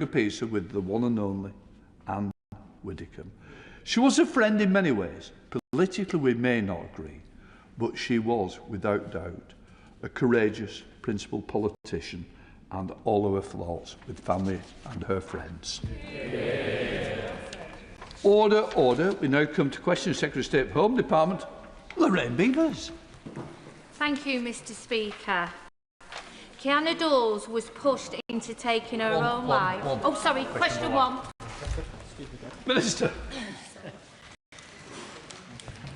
a piece with the one and only Ann Widdecombe. She was a friend in many ways. Politically we may not agree, but she was, without doubt, a courageous, principled politician, and all of her flaws with family and her friends. Yeah. Order, order. We now come to questions. Secretary of State for Home Department, Lorraine Beavers. Thank you, Mr. Speaker. Kiana Dawes was pushed into taking her own life. Oh, sorry, question one. Minister.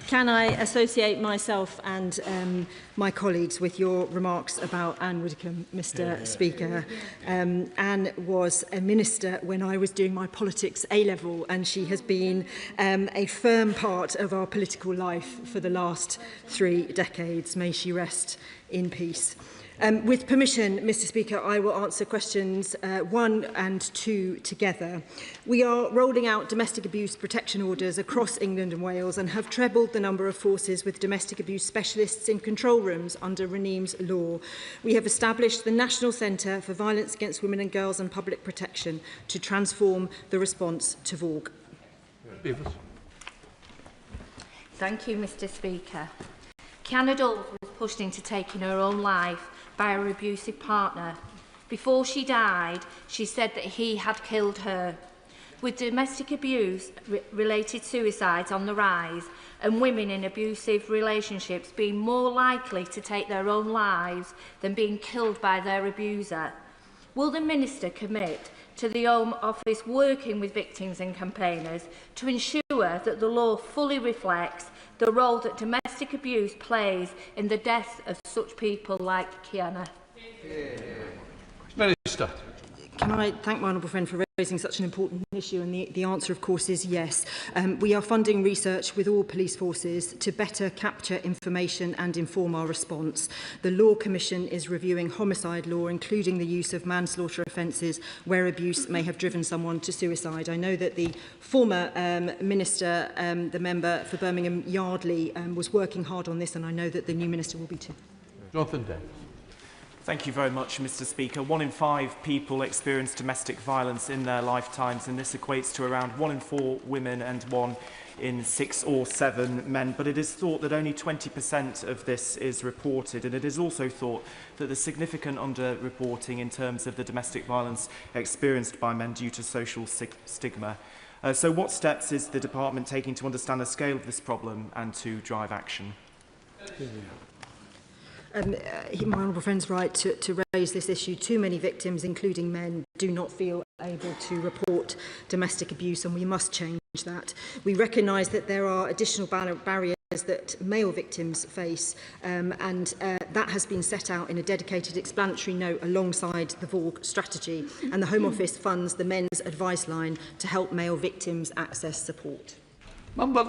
Can I associate myself and my colleagues with your remarks about Ann Widdecombe, Mr. Speaker? Ann was a minister when I was doing my politics A-level, and she has been a firm part of our political life for the last 3 decades. May she rest in peace. With permission, Mr. Speaker, I will answer questions 1 and 2 together. We are rolling out domestic abuse protection orders across England and Wales and have trebled the number of forces with domestic abuse specialists in control rooms under Reneem's law. We have established the National Centre for Violence Against Women and Girls and Public Protection to transform the response to VAUG. Thank you, Mr. Speaker. Kiana Dawes was pushed into taking her own life by her abusive partner. Before she died, she said that he had killed her. With domestic abuse-related suicides on the rise and women in abusive relationships being more likely to take their own lives than being killed by their abuser, will the Minister commit to the Home Office working with victims and campaigners to ensure that the law fully reflects the role that domestic abuse plays in the death of such people like Kiana? Minister. Can I thank my honourable friend for raising such an important issue? And the answer, of course, is yes. We are funding research with all police forces to better capture information and inform our response. The Law Commission is reviewing homicide law, including the use of manslaughter offences where abuse may have driven someone to suicide. I know that the former Minister, the member for Birmingham Yardley, was working hard on this, and I know that the new Minister will be too. Jonathan Day. Thank you very much, Mr. Speaker. 1 in 5 people experience domestic violence in their lifetimes, and this equates to around 1 in 4 women and 1 in 6 or 7 men. But it is thought that only 20% of this is reported, and it is also thought that there's significant underreporting in terms of the domestic violence experienced by men due to social stigma. So what steps is the department taking to understand the scale of this problem and to drive action? My honourable friend's right to raise this issue. Too many victims, including men, do not feel able to report domestic abuse, and we must change that. We recognise that there are additional barriers that male victims face, and that has been set out in a dedicated explanatory note alongside the VAUG strategy, and the Home Office funds the Men's Advice Line to help male victims access support. Thank you,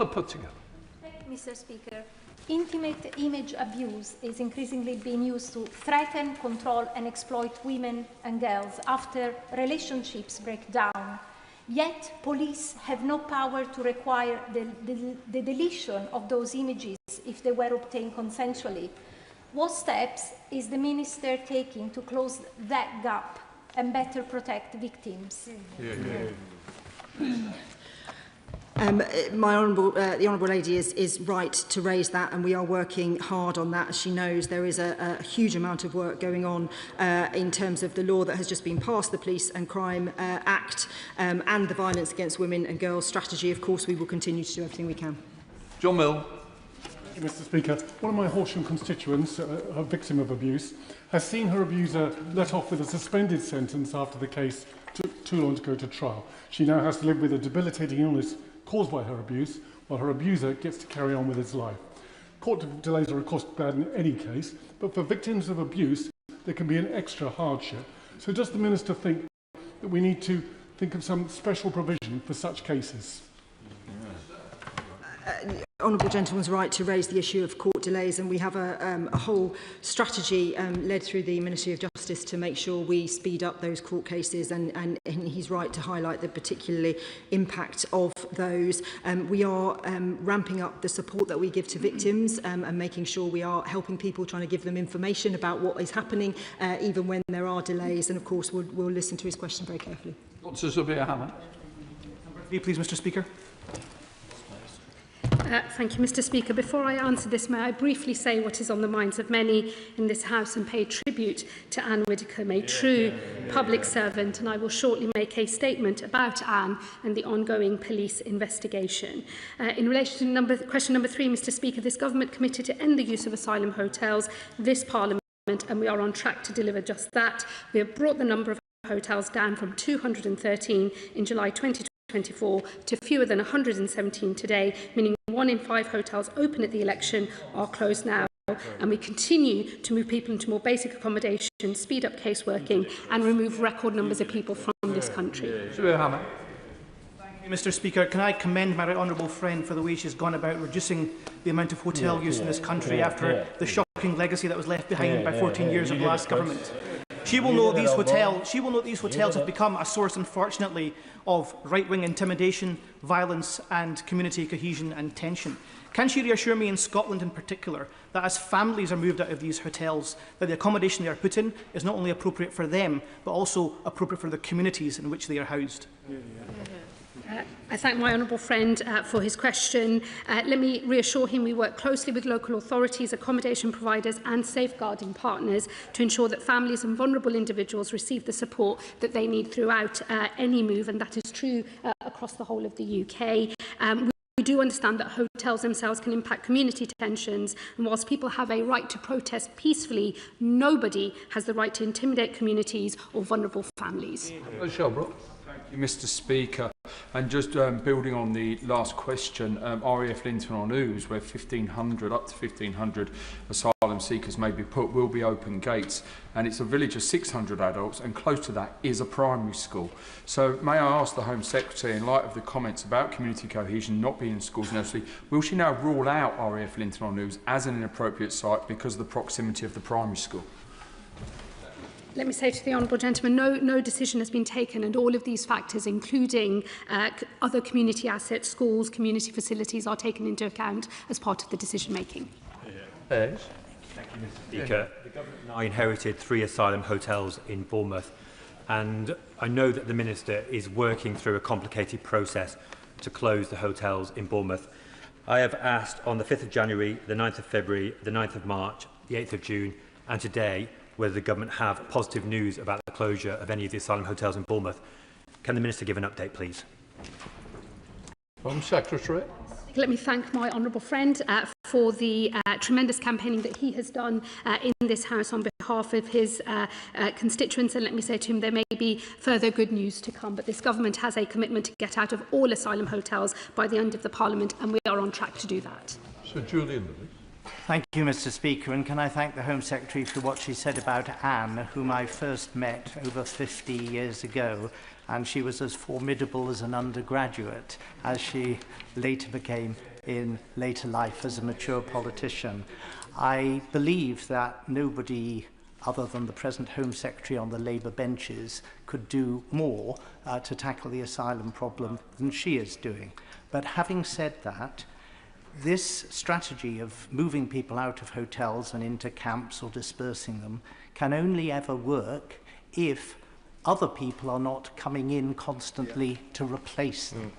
Mr. Speaker. Intimate image abuse is increasingly being used to threaten, control and exploit women and girls after relationships break down. Yet police have no power to require the deletion of those images if they were obtained consensually. What steps is the Minister taking to close that gap and better protect victims? The Honourable Lady is right to raise that, and we are working hard on that. As she knows, there is a huge amount of work going on in terms of the law that has just been passed, the Police and Crime Act, and the Violence Against Women and Girls strategy. Of course, we will continue to do everything we can. John Mill. Thank you, Mr. Speaker. One of my Horsham constituents, a victim of abuse, has seen her abuser let off with a suspended sentence after the case took too long to go to trial. She now has to live with a debilitating illness caused by her abuse, while her abuser gets to carry on with his life. Court delays are of course bad in any case, but for victims of abuse, there can be an extra hardship. So does the Minister think that we need to think of some special provision for such cases? Honourable gentleman's right to raise the issue of court delays, and we have a whole strategy led through the Ministry of Justice to make sure we speed up those court cases, and he's right to highlight the particularly impact of those. We are ramping up the support that we give to victims and making sure we are helping people, trying to give them information about what is happening even when there are delays, and of course we'll listen to his question very carefully. Dr. Zubia Hammer. Please, Mr. Speaker. Thank you, Mr. Speaker. Before I answer this, may I briefly say what is on the minds of many in this House and pay tribute to Ann Widdecombe, a true public servant, and I will shortly make a statement about Ann and the ongoing police investigation. In relation to question number 3, Mr. Speaker, this government committed to end the use of asylum hotels, this Parliament, and we are on track to deliver just that. We have brought the number of hotels down from 213 in July 2024 to fewer than 117 today, meaning 1 in 5 hotels open at the election are closed now. And we continue to move people into more basic accommodation, speed up case working and remove record numbers of people from this country. Mr. Speaker, can I commend my honourable friend for the way she's gone about reducing the amount of hotel use in this country after the shocking legacy that was left behind by 14 years of the last government. She will know these hotels have become a source, unfortunately, of right-wing intimidation, violence and community cohesion and tension. Can she reassure me in Scotland in particular that as families are moved out of these hotels, that the accommodation they are put in is not only appropriate for them, but also appropriate for the communities in which they are housed? I thank my honourable friend for his question. Let me reassure him we work closely with local authorities, accommodation providers and safeguarding partners to ensure that families and vulnerable individuals receive the support that they need throughout any move, and that is true across the whole of the UK. We do understand that hotels themselves can impact community tensions, and whilst people have a right to protest peacefully, nobody has the right to intimidate communities or vulnerable families. Thank you, Mr. Speaker. And just building on the last question, RAF Linton on Ouse, where 1,500, up to 1,500 asylum seekers may be put, will be open gates. And it's a village of 600 adults, and close to that is a primary school. So may I ask the Home Secretary, in light of the comments about community cohesion not being in schools nursery, will she now rule out RAF Linton on Ouse as an inappropriate site because of the proximity of the primary school? Let me say to the honourable gentleman, no decision has been taken, and all of these factors, including other community assets, schools, community facilities, are taken into account as part of the decision-making. Thank you, Mr. Speaker. The government and I inherited 3 asylum hotels in Bournemouth, and I know that the Minister is working through a complicated process to close the hotels in Bournemouth. I have asked on the 5th of January, the 9th of February, the 9th of March, the 8th of June, and today, whether the government have positive news about the closure of any of the asylum hotels in Bournemouth. Can the Minister give an update, please? Home Secretary. Let me thank my honourable friend for the tremendous campaigning that he has done in this House on behalf of his constituents, and let me say to him there may be further good news to come, but this government has a commitment to get out of all asylum hotels by the end of the Parliament, and we are on track to do that. Sir Julian Lewis. Thank you, Mr. Speaker, and can I thank the Home Secretary for what she said about Anne, whom I first met over 50 years ago, and she was as formidable as an undergraduate as she later became in later life as a mature politician. I believe that nobody other than the present Home Secretary on the Labour benches could do more to tackle the asylum problem than she is doing. But having said that, this strategy of moving people out of hotels and into camps or dispersing them can only ever work if other people are not coming in constantly to replace them.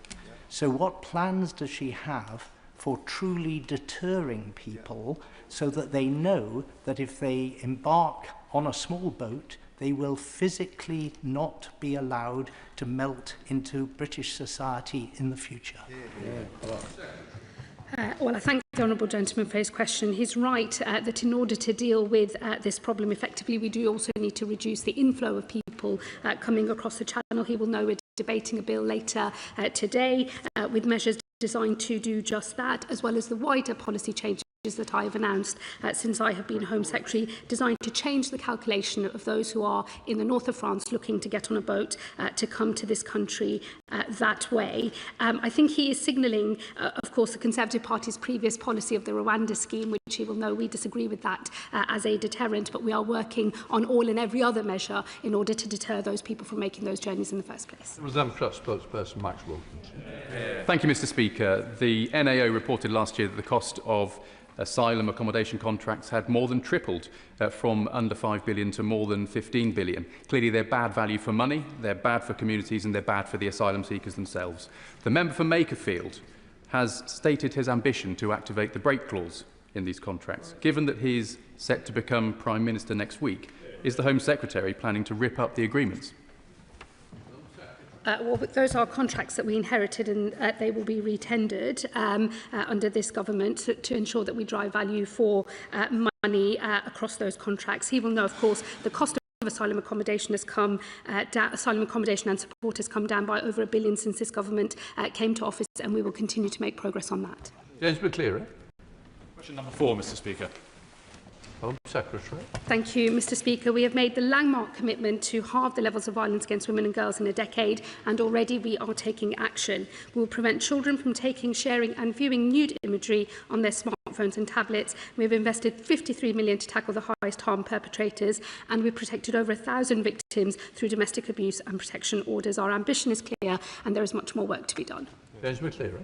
So what plans does she have for truly deterring people so that they know that if they embark on a small boat, they will physically not be allowed to melt into British society in the future? Well, I thank the honourable gentleman for his question. He's right that in order to deal with this problem effectively, we do also need to reduce the inflow of people coming across the channel. He will know we're debating a bill later today with measures designed to do just that, as well as the wider policy changes that I have announced since I have been Home Secretary, designed to change the calculation of those who are in the north of France looking to get on a boat to come to this country that way. I think he is signalling, of course, the Conservative Party's previous policy of the Rwanda scheme, which he will know we disagree with that as a deterrent, but we are working on all and every other measure in order to deter those people from making those journeys in the first place. Democrat spokesperson Max Wilkins. Thank you, Mr. Speaker. The NAO reported last year that the cost of Asylum accommodation contracts had more than tripled from under 5 billion to more than 15 billion. Clearly, they're bad value for money, they're bad for communities, and they're bad for the asylum seekers themselves. The member for Makerfield has stated his ambition to activate the break clause in these contracts. Given that he's set to become Prime Minister next week, is the Home Secretary planning to rip up the agreements? Well, those are contracts that we inherited, and they will be retendered under this government to ensure that we drive value for money across those contracts. He will know, of course, the cost of asylum accommodation has come down. Asylum accommodation and support has come down by over £1 billion since this government came to office, and we will continue to make progress on that. James McCleary. Question number 4, Mr. Speaker. Home Secretary. Thank you, Mr. Speaker. We have made the landmark commitment to halve the levels of violence against women and girls in a decade, and already we are taking action. We will prevent children from taking, sharing and viewing nude imagery on their smartphones and tablets. We have invested £53 million to tackle the highest harm perpetrators, and we've protected over 1,000 victims through domestic abuse and protection orders. Our ambition is clear, and there is much more work to be done. James McCleary.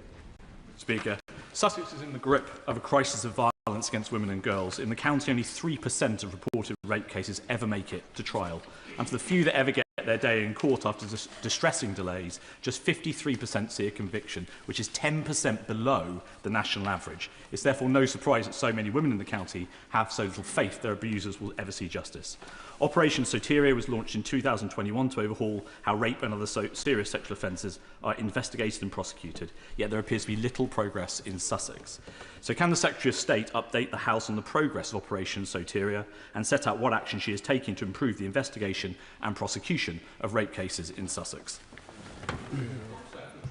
Speaker, Sussex is in the grip of a crisis of violence against women and girls. In the county, only 3% of reported rape cases ever make it to trial. And for the few that ever get their day in court after distressing delays, just 53% see a conviction, which is 10% below the national average. It's therefore no surprise that so many women in the county have so little faith their abusers will ever see justice. Operation Soteria was launched in 2021 to overhaul how rape and other serious sexual offences are investigated and prosecuted, yet there appears to be little progress in Sussex. So can the Secretary of State update the House on the progress of Operation Soteria and set out what action she is taking to improve the investigation and prosecution of rape cases in Sussex?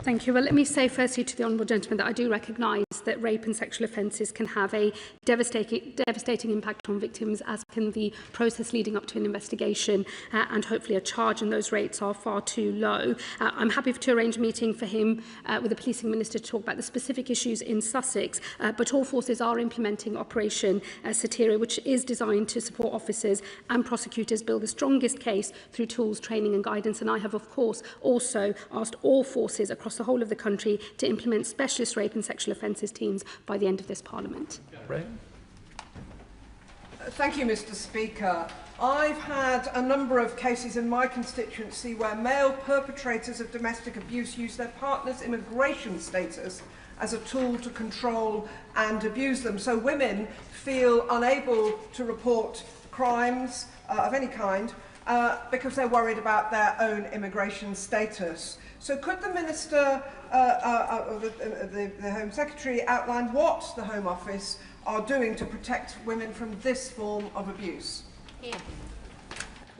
Thank you. Well, let me say firstly to the Honourable Gentleman that I do recognise that rape and sexual offences can have a devastating impact on victims, as can the process leading up to an investigation and hopefully a charge, and those rates are far too low. I'm happy to arrange a meeting for him with the Policing Minister to talk about the specific issues in Sussex, but all forces are implementing Operation Soteria, which is designed to support officers and prosecutors build the strongest case through tools, training and guidance. And I have, of course, also asked all forces across the whole of the country to implement specialist rape and sexual offences teams by the end of this Parliament. Right. Thank you, Mr. Speaker. I've had a number of cases in my constituency where male perpetrators of domestic abuse use their partner's immigration status as a tool to control and abuse them. So women feel unable to report crimes of any kind because they're worried about their own immigration status. So could the Minister, the Home Secretary, outline what the Home Office are doing to protect women from this form of abuse? Yeah.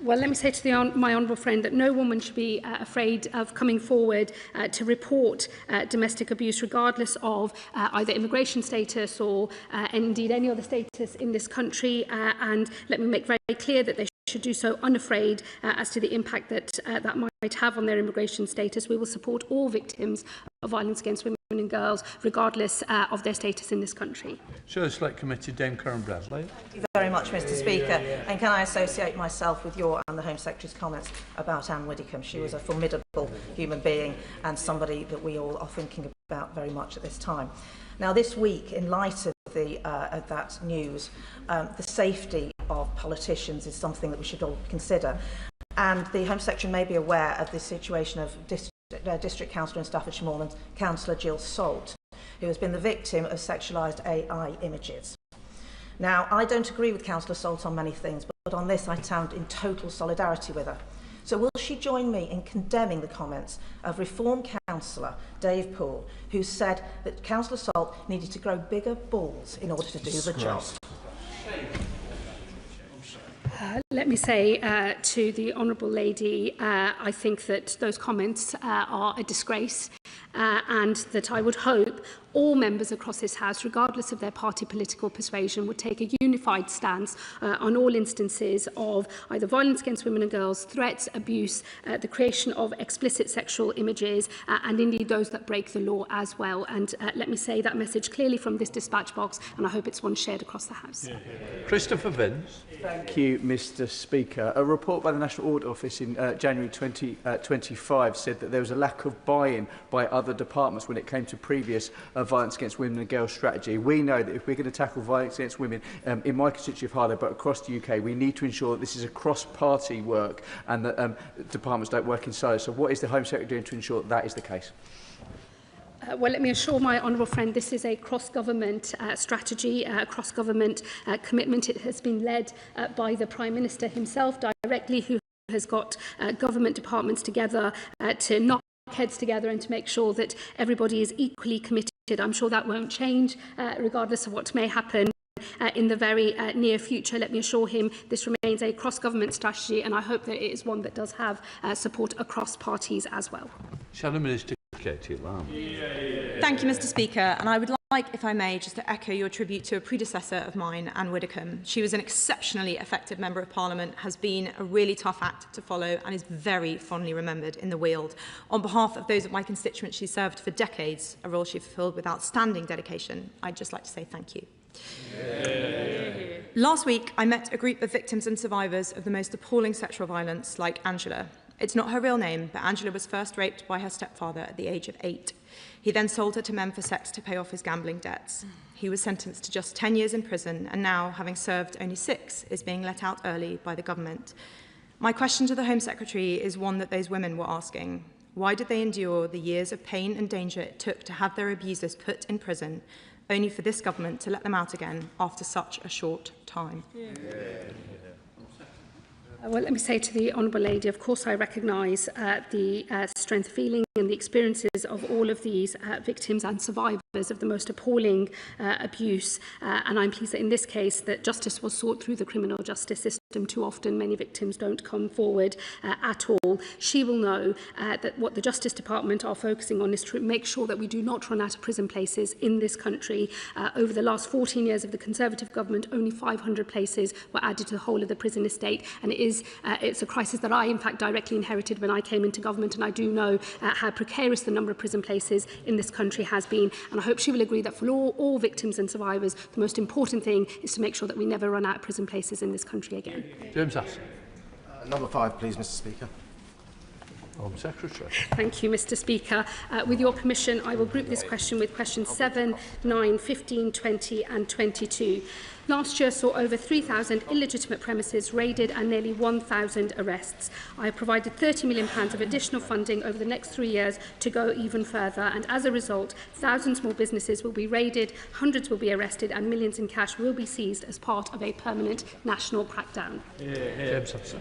Well, let me say to my honourable friend that no woman should be afraid of coming forward to report domestic abuse, regardless of either immigration status or indeed any other status in this country. And let me make very clear that they should do so unafraid as to the impact that that might have on their immigration status. We will support all victims of violence against women and girls, regardless of their status in this country. Sure, Select Committee, Dame Karen Bradley. Thank you very much, Mr. Speaker. And can I associate myself with your and the Home Secretary's comments about Ann Widdecombe? She was a formidable human being and somebody that we all are thinking about very much at this time. Now, this week, in light of that news, the safety of politicians is something that we should all consider. And the Home Secretary may be aware of the situation of District Councillor in Staffordshire Moorland, Councillor Jill Salt, who has been the victim of sexualised AI images. Now, I don't agree with Councillor Salt on many things, but on this I stand in total solidarity with her. So will she join me in condemning the comments of Reform Councillor Dave Poole, who said that Councillor Salt needed to grow bigger balls in order to do the job? Let me say to the Honourable Lady, I think that those comments are a disgrace and that I would hope all members across this House, regardless of their party political persuasion, would take a unified stance on all instances of either violence against women and girls, threats, abuse, the creation of explicit sexual images, and indeed those that break the law as well. And let me say that message clearly from this dispatch box, and I hope it's one shared across the House. Christopher Vince. Thank you, Mr. Speaker. A report by the National Audit Office in January 2025 said that there was a lack of buy-in by other departments when it came to previous violence against women and girls strategy. We know that if we're going to tackle violence against women in my constituency of Harlow, but across the UK, we need to ensure that this is a cross-party work and that departments don't work in silos. So what is the Home Secretary doing to ensure that is the case? Well, let me assure my honourable friend this is a cross-government strategy, a cross-government commitment. It has been led by the Prime Minister himself directly, who has got government departments together to knock heads together and to make sure that everybody is equally committed. I'm sure that won't change regardless of what may happen in the very near future. Let me assure him this remains a cross-government strategy, and I hope that it is one that does have support across parties as well. Shadow Minister Katie Lamb. Thank you, Mr. Speaker, and I would like, if I may, just to echo your tribute to a predecessor of mine, Ann Widdecombe. She was an exceptionally effective Member of Parliament, has been a really tough act to follow, and is very fondly remembered in the Weald. On behalf of those of my constituents she served for decades, a role she fulfilled with outstanding dedication, I'd just like to say thank you. Last week, I met a group of victims and survivors of the most appalling sexual violence, like Angela. It's not her real name, but Angela was first raped by her stepfather at the age of 8. He then sold her to men for sex to pay off his gambling debts. He was sentenced to just 10 years in prison, and now, having served only 6, is being let out early by the government. My question to the Home Secretary is one that those women were asking. Why did they endure the years of pain and danger it took to have their abusers put in prison, only for this government to let them out again after such a short time? Well, let me say to the Honourable Lady, of course I recognise the strength of feeling and the experiences of all of these victims and survivors of the most appalling abuse. And I'm pleased that in this case that justice was sought through the criminal justice system. Too often many victims don't come forward at all. She will know that what the Justice Department are focusing on is to make sure that we do not run out of prison places in this country. Over the last 14 years of the Conservative government, only 500 places were added to the whole of the prison estate, and it's a crisis that I, in fact, directly inherited when I came into government, and I do know how precarious the number of prison places in this country has been. And I hope she will agree that for all victims and survivors, the most important thing is to make sure that we never run out of prison places in this country again. James Aston. Number 5, please, Mr. Speaker. Home Secretary. Thank you, Mr. Speaker. With your permission, I will group this question with questions 7, 9, 15, 20 and 22. Last year saw over 3,000 illegitimate premises raided and nearly 1,000 arrests. I have provided £30 million of additional funding over the next 3 years to go even further, and as a result, thousands more businesses will be raided, hundreds will be arrested, and millions in cash will be seized as part of a permanent national crackdown. James Hudson.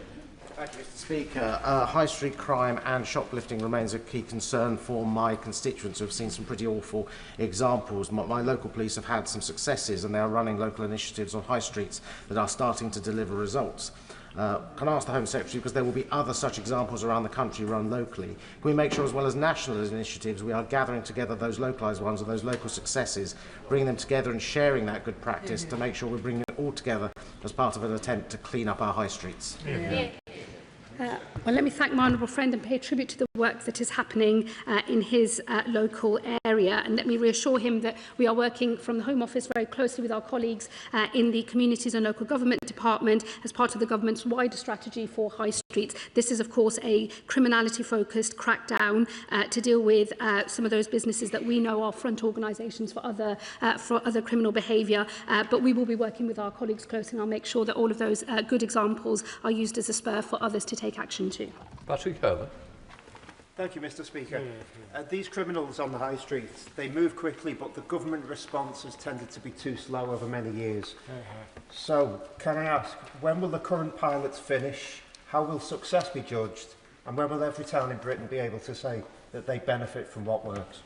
Thank you, Mr. Speaker. High street crime and shoplifting remains a key concern for my constituents who have seen some pretty awful examples. My local police have had some successes, and they are running local initiatives on high streets that are starting to deliver results. Can I ask the Home Secretary, because there will be other such examples around the country run locally, can we make sure, as well as national initiatives, we are gathering together those localised ones and those local successes, bringing them together and sharing that good practice to make sure we're bringing it all together as part of an attempt to clean up our high streets? Well, let me thank my honourable friend and pay tribute to the work that is happening in his local area. And let me reassure him that we are working from the Home Office very closely with our colleagues in the Communities and Local Government Department as part of the government's wider strategy for high streets. This is, of course, a criminality-focused crackdown to deal with some of those businesses that we know are front organisations for other criminal behaviour. But we will be working with our colleagues closely, and I'll make sure that all of those good examples are used as a spur for others to take action too. Patrick Hurley. Thank you, Mr. Speaker. These criminals on the high streets, they move quickly, but the government response has tended to be too slow over many years. So, can I ask, when will the current pilots finish? How will success be judged? And when will every town in Britain be able to say that they benefit from what works?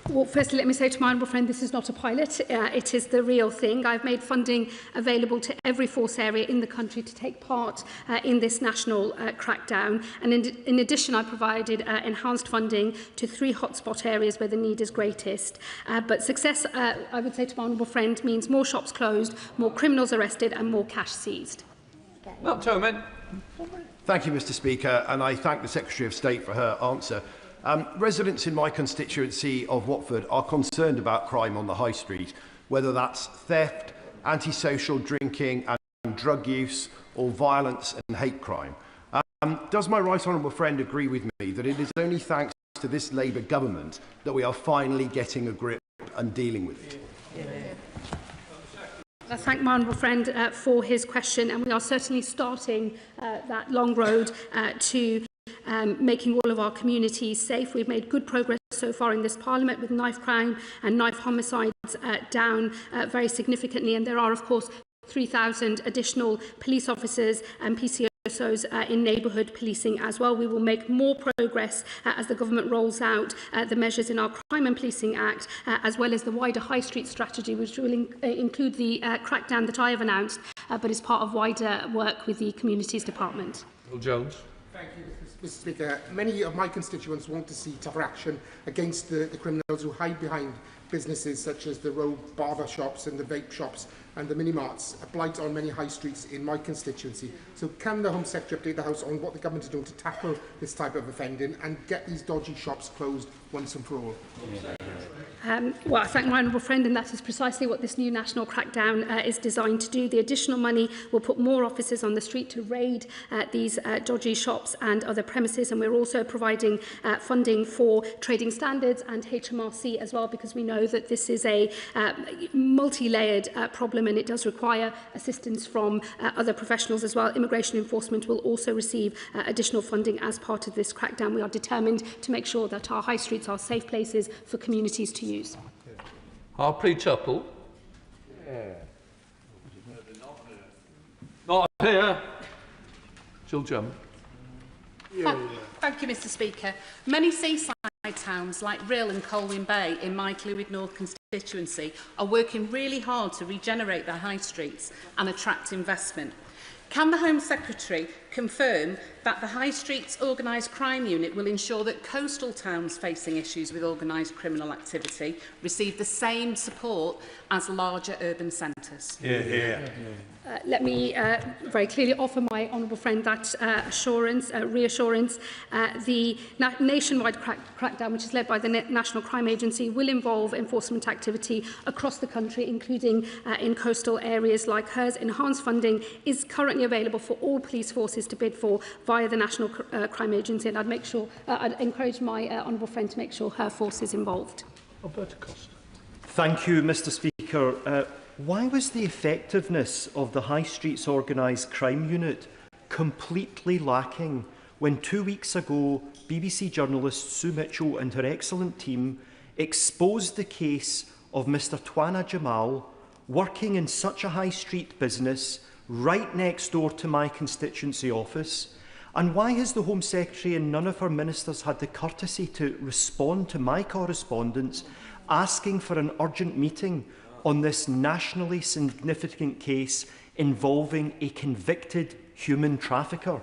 Well, firstly, let me say to my honourable friend, this is not a pilot. It is the real thing. I've made funding available to every force area in the country to take part in this national crackdown. And in addition, I provided enhanced funding to 3 hotspot areas where the need is greatest. But success, I would say to my honourable friend, means more shops closed, more criminals arrested and more cash seized. Matt Toman. Thank you, Mr. Speaker, and I thank the Secretary of State for her answer. Residents in my constituency of Watford are concerned about crime on the high street, whether that's theft, antisocial drinking and drug use, or violence and hate crime. Does my right honourable friend agree with me that it is only thanks to this Labour government that we are finally getting a grip and dealing with it. I thank my honourable friend for his question, and we are certainly starting that long road to making all of our communities safe. We've made good progress so far in this Parliament with knife crime and knife homicides down very significantly, and there are of course 3,000 additional police officers and PCSOs in neighbourhood policing as well. We will make more progress as the government rolls out the measures in our Crime and Policing Act, as well as the wider High Street strategy, which will include the crackdown that I have announced, but is part of wider work with the Communities Department. Will Jones. Thank you, Mr Speaker. Many of my constituents want to see tougher action against the criminals who hide behind businesses such as the rogue barber shops and the vape shops and the mini-marts, a blight on many high streets in my constituency. So can the Home Secretary update the House on what the government is doing to tackle this type of offending and get these dodgy shops closed once and for all? Well, I thank my honourable friend, and that is precisely what this new national crackdown is designed to do. The additional money will put more officers on the street to raid these dodgy shops and other premises, and we're also providing funding for trading standards and HMRC as well, because we know that this is a multi-layered problem and it does require assistance from other professionals as well. Immigration enforcement will also receive additional funding as part of this crackdown. We are determined to make sure that our high streets are safe places for communities to use. Harpley Tupple. Not here. Jill Jump. Thank you, Mr Speaker. Many seaside towns like Rhyl and Colwyn Bay in my Clwyd North constituency are working really hard to regenerate their high streets and attract investment. Can the Home Secretary confirm that the High Streets Organised Crime Unit will ensure that coastal towns facing issues with organised criminal activity receive the same support as larger urban centres? Let me very clearly offer my honourable friend that reassurance. The nationwide crackdown, which is led by the National Crime Agency, will involve enforcement activity across the country, including in coastal areas like hers. Enhanced funding is currently available for all police forces to bid for via the National Crime Agency, and I'd encourage my honourable friend to make sure her force is involved. Alberta Costa. Thank you, Mr Speaker. Why was the effectiveness of the High Streets Organised Crime Unit completely lacking when 2 weeks ago BBC journalist Sue Mitchell and her excellent team exposed the case of Mr Twana Jamal working in such a high street business right next door to my constituency office? And why has the Home Secretary and none of her ministers had the courtesy to respond to my correspondence asking for an urgent meeting on this nationally significant case involving a convicted human trafficker?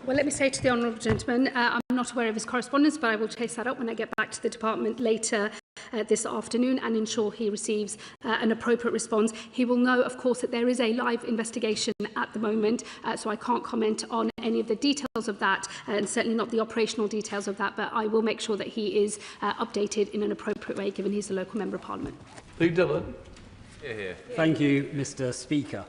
Well, let me say to the honourable gentleman, I'm not aware of his correspondence, but I will chase that up when I get back to the department later this afternoon and ensure he receives an appropriate response. He will know, of course, that there is a live investigation at the moment, so I can't comment on any of the details of that, and certainly not the operational details of that, but I will make sure that he is updated in an appropriate way, given he's a local Member of Parliament. Lee Dillon. Thank you, Mr Speaker.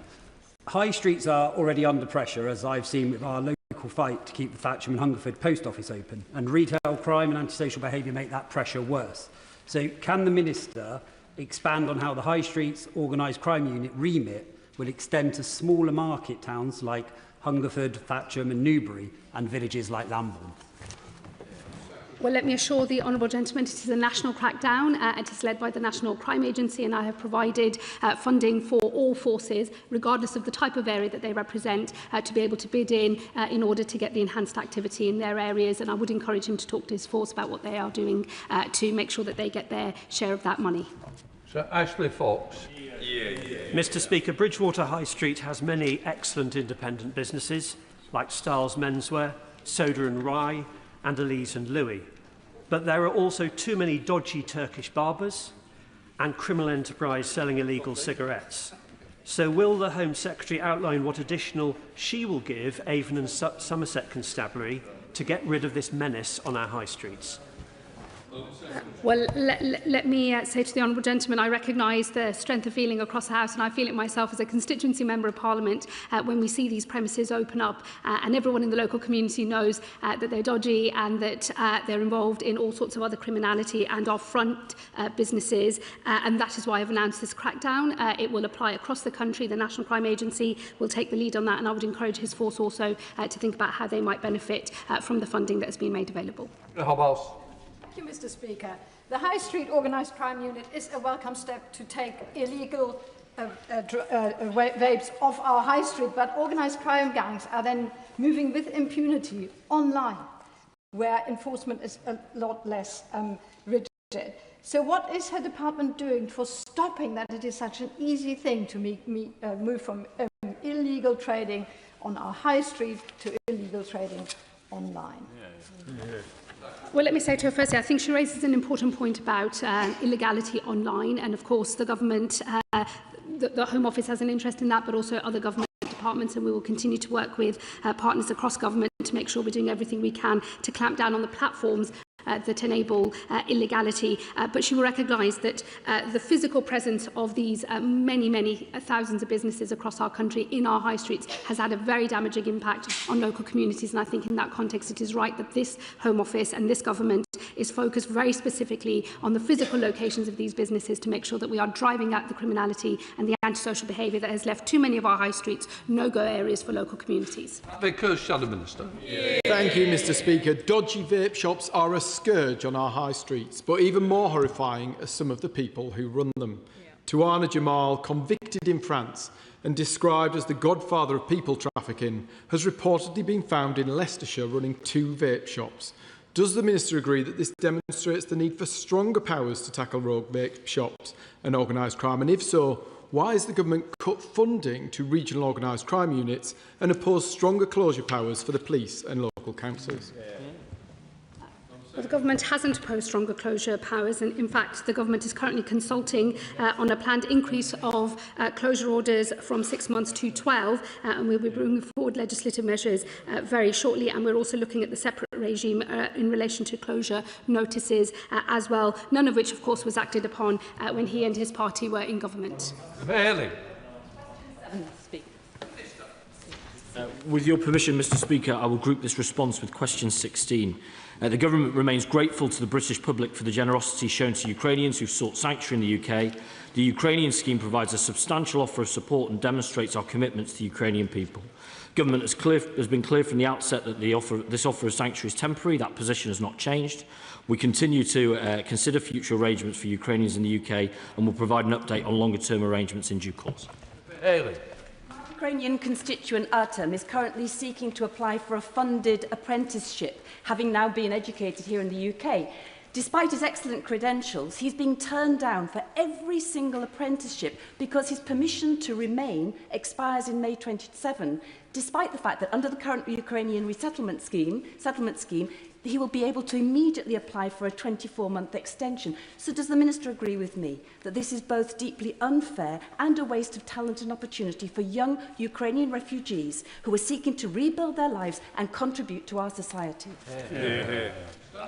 High streets are already under pressure, as I've seen with our local fight to keep the Thatcham and Hungerford post office open, and retail crime and antisocial behaviour make that pressure worse. So can the Minister expand on how the High Streets Organised Crime Unit remit will extend to smaller market towns like Hungerford, Thatcham and Newbury, and villages like Lambourne? Well, let me assure the honourable gentleman it is a national crackdown. It is led by the National Crime Agency, and I have provided funding for all forces, regardless of the type of area that they represent, to be able to bid in order to get the enhanced activity in their areas. And I would encourage him to talk to his force about what they are doing to make sure that they get their share of that money. Sir Ashley Fox. Mr Speaker, Bridgewater High Street has many excellent independent businesses like Styles Menswear, Soda and Rye, and Elise and Louis. But there are also too many dodgy Turkish barbers and criminal enterprise selling illegal cigarettes. So will the Home Secretary outline what additional she will give Avon and Somerset Constabulary to get rid of this menace on our high streets? Well, let me say to the honourable gentleman, I recognise the strength of feeling across the House, and I feel it myself as a constituency member of Parliament when we see these premises open up and everyone in the local community knows that they're dodgy and that they're involved in all sorts of other criminality and are front businesses, and that is why I've announced this crackdown. It will apply across the country. The National Crime Agency will take the lead on that, and I would encourage his force also to think about how they might benefit from the funding that has been made available. Thank you, Mr. Speaker. The High Street Organised Crime Unit is a welcome step to take illegal vapes off our high street, but organised crime gangs are then moving with impunity online, where enforcement is a lot less rigid. So what is her department doing for stopping that it is such an easy thing to move from illegal trading on our high street to illegal trading online? Well, let me say to her firstly, I think she raises an important point about illegality online, and of course the government, the Home Office has an interest in that, but also other government departments, and we will continue to work with partners across government to make sure we're doing everything we can to clamp down on the platforms that enable illegality. But she will recognise that the physical presence of these many thousands of businesses across our country in our high streets has had a very damaging impact on local communities. And I think in that context it is right that this Home Office and this government is focused very specifically on the physical locations of these businesses to make sure that we are driving out the criminality and the antisocial behaviour that has left too many of our high streets no-go areas for local communities. Shadow Minister. Thank you, Mr. Speaker. Dodgy vape shops are a scourge on our high streets, but even more horrifying are some of the people who run them. Tuana Jamal, convicted in France and described as the godfather of people trafficking, has reportedly been found in Leicestershire running 2 vape shops. Does the Minister agree that this demonstrates the need for stronger powers to tackle rogue vape shops and organised crime? And if so, why has the government cut funding to regional organised crime units and opposed stronger closure powers for the police and local councils? Well, the government hasn't opposed stronger closure powers, and in fact the government is currently consulting on a planned increase of closure orders from 6 months to 12, and we'll be bringing forward legislative measures very shortly, and we're also looking at the separate regime in relation to closure notices as well, none of which of course was acted upon when he and his party were in government. With your permission, Mr. Speaker, I will group this response with question 16. The Government remains grateful to the British public for the generosity shown to Ukrainians who sought sanctuary in the UK. The Ukrainian scheme provides a substantial offer of support and demonstrates our commitment to the Ukrainian people. Government has been clear from the outset that this offer of sanctuary is temporary. That position has not changed. We continue to consider future arrangements for Ukrainians in the UK and will provide an update on longer-term arrangements in due course. Ukrainian constituent Artem is currently seeking to apply for a funded apprenticeship, having now been educated here in the UK. Despite his excellent credentials, he's being turned down for every single apprenticeship because his permission to remain expires in May 27, despite the fact that under the current Ukrainian resettlement scheme, he will be able to immediately apply for a 24-month extension. So does the Minister agree with me that this is both deeply unfair and a waste of talent and opportunity for young Ukrainian refugees who are seeking to rebuild their lives and contribute to our society?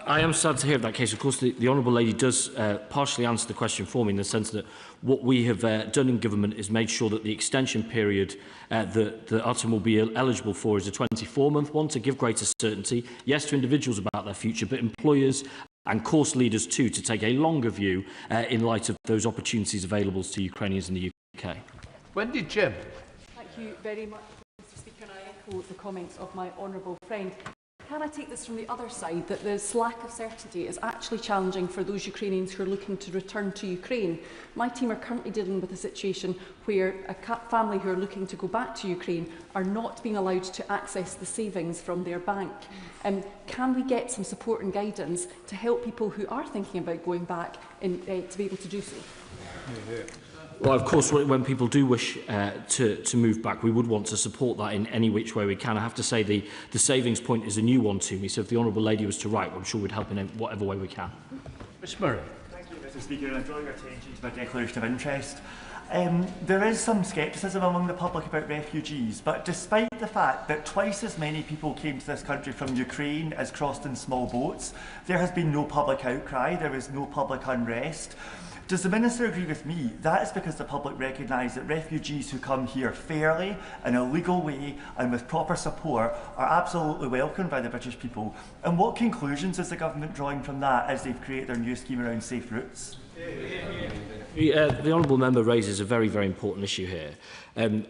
I am sad to hear of that case. Of course, the Honourable Lady does partially answer the question for me in the sense that what we have done in government is made sure that the extension period that Artem will be eligible for is a 24-month one to give greater certainty, yes, to individuals about their future, but employers and course leaders too to take a longer view in light of those opportunities available to Ukrainians in the UK. Wendy Jim. Thank you very much, Mr. Speaker, and I echo the comments of my honourable friend. Can I take this from the other side, that this lack of certainty is actually challenging for those Ukrainians who are looking to return to Ukraine? My team are currently dealing with a situation where a family who are looking to go back to Ukraine are not being allowed to access the savings from their bank. Can we get some support and guidance to help people who are thinking about going back to be able to do so? Well, of course, when people do wish to move back, we would want to support that in any which way we can. I have to say the savings point is a new one to me, so if the Honourable Lady was to write, I'm sure we'd help in whatever way we can. Ms Murray. Thank you, Mr. Speaker. I'm drawing your attention to my declaration of interest. There is some scepticism among the public about refugees, but despite the fact that twice as many people came to this country from Ukraine as crossed in small boats, there has been no public outcry, there is no public unrest. Does the Minister agree with me? That is because the public recognise that refugees who come here fairly, in a legal way and with proper support are absolutely welcomed by the British people. And what conclusions is the government drawing from that as they've created their new scheme around safe routes? The honourable member raises a very, very important issue here.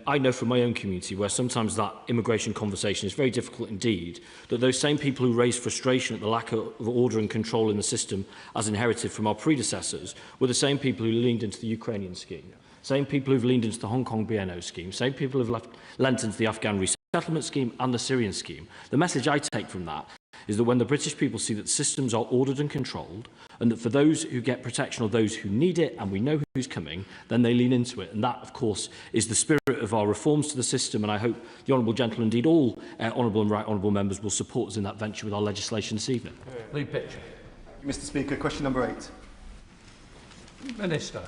I know from my own community where sometimes that immigration conversation is very difficult indeed, that those same people who raise frustration at the lack of order and control in the system as inherited from our predecessors were the same people who leaned into the Ukrainian scheme, same people who've leaned into the Hong Kong BNO scheme, same people who've lent into the Afghan resettlement scheme and the Syrian scheme. The message I take from that is that when the British people see that systems are ordered and controlled, and that for those who get protection or those who need it, and we know who's coming, then they lean into it. And that, of course, is the spirit of our reforms to the system, and I hope the honourable gentleman, indeed all honourable and right honourable members, will support us in that venture with our legislation this evening. Lee Pitcher. Mr Speaker, question number 8. Minister.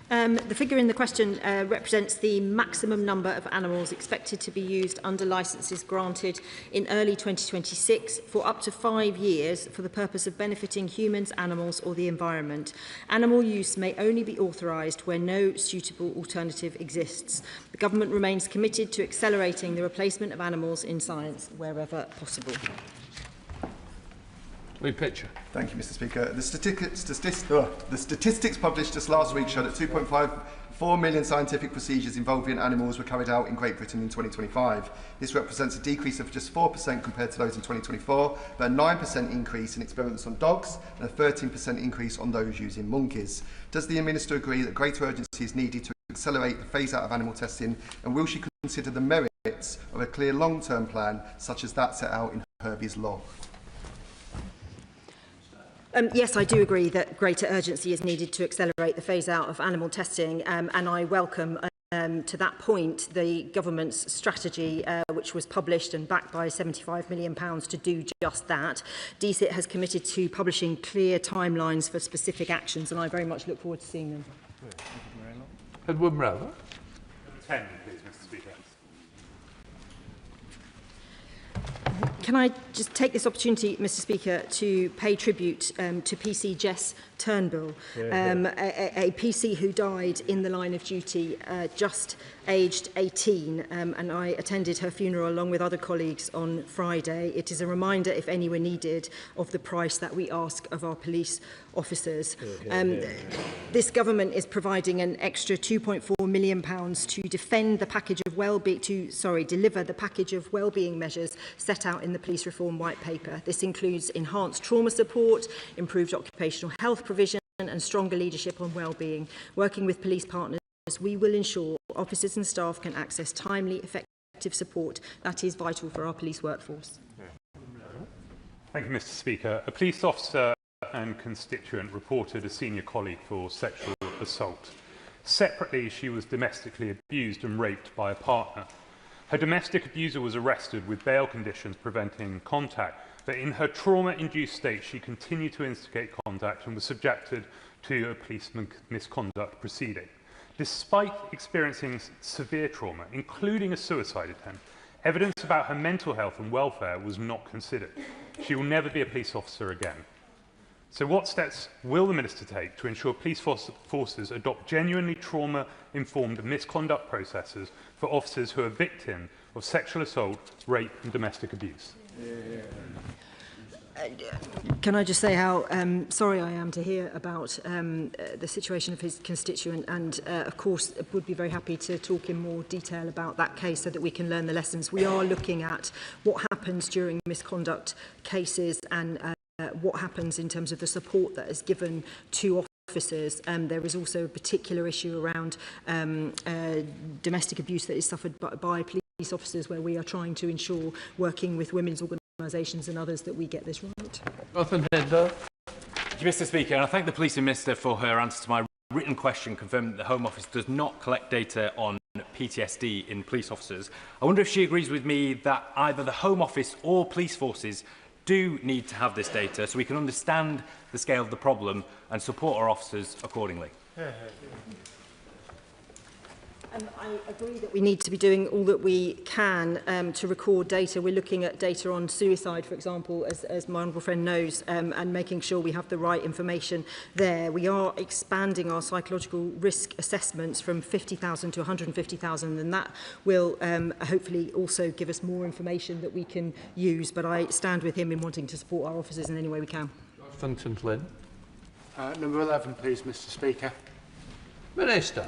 The figure in the question represents the maximum number of animals expected to be used under licences granted in early 2026 for up to 5 years for the purpose of benefiting humans, animals or the environment. Animal use may only be authorised where no suitable alternative exists. The Government remains committed to accelerating the replacement of animals in science wherever possible. Lee Pitcher. Thank you, Mr Speaker. The statistics published just last week show that 2.54 million scientific procedures involving animals were carried out in Great Britain in 2025. This represents a decrease of just 4% compared to those in 2024, but a 9% increase in experiments on dogs and a 13% increase on those using monkeys. Does the Minister agree that greater urgency is needed to accelerate the phase-out of animal testing, and will she consider the merits of a clear long-term plan such as that set out in Herbie's law? Yes, I do agree that greater urgency is needed to accelerate the phase-out of animal testing, and I welcome to that point the government's strategy, which was published and backed by £75 million to do just that. DCIT has committed to publishing clear timelines for specific actions, and I very much look forward to seeing them. Edward Mrower. 10, please, Mr Speaker. Can I just take this opportunity, Mr Speaker, to pay tribute to PC Jess Turnbull, a PC who died in the line of duty just aged 18, and I attended her funeral along with other colleagues on Friday. It is a reminder, if any were needed, of the price that we ask of our police officers. This government is providing an extra £2.4 million to defend the package of deliver the package of wellbeing measures set out in the Police Reform White Paper. This includes enhanced trauma support, improved occupational health provision and stronger leadership on wellbeing. Working with police partners, we will ensure officers and staff can access timely, effective support that is vital for our police workforce. Thank you, Mr Speaker. A police officer and constituent reported a senior colleague for sexual assault. Separately, she was domestically abused and raped by a partner. Her domestic abuser was arrested with bail conditions preventing contact, but in her trauma-induced state, she continued to instigate contact and was subjected to a police misconduct proceeding. Despite experiencing severe trauma, including a suicide attempt, evidence about her mental health and welfare was not considered. She will never be a police officer again. So what steps will the Minister take to ensure police forces adopt genuinely trauma-informed misconduct processes for officers who are victims of sexual assault, rape and domestic abuse? Can I just say how sorry I am to hear about the situation of his constituent, and of course would be very happy to talk in more detail about that case so that we can learn the lessons. We are looking at what happens during misconduct cases and what happens in terms of the support that is given to officers. There is also a particular issue around domestic abuse that is suffered by police officers, where we are trying to ensure, working with women's organisations and others, that we get this right. Thank you, Mr Speaker, and I thank the Police Minister for her answer to my written question confirming that the Home Office does not collect data on PTSD in police officers. I wonder if she agrees with me that either the Home Office or police forces do need to have this data so we can understand the scale of the problem and support our officers accordingly. I agree that we need to be doing all that we can to record data. We're looking at data on suicide, for example, as my honourable friend knows, and making sure we have the right information there. We are expanding our psychological risk assessments from 50,000 to 150,000, and that will hopefully also give us more information that we can use. But I stand with him in wanting to support our officers in any way we can. Funton Flynn. Number 11, please, Mr. Speaker. Minister.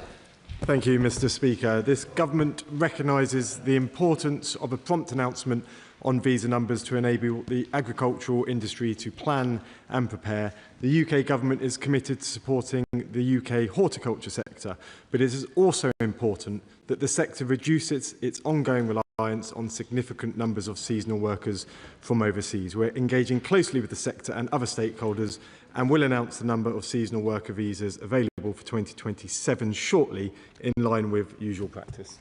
Thank you, Mr. Speaker. This government recognises the importance of a prompt announcement on visa numbers to enable the agricultural industry to plan and prepare. The UK government is committed to supporting the UK horticulture sector, but it is also important that the sector reduces its ongoing reliance on significant numbers of seasonal workers from overseas. We're engaging closely with the sector and other stakeholders and will announce the number of seasonal worker visas available for 2027 shortly, in line with usual practice.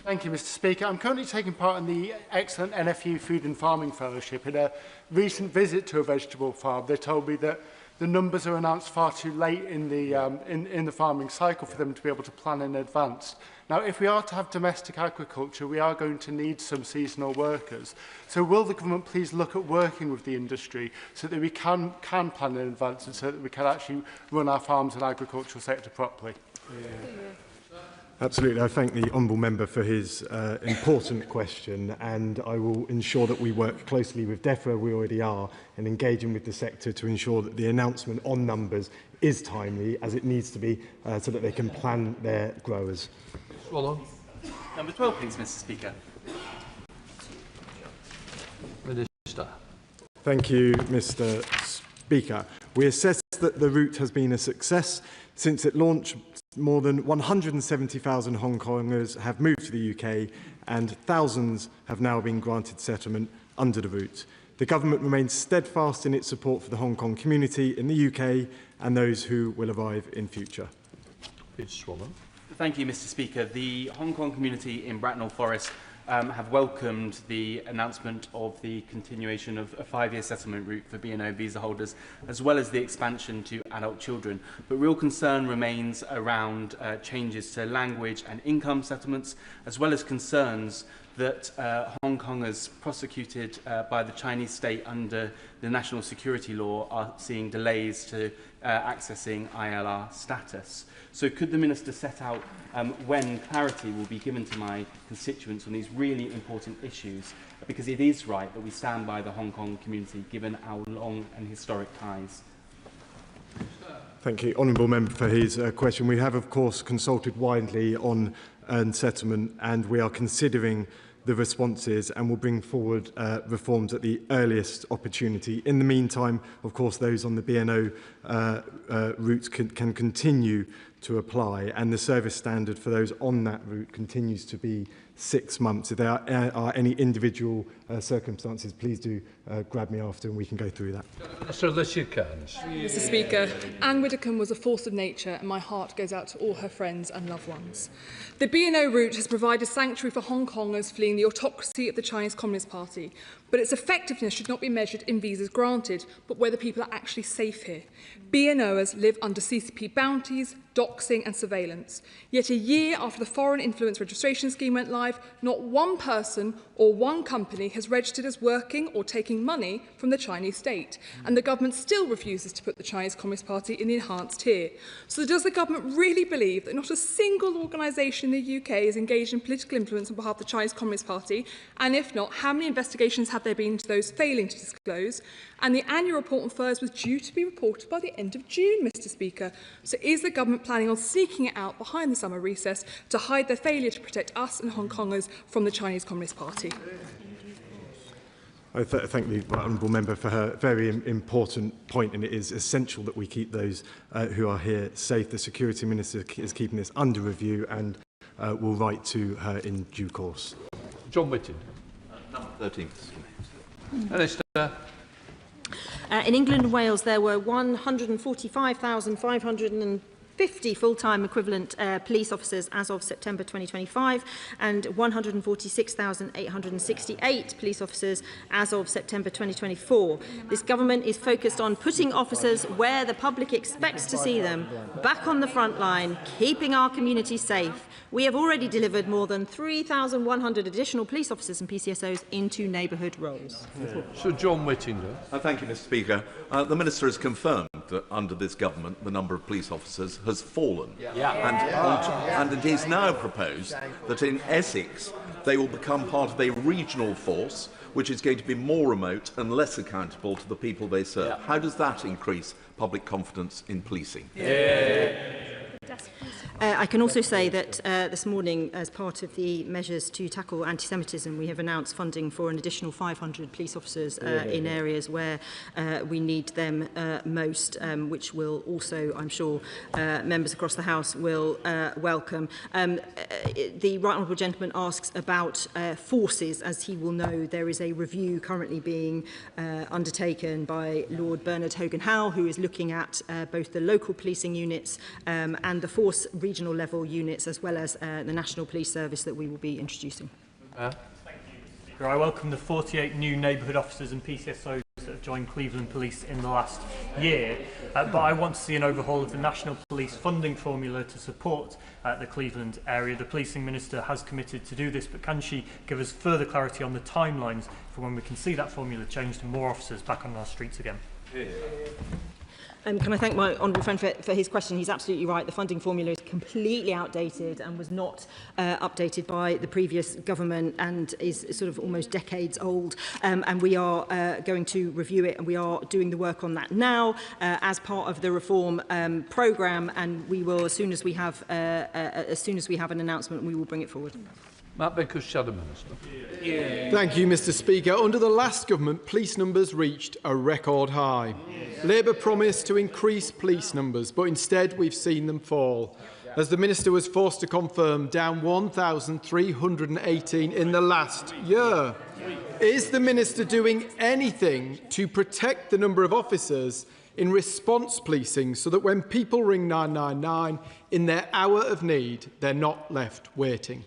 Thank you, Mr. Speaker. I'm currently taking part in the excellent NFU Food and Farming Fellowship. In a recent visit to a vegetable farm, they told me that the numbers are announced far too late in the farming cycle for them to be able to plan in advance. Now, if we are to have domestic agriculture, we are going to need some seasonal workers. So will the government please look at working with the industry so that we can plan in advance and so that we can actually run our farms and agricultural sector properly? Absolutely. I thank the Honourable Member for his important question, and I will ensure that we work closely with DEFRA, we already are, and engaging with the sector to ensure that the announcement on numbers is timely, as it needs to be, so that they can plan their growers. Swallow. Number 12, please, Mr. Speaker. Minister. Thank you, Mr. Speaker. We assess that the route has been a success. Since it launched, more than 170,000 Hong Kongers have moved to the UK, and thousands have now been granted settlement under the route. The government remains steadfast in its support for the Hong Kong community in the UK and those who will arrive in future. Thank you, Mr. Speaker. The Hong Kong community in Bracknell Forest have welcomed the announcement of the continuation of a 5-year settlement route for B&O visa holders, as well as the expansion to adult children. But real concern remains around changes to language and income settlements, as well as concerns that Hong Kongers prosecuted by the Chinese state under the national security law are seeing delays to accessing ILR status. So could the Minister set out when clarity will be given to my constituents on these really important issues? Because it is right that we stand by the Hong Kong community, given our long and historic ties. Thank you, Honourable Member, for his question. We have, of course, consulted widely on settlement, and we are considering the responses and will bring forward reforms at the earliest opportunity. In the meantime, of course, those on the B&O route can continue to apply, and the service standard for those on that route continues to be 6 months. If there are any individual circumstances, please do grab me after and we can go through that. Minister, unless you can. Mr. Speaker, Ann Widdecombe was a force of nature, and my heart goes out to all her friends and loved ones. The B&O route has provided sanctuary for Hong Kongers fleeing the autocracy of the Chinese Communist Party, but its effectiveness should not be measured in visas granted, but whether people are actually safe here. B&Oers live under CCP bounties, doxing and surveillance. Yet a year after the Foreign Influence Registration Scheme went live, not one person or one company has registered as working or taking money from the Chinese state, and the government still refuses to put the Chinese Communist Party in the enhanced tier. So does the government really believe that not a single organisation in the UK is engaged in political influence on behalf of the Chinese Communist Party? And if not, how many investigations have there been into those failing to disclose? And the annual report on furs was due to be reported by the end of June, Mr. Speaker. So is the government planning on sneaking it out behind the summer recess to hide their failure to protect us and Hong Kongers from the Chinese Communist Party? I thank the Honourable Member for her very important point, and it is essential that we keep those who are here safe. The Security Minister is keeping this under review and will write to her in due course. John Whittin. Number 13. Minister. In England and Wales, there were 145,500 50 full-time equivalent police officers as of September 2025 and 146,868 police officers as of September 2024. This government is focused on putting officers where the public expects to see them, back on the front line, keeping our communities safe. We have already delivered more than 3,100 additional police officers and PCSOs into neighbourhood roles. Sir John Whittinger. Thank you, Mr. Speaker. The Minister has confirmed that under this government the number of police officers has fallen. And it is now proposed that in Essex they will become part of a regional force which is going to be more remote and less accountable to the people they serve. How does that increase public confidence in policing? I can also say that this morning, as part of the measures to tackle anti-Semitism, we have announced funding for an additional 500 police officers in areas where we need them most, which will also, I'm sure, members across the House will welcome. The Right Honourable Gentleman asks about forces. As he will know, there is a review currently being undertaken by Lord Bernard Hogan-Howe, who is looking at both the local policing units and the force regional level units, as well as the National Police Service that we will be introducing. Thank you, Mr. Speaker. I welcome the 48 new neighbourhood officers and PCSOs that have joined Cleveland Police in the last year, but I want to see an overhaul of the National Police funding formula to support the Cleveland area. The Policing Minister has committed to do this, but can she give us further clarity on the timelines for when we can see that formula changed and more officers back on our streets again? Can I thank my honourable friend for his question? He's absolutely right. The funding formula is completely outdated and was not updated by the previous government and is sort of almost decades old. And we are going to review it, and we are doing the work on that now as part of the reform programme. And we will, as soon as we have an announcement, we will bring it forward. Matt Vickers, Shadow Minister. Thank you, Mr. Speaker. Under the last government, police numbers reached a record high. Labour promised to increase police numbers, but instead we've seen them fall. As the Minister was forced to confirm, down 1,318 in the last year. Is the Minister doing anything to protect the number of officers in response policing so that when people ring 999 in their hour of need, they're not left waiting?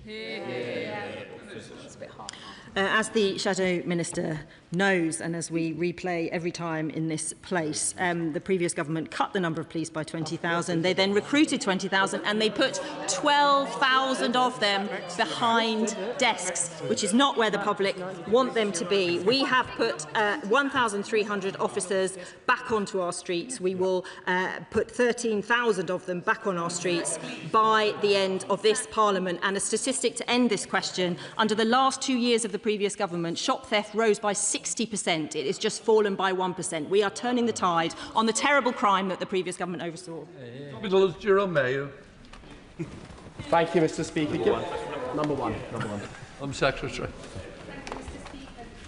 As the Shadow Minister knows, and as we replay every time in this place, the previous government cut the number of police by 20,000. They then recruited 20,000 and they put 12,000 of them behind desks, which is not where the public want them to be. We have put 1,300 officers back onto our streets. We will put 13,000 of them back on our streets by the end of this Parliament. And a statistic to end this question, under the last 2 years of the previous government, shop theft rose by 60%. It has just fallen by 1%. We are turning the tide on the terrible crime that the previous government oversaw. Thank you, Mr. Speaker. Number one. Secretary.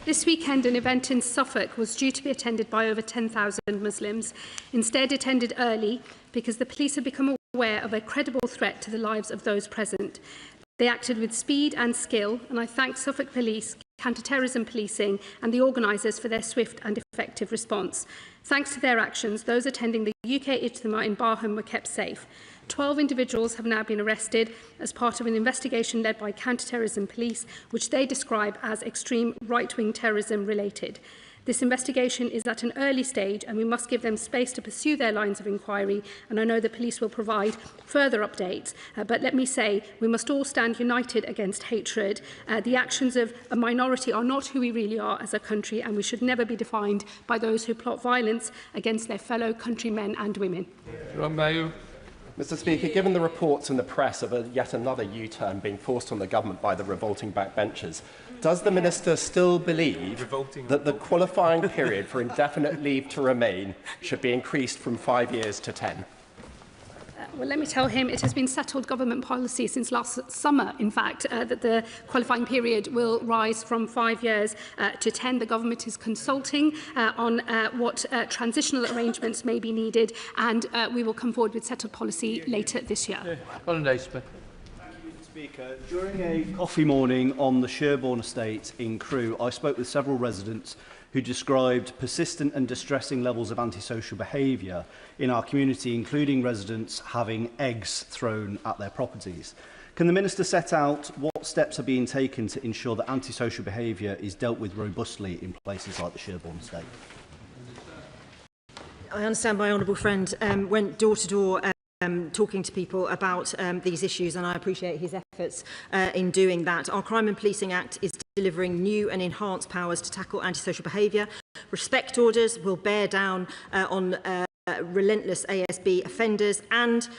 This weekend, an event in Suffolk was due to be attended by over 10,000 Muslims. Instead, it ended early because the police had become aware of a credible threat to the lives of those present. They acted with speed and skill, and I thank Suffolk Police, Counter-Terrorism Policing and the organisers for their swift and effective response. Thanks to their actions, those attending the UK Ijtima in Barham were kept safe. 12 individuals have now been arrested as part of an investigation led by Counter-Terrorism Police, which they describe as extreme right-wing terrorism related. This investigation is at an early stage and we must give them space to pursue their lines of inquiry, and I know the police will provide further updates. But let me say, we must all stand united against hatred. The actions of a minority are not who we really are as a country, and we should never be defined by those who plot violence against their fellow countrymen and women. Mr. Speaker, given the reports in the press of yet another U-turn being forced on the government by the revolting backbenchers, does the Minister still believe that the qualifying period for indefinite leave to remain should be increased from 5 years to 10? Well, let me tell him it has been settled government policy since last summer, in fact, that the qualifying period will rise from 5 years to 10. The government is consulting on what transitional arrangements may be needed, and we will come forward with settled policy later this year. Speaker, during a coffee morning on the Sherborne estate in Crewe, I spoke with several residents who described persistent and distressing levels of antisocial behaviour in our community, including residents having eggs thrown at their properties. Can the Minister set out what steps are being taken to ensure that antisocial behaviour is dealt with robustly in places like the Sherborne estate? I understand my honourable friend went door to door talking to people about these issues, and I appreciate his efforts in doing that. Our Crime and Policing Act is delivering new and enhanced powers to tackle antisocial behaviour. Respect orders will bear down on relentless ASB offenders, and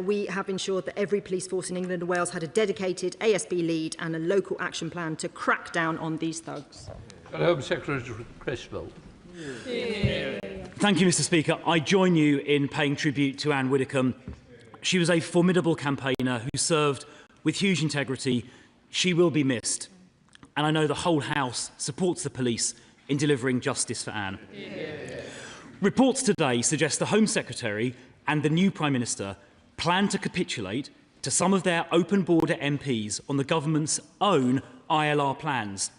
we have ensured that every police force in England and Wales had a dedicated ASB lead and a local action plan to crack down on these thugs. Home Secretary Criswell. Thank you, Mr. Speaker. I join you in paying tribute to Ann Widdecombe. She was a formidable campaigner who served with huge integrity. She will be missed. And I know the whole House supports the police in delivering justice for Ann. Yeah. Reports today suggest the Home Secretary and the new Prime Minister plan to capitulate to some of their open border MPs on the government's own ILR plans.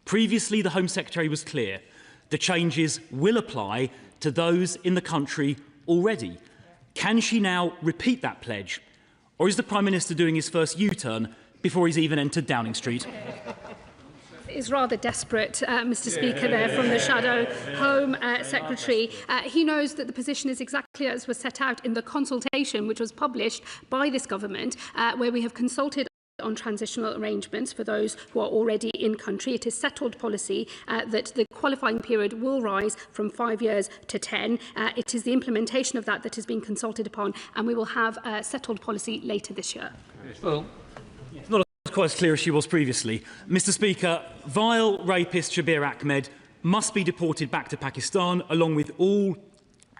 Previously, the Home Secretary was clear. The changes will apply to those in the country already. Can she now repeat that pledge? Or is the Prime Minister doing his first U-turn before he's even entered Downing Street? Is rather desperate, Mr. Speaker, there from the Shadow Home Secretary. He knows that the position is exactly as was set out in the consultation which was published by this government, where we have consulted on transitional arrangements for those who are already in country. It is settled policy that the qualifying period will rise from 5 years to 10. It is the implementation of that that is being consulted upon, and we will have a settled policy later this year. Well, not quite as clear as she was previously. Mr. Speaker, vile rapist Shabir Ahmed must be deported back to Pakistan along with all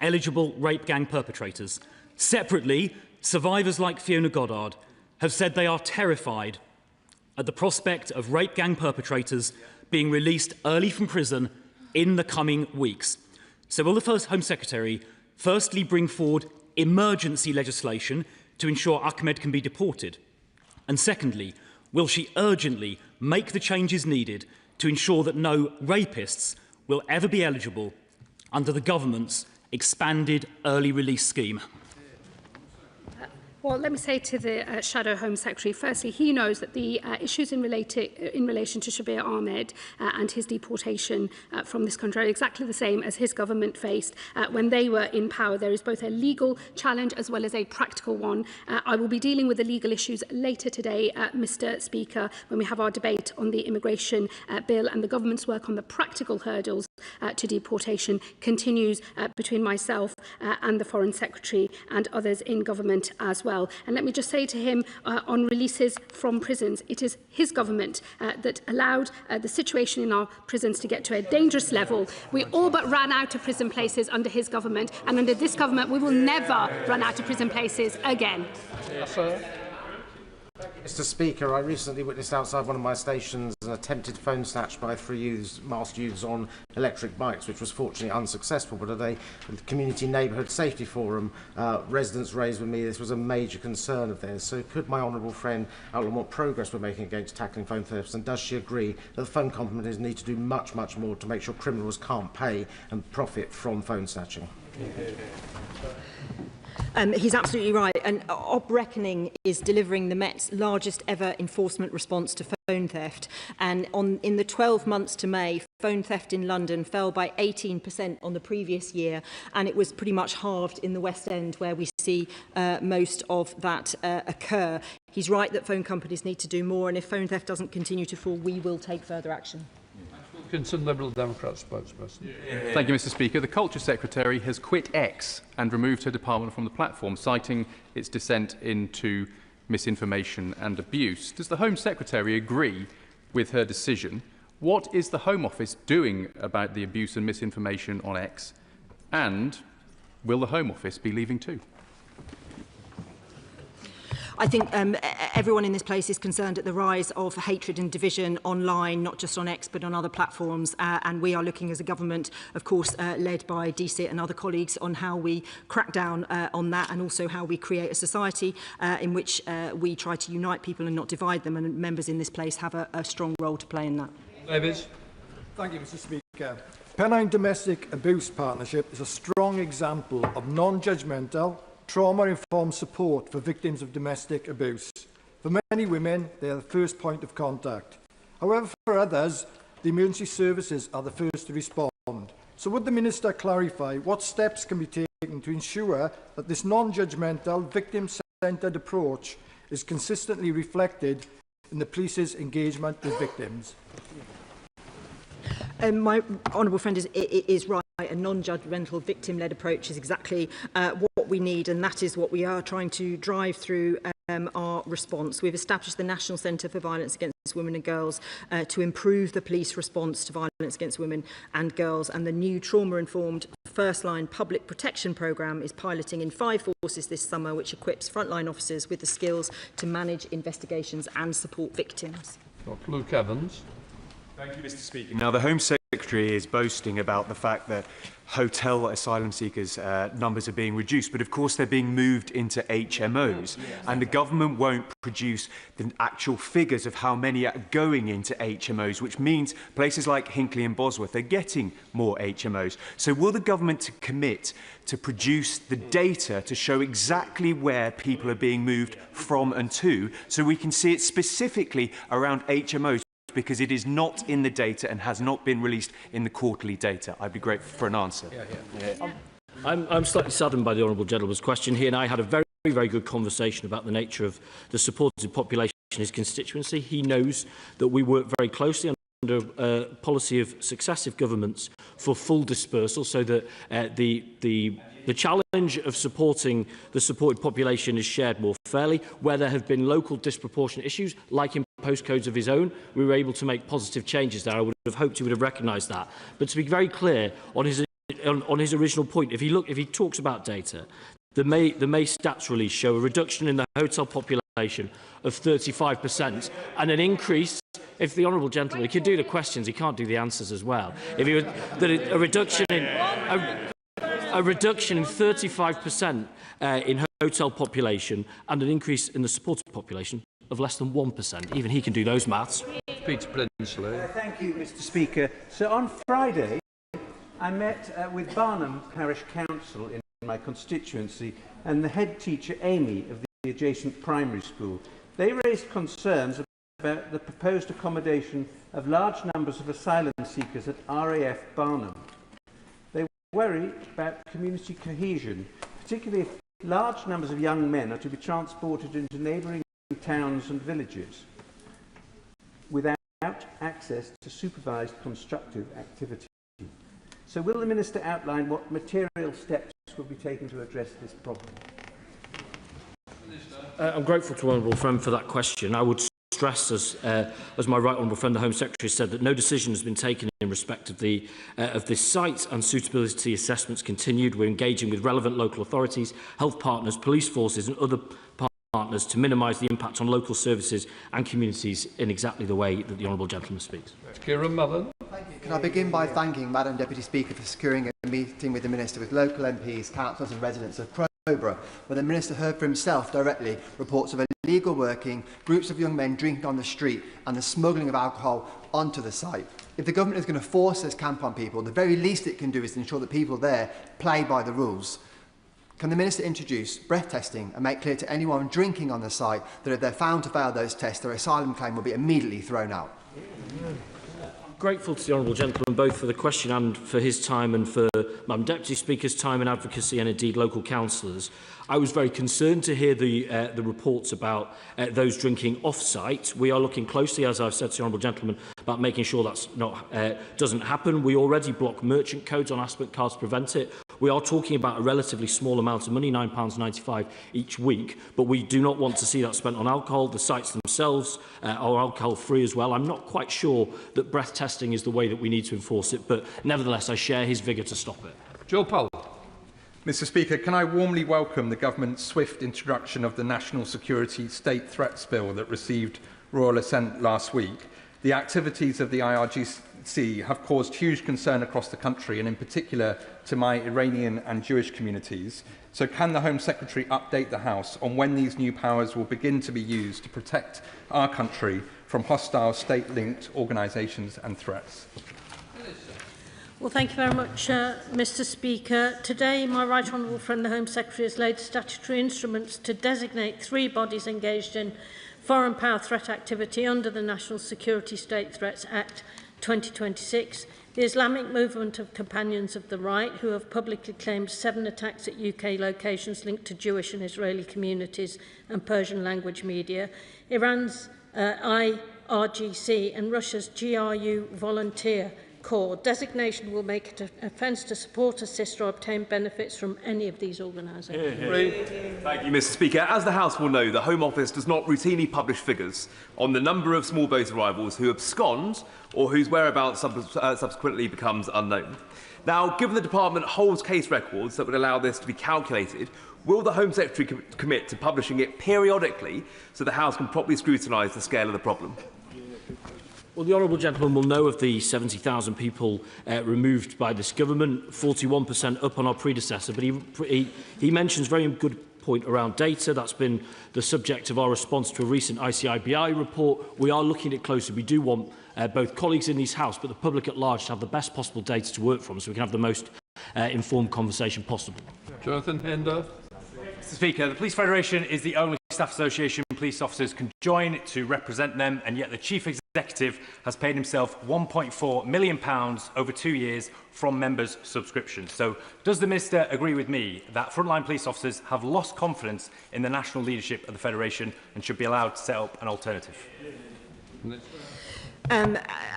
eligible rape gang perpetrators. Separately, survivors like Fiona Goddard have said they are terrified at the prospect of rape gang perpetrators being released early from prison in the coming weeks. So will the first Home Secretary firstly bring forward emergency legislation to ensure Ahmed can be deported? And secondly, will she urgently make the changes needed to ensure that no rapists will ever be eligible under the government's expanded early release scheme? Well, let me say to the Shadow Home Secretary, firstly, he knows that the issues in relation to Shabir Ahmed and his deportation from this country are exactly the same as his government faced when they were in power. There is both a legal challenge as well as a practical one. I will be dealing with the legal issues later today, Mr. Speaker, when we have our debate on the immigration bill, and the government's work on the practical hurdles to deportation continues between myself and the Foreign Secretary and others in government as well. And let me just say to him on releases from prisons, it is his government that allowed the situation in our prisons to get to a dangerous level. We all but ran out of prison places under his government, and under this government we will never run out of prison places again. Mr. Speaker, I recently witnessed outside one of my stations an attempted phone snatch by 3 masked youths on electric bikes, which was fortunately unsuccessful. But at a community neighbourhood safety forum, residents raised with me this was a major concern of theirs. So could my honourable friend outline what progress we're making against tackling phone thefts, and does she agree that the phone companies need to do much more to make sure criminals can't pay and profit from phone snatching? He's absolutely right, and Op Reckoning is delivering the Met's largest ever enforcement response to phone theft, and in the 12 months to May, phone theft in London fell by 18% on the previous year, and it was pretty much halved in the West End, where we see most of that occur. He's right that phone companies need to do more, and if phone theft doesn't continue to fall, we will take further action. Liberal Democrat spokesperson. Thank you, Mr. Speaker. The Culture Secretary has quit X and removed her department from the platform, citing its descent into misinformation and abuse. Does the Home Secretary agree with her decision? What is the Home Office doing about the abuse and misinformation on X? And will the Home Office be leaving too? I think everyone in this place is concerned at the rise of hatred and division online, not just on X but on other platforms, and we are looking as a government, of course, led by DCIT and other colleagues, on how we crack down on that, and also how we create a society in which we try to unite people and not divide them, and members in this place have a strong role to play in that. Davies. Thank you, Mr. Speaker. Pennine Domestic Abuse Partnership is a strong example of non-judgmental, trauma-informed support for victims of domestic abuse. For many women, they are the first point of contact. However, for others, the emergency services are the first to respond. So would the Minister clarify what steps can be taken to ensure that this non-judgmental, victim-centred approach is consistently reflected in the police's engagement with victims? My honourable friend is right. A non-judgmental, victim-led approach is exactly what we need, and that is what we are trying to drive through our response. We've established the National Centre for Violence Against Women and Girls to improve the police response to violence against women and girls, and the new trauma-informed first-line public protection programme is piloting in 5 forces this summer, which equips frontline officers with the skills to manage investigations and support victims. Dr. Luke Evans. Thank you, Mr. Speaker. Now, the Home Secretary is boasting about the fact that hotel asylum seekers' numbers are being reduced, but of course they're being moved into HMOs, and the government won't produce the actual figures of how many are going into HMOs, which means places like Hinckley and Bosworth are getting more HMOs. So will the government commit to produce the data to show exactly where people are being moved from and to, so we can see it specifically around HMOs? Because it is not in the data and has not been released in the quarterly data. I'd be grateful for an answer. I'm slightly saddened by the honourable gentleman's question. He and I had a very good conversation about the nature of the supported population in his constituency. He knows that we work very closely under a policy of successive governments for full dispersal, so that the challenge of supporting the supported population is shared more fairly. Where there have been local disproportionate issues, like in postcodes of his own, we were able to make positive changes there. I would have hoped he would have recognised that. But to be very clear on his original point, if he talks about data, the May stats release show a reduction in the hotel population of 35% and an increase. If the honourable gentleman, he can do the questions, he can't do the answers as well. If he was, a reduction in a reduction in 35% in hotel population and an increase in the supported population of less than 1%. Even he can do those maths. Peter Prinsley. Thank you, Mr. Speaker. So on Friday, I met with Barnham Parish Council in my constituency and the head teacher, Amy, of the adjacent primary school. They raised concerns about the proposed accommodation of large numbers of asylum seekers at RAF Barnham. They worry about community cohesion, particularly if large numbers of young men are to be transported into neighbouring towns and villages without access to supervised constructive activity. So will the Minister outline what material steps will be taken to address this problem? I'm grateful to Honourable Friend for that question. I would stress, as my right honourable friend, the Home Secretary, said, that no decision has been taken in respect of this site, and suitability assessments continued. We're engaging with relevant local authorities, health partners, police forces and other partners to minimise the impact on local services and communities in exactly the way that the honourable gentleman speaks. Kieran Mullen. Can I begin by thanking Madam Deputy Speaker for securing a meeting with the Minister with local MPs, councillors and residents of Crowborough, where the Minister heard for himself directly reports of illegal working, groups of young men drinking on the street and the smuggling of alcohol onto the site. If the government is going to force this camp on people, the very least it can do is to ensure that people there play by the rules. Can the Minister introduce breath testing and make clear to anyone drinking on the site that if they're found to fail those tests, their asylum claim will be immediately thrown out? Grateful to the honourable gentleman both for the question and for his time, and for Madam Deputy Speaker's time and advocacy, and indeed local councillors. I was very concerned to hear the reports about those drinking off-site. We are looking closely, as I've said to the honourable gentleman, about making sure that's not doesn't happen. We already block merchant codes on aspect cards to prevent it. We are talking about a relatively small amount of money, £9.95 each week, but we do not want to see that spent on alcohol. The sites themselves are alcohol-free as well. I'm not quite sure that breath testing is the way that we need to enforce it, but nevertheless, I share his vigour to stop it. Joe Powell. Mr Speaker, can I warmly welcome the Government's swift introduction of the National Security State Threats Bill that received royal assent last week. The activities of the IRGC have caused huge concern across the country, and in particular to my Iranian and Jewish communities. So can the Home Secretary update the House on when these new powers will begin to be used to protect our country from hostile state-linked organisations and threats? Well, thank you very much, Mr Speaker. Today, my right honourable friend, the Home Secretary, has laid statutory instruments to designate 3 bodies engaged in foreign power threat activity under the National Security State Threats Act 2026. The Islamic Movement of Companions of the Right, who have publicly claimed 7 attacks at UK locations linked to Jewish and Israeli communities and Persian language media, Iran's IRGC and Russia's GRU volunteer corps. Designation will make it an offence to support, assist or obtain benefits from any of these organisations. Thank you, Mr Speaker. As the House will know, the Home Office does not routinely publish figures on the number of small boat arrivals who abscond or whose whereabouts subsequently becomes unknown. Now, given the Department holds case records that would allow this to be calculated, will the Home Secretary commit to publishing it periodically so the House can properly scrutinise the scale of the problem? Well, the honourable gentleman will know of the 70,000 people removed by this government, 41% up on our predecessor, but he mentions very good point around data. That's been the subject of our response to a recent ICIBI report. We are looking at it closely. We do want both colleagues in this House but the public at large to have the best possible data to work from so we can have the most informed conversation possible. Jonathan Hender. Mr Speaker, the Police Federation is the only staff association police officers can join to represent them, and yet the Chief Executive has paid himself £1.4 million over 2 years from members' subscriptions. So does the Minister agree with me that frontline police officers have lost confidence in the national leadership of the Federation and should be allowed to set up an alternative?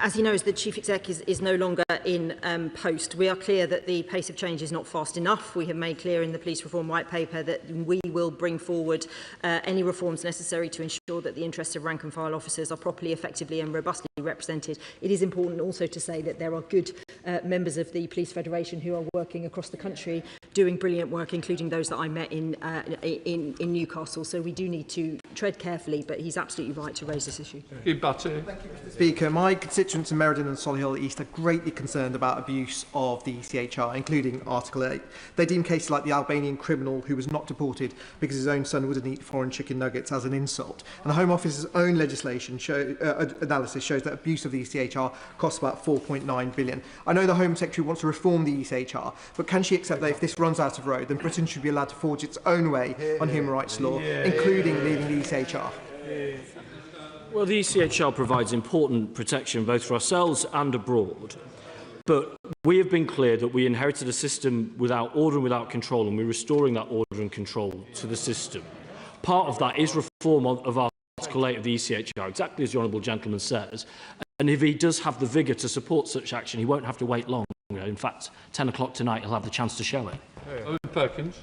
As he knows, the Chief Exec is no longer in post. We are clear that the pace of change is not fast enough. We have made clear in the Police Reform White Paper that we will bring forward any reforms necessary to ensure that the interests of rank and file officers are properly, effectively and robustly represented. It is important also to say that there are good members of the Police Federation who are working across the country doing brilliant work, including those that I met in Newcastle. So we do need to tread carefully, but he's absolutely right to raise this issue. Thank you, Mr Speaker, my constituents in Meriden and Solihull East are greatly concerned about abuse of the ECHR, including Article 8. They deem cases like the Albanian criminal who was not deported because his own son wouldn't eat foreign chicken nuggets as an insult. And the Home Office's own legislation analysis shows that abuse of the ECHR costs about £4.9 billion. I know the Home Secretary wants to reform the ECHR, but can she accept that if this runs out of road, then Britain should be allowed to forge its own way on human rights law, including leaving the ECHR? Well, the ECHR provides important protection both for ourselves and abroad. But we have been clear that we inherited a system without order and without control, and we're restoring that order and control to the system. Part of that is reform of Article 8 of the ECHR, exactly as the Honourable Gentleman says. And if he does have the vigour to support such action, he won't have to wait long. In fact, 10 o'clock tonight, he'll have the chance to show it. Owen Perkins.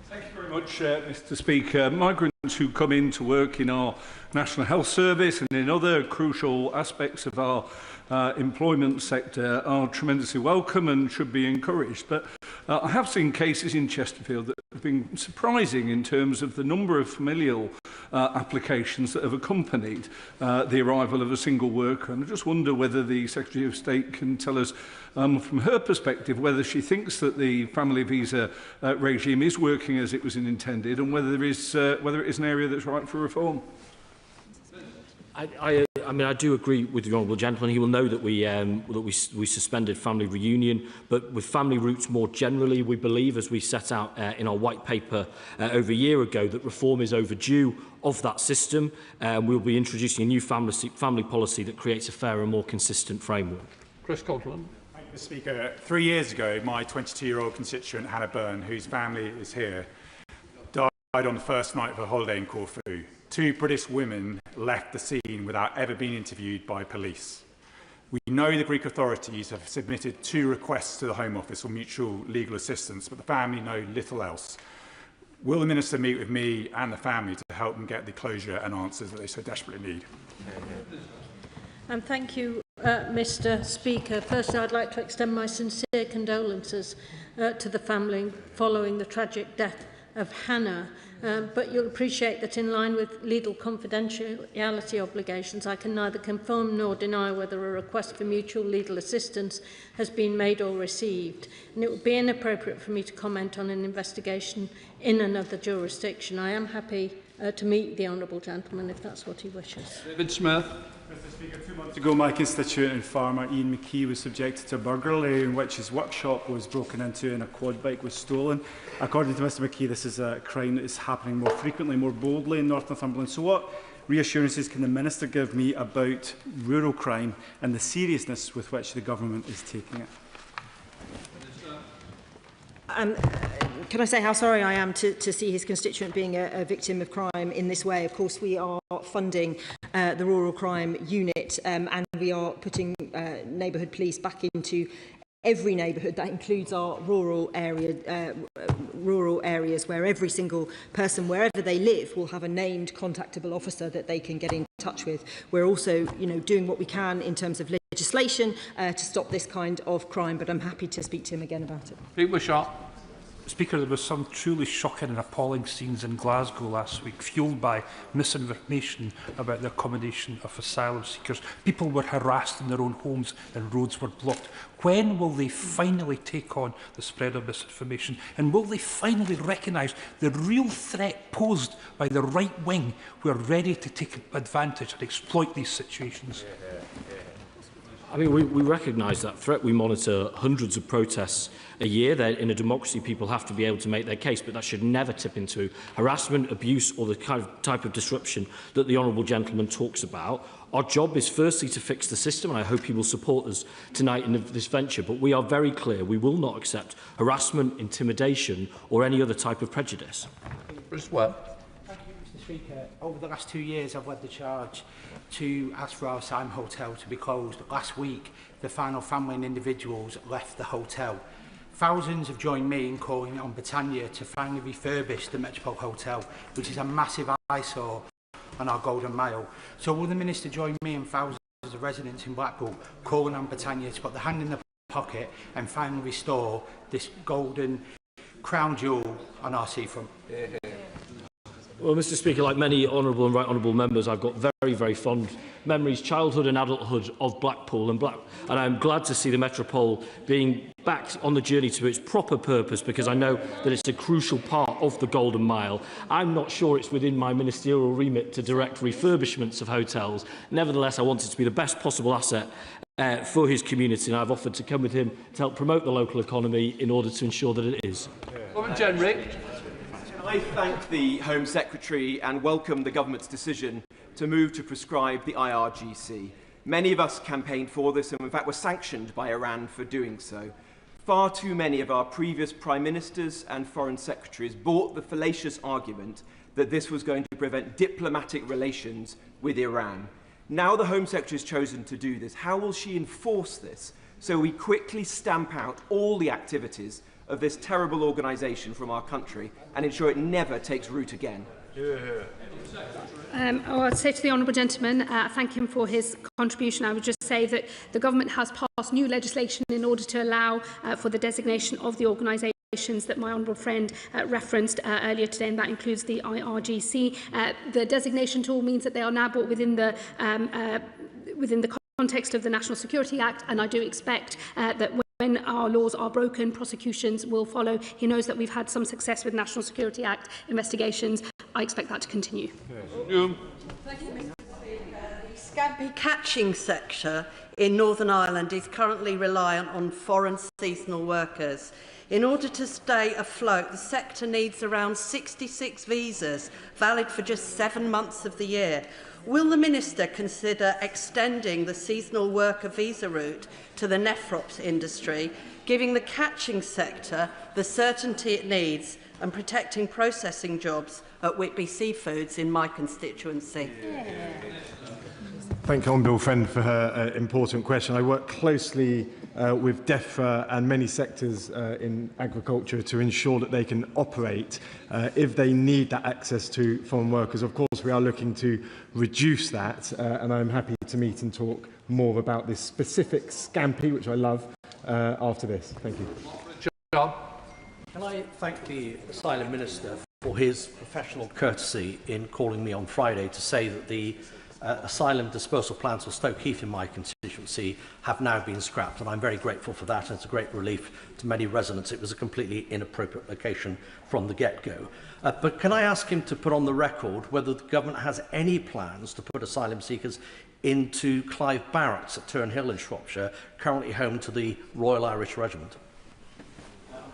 Thank you very much, Mr Speaker. Migrants who come in to work in our National Health Service and in other crucial aspects of our employment sector are tremendously welcome and should be encouraged. But I have seen cases in Chesterfield that have been surprising in terms of the number of familial applications that have accompanied the arrival of a single worker. And I just wonder whether the Secretary of State can tell us from her perspective whether she thinks that the family visa regime is working as it was intended, and whether it is an area that's right for reform. I mean, I do agree with the honourable gentleman. He will know that we suspended family reunion, but with family roots more generally, we believe, as we set out in our white paper over a year ago, that reform is overdue of that system. We'll be introducing a new family policy that creates a fairer and more consistent framework. Chris Cotland. Thank you, Mr Speaker. 3 years ago, my 22-year-old constituent, Hannah Byrne, whose family is here, died on the first night of her holiday in Corfu. 2 British women left the scene without ever being interviewed by police. We know the Greek authorities have submitted 2 requests to the Home Office for mutual legal assistance, but the family know little else. Will the Minister meet with me and the family to help them get the closure and answers that they so desperately need? Thank you, Mr. Speaker. Firstly, I'd like to extend my sincere condolences to the family following the tragic death of Hannah. But you'll appreciate that in line with legal confidentiality obligations, I can neither confirm nor deny whether a request for mutual legal assistance has been made or received. And it would be inappropriate for me to comment on an investigation in another jurisdiction. I am happy to meet the honourable gentleman if that's what he wishes. David Smith. Mr. Speaker, 2 months ago, my constituent and farmer Ian McKee was subjected to a burglary in which his workshop was broken into and a quad bike was stolen. According to Mr McKee, this is a crime that is happening more frequently, more boldly in North Northumberland. So what reassurances can the Minister give me about rural crime and the seriousness with which the Government is taking it? Can I say how sorry I am to see his constituent being a victim of crime in this way? Of course, we are funding the Rural Crime Unit and we are putting neighbourhood police back into every neighbourhood. That includes our rural areas where every single person, wherever they live, will have a named contactable officer that they can get in touch with. We're also, doing what we can in terms of legislation to stop this kind of crime, but I'm happy to speak to him again about it. People shot. Speaker, there was some truly shocking and appalling scenes in Glasgow last week, fuelled by misinformation about the accommodation of asylum seekers. People were harassed in their own homes and roads were blocked. When will they finally take on the spread of misinformation? And will they finally recognise the real threat posed by the right wing who are ready to take advantage and exploit these situations? I mean, we recognise that threat. We monitor hundreds of protests a year. In a democracy, people have to be able to make their case, but that should never tip into harassment, abuse, or the kind of type of disruption that the honourable gentleman talks about. Our job is firstly to fix the system, and I hope he will support us tonight in this venture, but we are very clear we will not accept harassment, intimidation, or any other type of prejudice. Bruce Webb. Thank you, Mr. Speaker. Over the last 2 years, I've led the charge to ask for our Asylum Hotel to be closed. Last week, the final family and individuals left the hotel. Thousands have joined me in calling on Britannia to finally refurbish the Metropole Hotel, which is a massive eyesore on our Golden Mile. So will the Minister join me and thousands of residents in Blackpool calling on Britannia to put the hand in the pocket and finally restore this golden crown jewel on our seafront? Well, Mr. Speaker, like many honourable and right honourable members, I've got very, very fond memories, childhood and adulthood, of Blackpool. And I'm glad to see the Metropole being back on the journey to its proper purpose, because I know that it's a crucial part of the Golden Mile. I'm not sure it's within my ministerial remit to direct refurbishments of hotels. Nevertheless, I want it to be the best possible asset for his community, and I've offered to come with him to help promote the local economy in order to ensure that it is. I thank the Home Secretary and welcome the Government's decision to move to prescribe the IRGC. Many of us campaigned for this and in fact were sanctioned by Iran for doing so. Far too many of our previous Prime Ministers and Foreign Secretaries bought the fallacious argument that this was going to prevent diplomatic relations with Iran. Now the Home Secretary has chosen to do this. How will she enforce this so we quickly stamp out all the activities of this terrible organisation from our country and ensure it never takes root again? I'd say to the honourable gentleman, thank him for his contribution. I would just say that the government has passed new legislation in order to allow for the designation of the organisations that my honourable friend referenced earlier today, and that includes the IRGC. The designation tool means that they are now brought within the context of the National Security Act, and I do expect that when our laws are broken, prosecutions will follow. He knows that we've had some success with National Security Act investigations. I expect that to continue. Thank you, Mr. Speaker. The scabby catching sector in Northern Ireland is currently reliant on foreign seasonal workers. In order to stay afloat, the sector needs around 66 visas, valid for just 7 months of the year. Will the Minister consider extending the seasonal worker visa route to the nephrops industry, giving the catching sector the certainty it needs and protecting processing jobs at Whitby Seafoods in my constituency? Thank you, Honourable Friend, for her important question. I work closely with DEFRA and many sectors in agriculture to ensure that they can operate if they need that access to foreign workers. Of course, we are looking to reduce that, and I'm happy to meet and talk more about this specific scampi, which I love, after this. Thank you. John. Can I thank the Asylum Minister for his professional courtesy in calling me on Friday to say that the asylum dispersal plans for Stoke Heath in my constituency have now been scrapped, and I'm very grateful for that, and it's a great relief to many residents. It was a completely inappropriate location from the get-go. But can I ask him to put on the record whether the government has any plans to put asylum seekers into Clive Barracks at Turnhill in Shropshire, currently home to the Royal Irish Regiment?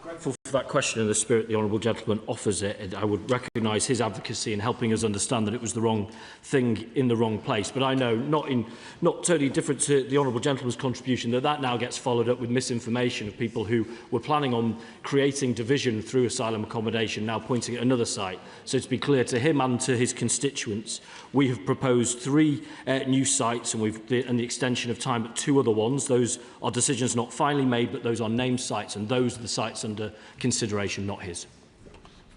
Grateful for that question in the spirit the honourable gentleman offers it. And I would recognise his advocacy in helping us understand that it was the wrong thing in the wrong place. But I know, not totally different to the honourable gentleman's contribution, that now gets followed up with misinformation of people who were planning on creating division through asylum accommodation, now pointing at another site. So to be clear to him and to his constituents, we have proposed 3 new sites, and the extension of time at 2 other ones. Those are decisions not finally made, but those are named sites, and those are the sites under consideration, not his.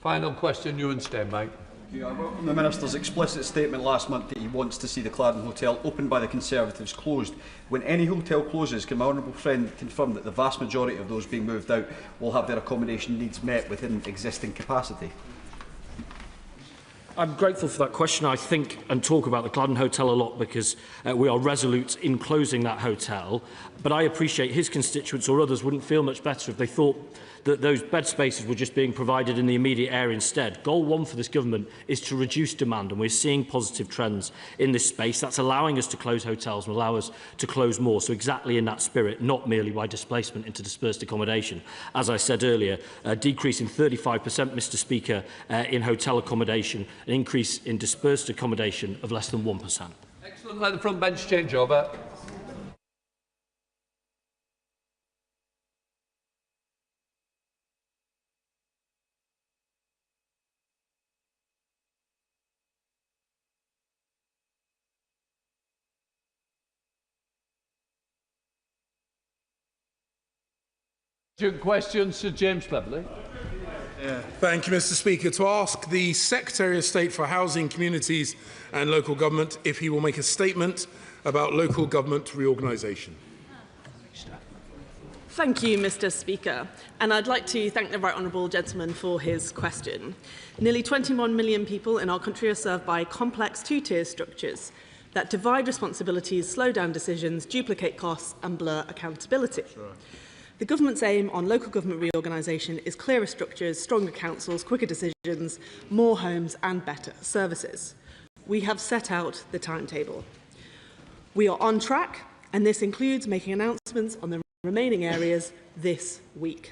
Final question, Ewan Steinbank. I welcome the Minister's explicit statement last month that he wants to see the Clarendon Hotel opened by the Conservatives closed. When any hotel closes, can my honourable friend confirm that the vast majority of those being moved out will have their accommodation needs met within existing capacity? I'm grateful for that question. I think and talk about the Clarendon Hotel a lot because we are resolute in closing that hotel. But I appreciate his constituents or others wouldn't feel much better if they thought that those bed spaces were just being provided in the immediate area instead. Goal 1 for this government is to reduce demand, and we're seeing positive trends in this space. That's allowing us to close hotels and allow us to close more. So exactly in that spirit, not merely by displacement into dispersed accommodation. As I said earlier, a decrease in 35%, Mr Speaker, in hotel accommodation, an increase in dispersed accommodation of less than 1%. Excellent. Let the front bench change over. Question, Sir James Cleverly. Thank you, Mr Speaker. To ask the Secretary of State for Housing, Communities and Local Government if he will make a statement about local government reorganisation. Thank you, Mr Speaker. And I'd like to thank the right honourable gentleman for his question. Nearly 21 million people in our country are served by complex 2-tier structures that divide responsibilities, slow down decisions, duplicate costs and blur accountability. Sure. The government's aim on local government reorganisation is clearer structures, stronger councils, quicker decisions, more homes and better services. We have set out the timetable. We are on track, and this includes making announcements on the remaining areas this week.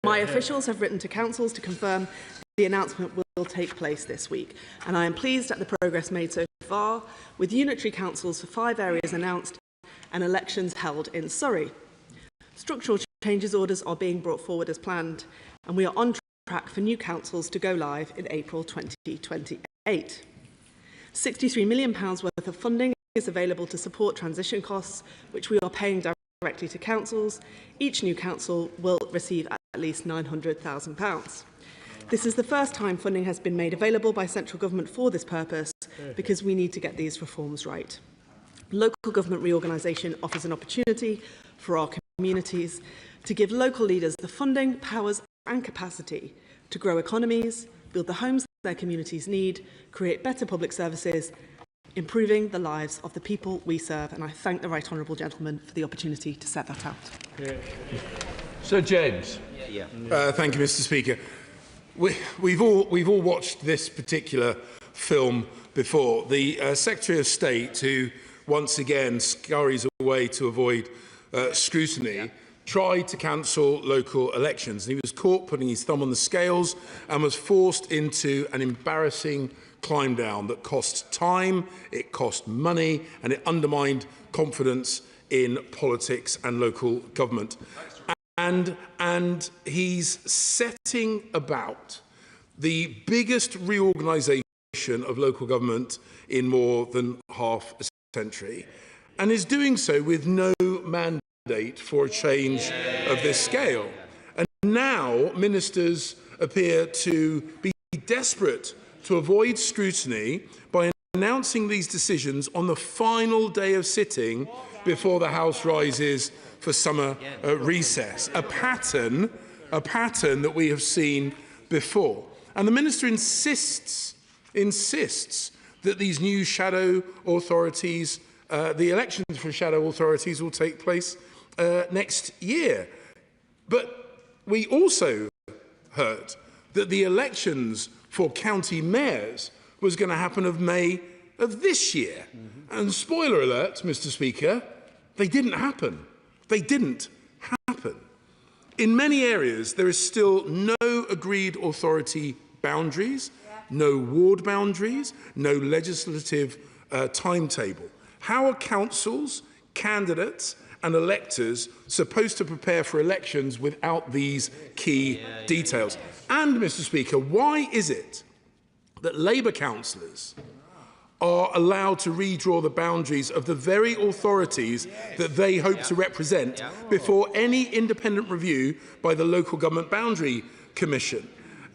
My officials have written to councils to confirm the announcement will take place this week, and I am pleased at the progress made so far, with unitary councils for 5 areas announced and elections held in Surrey. Structural changes orders are being brought forward as planned, and we are on track for new councils to go live in April 2028. £63 million worth of funding is available to support transition costs, which we are paying directly to councils. Each new council will receive at least £900,000. This is the first time funding has been made available by central government for this purpose, because we need to get these reforms right. Local government reorganisation offers an opportunity for our communities to give local leaders the funding, powers and capacity to grow economies, build the homes their communities need, create better public services, improving the lives of the people we serve. And I thank the right honourable gentleman for the opportunity to set that out. Sir James. Thank you, Mr Speaker. We've all watched this particular film before. The Secretary of State, who once again scurries away to avoid scrutiny, tried to cancel local elections. And he was caught putting his thumb on the scales and was forced into an embarrassing climb down that cost time, it cost money, and it undermined confidence in politics and local government. And he's setting about the biggest reorganisation of local government in more than half a century, and is doing so with no mandate for a change of this scale. And now ministers appear to be desperate to avoid scrutiny by announcing these decisions on the final day of sitting before the House rises for summer recess. A pattern that we have seen before. And the Minister insists that these new shadow authorities, the elections for shadow authorities will take place next year. But we also heard that the elections for county mayors was going to happen of May of this year. And spoiler alert, Mr. Speaker, they didn't happen. They didn't happen. In many areas, there is still no agreed authority boundaries, no ward boundaries, no legislative timetable. How are councils, candidates and electors supposed to prepare for elections without these key details? And, Mr. Speaker, why is it that Labour councillors are allowed to redraw the boundaries of the very authorities that they hope to represent before any independent review by the Local Government Boundary Commission?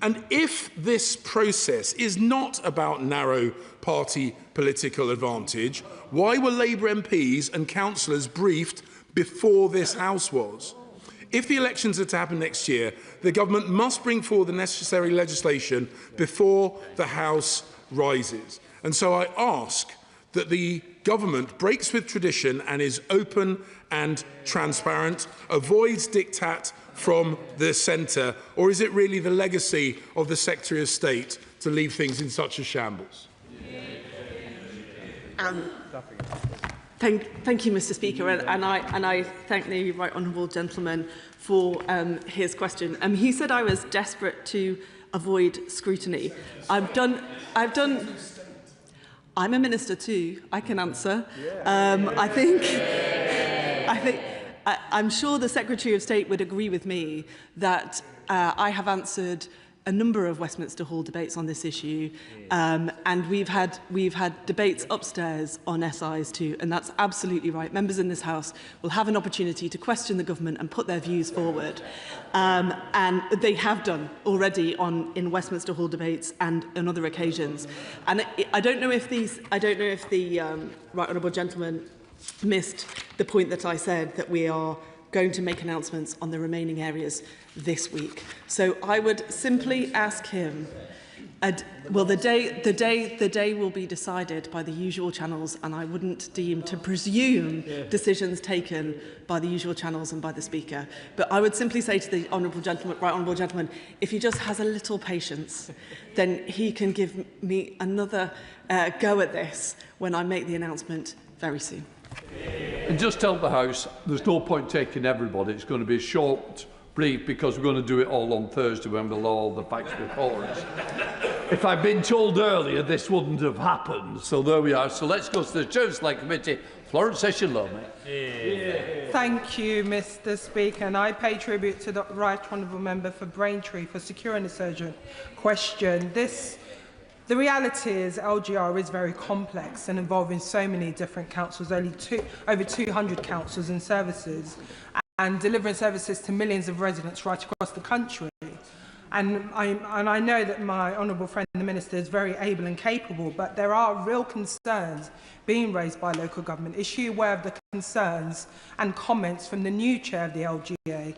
And if this process is not about narrow party political advantage, why were Labour MPs and councillors briefed before this House was? If the elections are to happen next year, the government must bring forward the necessary legislation before the House rises. And so I ask that the government breaks with tradition and is open and transparent, avoids diktat from the centre, or is it really the legacy of the Secretary of State to leave things in such a shambles? Thank you, Mr. Speaker, and I thank the right honourable gentleman for his question. He said I was desperate to avoid scrutiny. I'm a minister too. I can answer. I'm sure the Secretary of State would agree with me that I have answered a number of Westminster Hall debates on this issue, and we've had debates upstairs on SIs too, and that's absolutely right. Members in this House will have an opportunity to question the government and put their views forward, and they have done already in Westminster Hall debates and on other occasions. And I don't know if the right honourable gentleman missed the point that I said that we are going to make announcements on the remaining areas this week. So I would simply ask him, the day will be decided by the usual channels, and I wouldn't deem to presume decisions taken by the usual channels and by the Speaker. But I would simply say to the right honourable gentleman, if he just has a little patience, then he can give me another go at this when I make the announcement very soon. And just tell the House, there's no point taking everybody. It's going to be a short brief because we're going to do it all on Thursday when we'll have all the facts before us. If I'd been told earlier, this wouldn't have happened. So there we are. So let's go to the Chair of the Select Committee, Florence Session-Lomy. Thank you, Mr. Speaker. And I pay tribute to the Right Honourable Member for Braintree for securing this urgent question. The reality is LGR is very complex and involving so many different councils, over 200 councils and services, and delivering services to millions of residents right across the country. And I know that my honourable friend, the Minister, is very able and capable, but there are real concerns being raised by local government. Is she aware of the concerns and comments from the new chair of the LGA,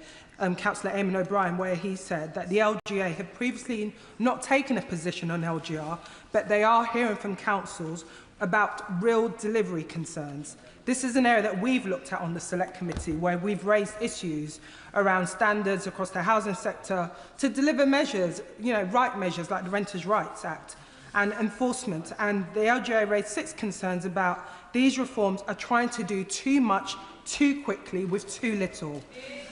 Councillor Eamon O'Brien, where he said that the LGA had previously not taken a position on LGR, but they are hearing from councils about real delivery concerns. This is an area that we've looked at on the Select Committee, where we've raised issues around standards across the housing sector to deliver measures, right measures like the Renters' Rights Act and enforcement. And the LGA raised 6 concerns about these reforms are trying to do too much too quickly with too little.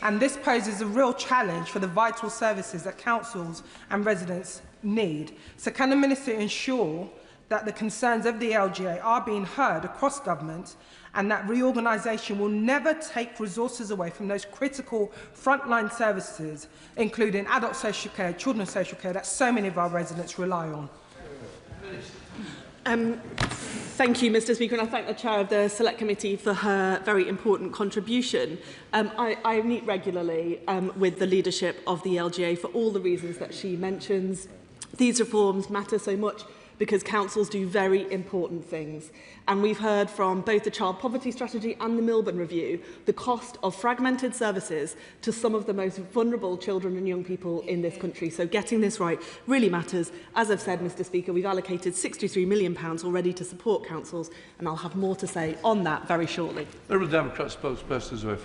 And this poses a real challenge for the vital services that councils and residents need. So can the Minister ensure that the concerns of the LGA are being heard across government and that reorganisation will never take resources away from those critical frontline services, including adult social care, children's social care, that so many of our residents rely on? Thank you, Mr. Speaker, and I thank the Chair of the Select Committee for her very important contribution. I meet regularly with the leadership of the LGA for all the reasons that she mentions. These reforms matter so much because councils do very important things. And we've heard from both the Child Poverty Strategy and the Milburn Review the cost of fragmented services to some of the most vulnerable children and young people in this country. So getting this right really matters. As I've said, Mr Speaker, we've allocated £63 million already to support councils, and I'll have more to say on that very shortly. Liberal Democrat spokesperson Zoe.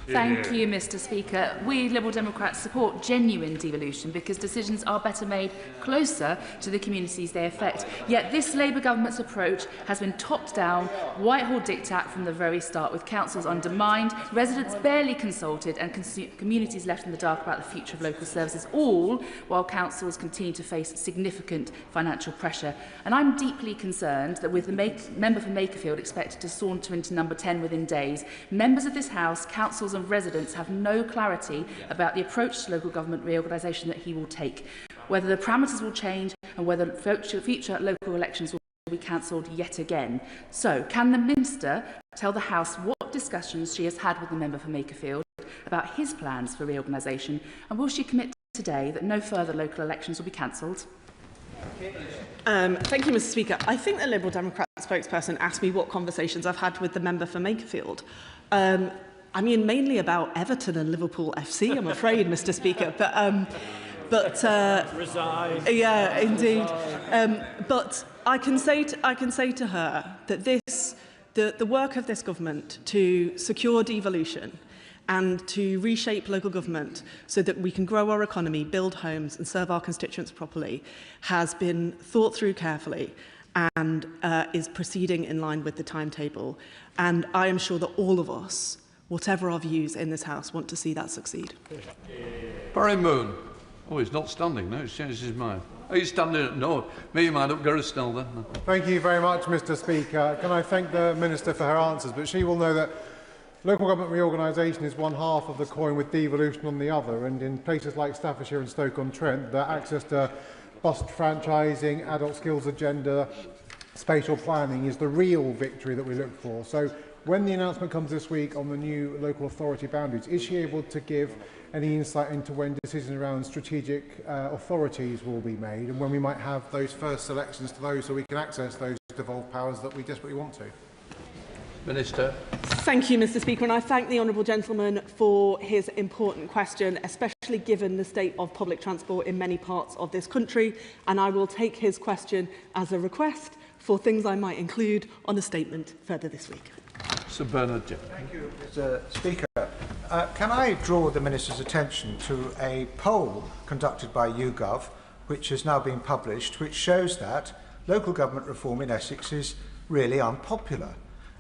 Thank you, Mr Speaker. We Liberal Democrats support genuine devolution because decisions are better made closer to the communities they affect. Yet this Labour government's approach has been top-down, Whitehall diktat from the very start, with councils undermined, residents barely consulted and communities left in the dark about the future of local services, all while councils continue to face significant financial pressure. And I'm deeply concerned that with the member for Makerfield expected to saunter into number 10 within days, members of this House, councils and residents have no clarity about the approach to local government reorganisation that he will take, whether the parameters will change and whether future local elections will be cancelled yet again. So, can the Minister tell the House what discussions she has had with the member for Makerfield about his plans for reorganisation, and will she commit today that no further local elections will be cancelled? Thank you, Mr Speaker. I think the Liberal Democrat spokesperson asked me what conversations I've had with the member for Makerfield. I mean, mainly about Everton and Liverpool FC, I'm afraid, Mr Speaker. Resign. Yeah, indeed. But I can say to her that the work of this government to secure devolution and to reshape local government so that we can grow our economy, build homes and serve our constituents properly has been thought through carefully and is proceeding in line with the timetable. And I am sure that all of us, whatever our views in this House, want to see that succeed. Barry Moon. Oh, he's not standing now. He's changed his mind. Oh, he's standing. No, make your mind up. Gareth Snell then. No. Thank you very much, Mr Speaker. Can I thank the Minister for her answers? But she will know that local government reorganisation is one half of the coin with devolution on the other. And in places like Staffordshire and Stoke-on-Trent, the access to bus franchising, adult skills agenda, spatial planning is the real victory that we look for. So when the announcement comes this week on the new local authority boundaries, is she able to give any insight into when decisions around strategic authorities will be made and when we might have those first selections to those so we can access those devolved powers that we desperately want to? Minister. Thank you, Mr Speaker, and I thank the honourable gentleman for his important question, especially given the state of public transport in many parts of this country, and I will take his question as a request for things I might include on a statement further this week. Sir Bernard. Thank you, Mr Speaker. Can I draw the Minister's attention to a poll conducted by YouGov, which has now been published, which shows that local government reform in Essex is really unpopular.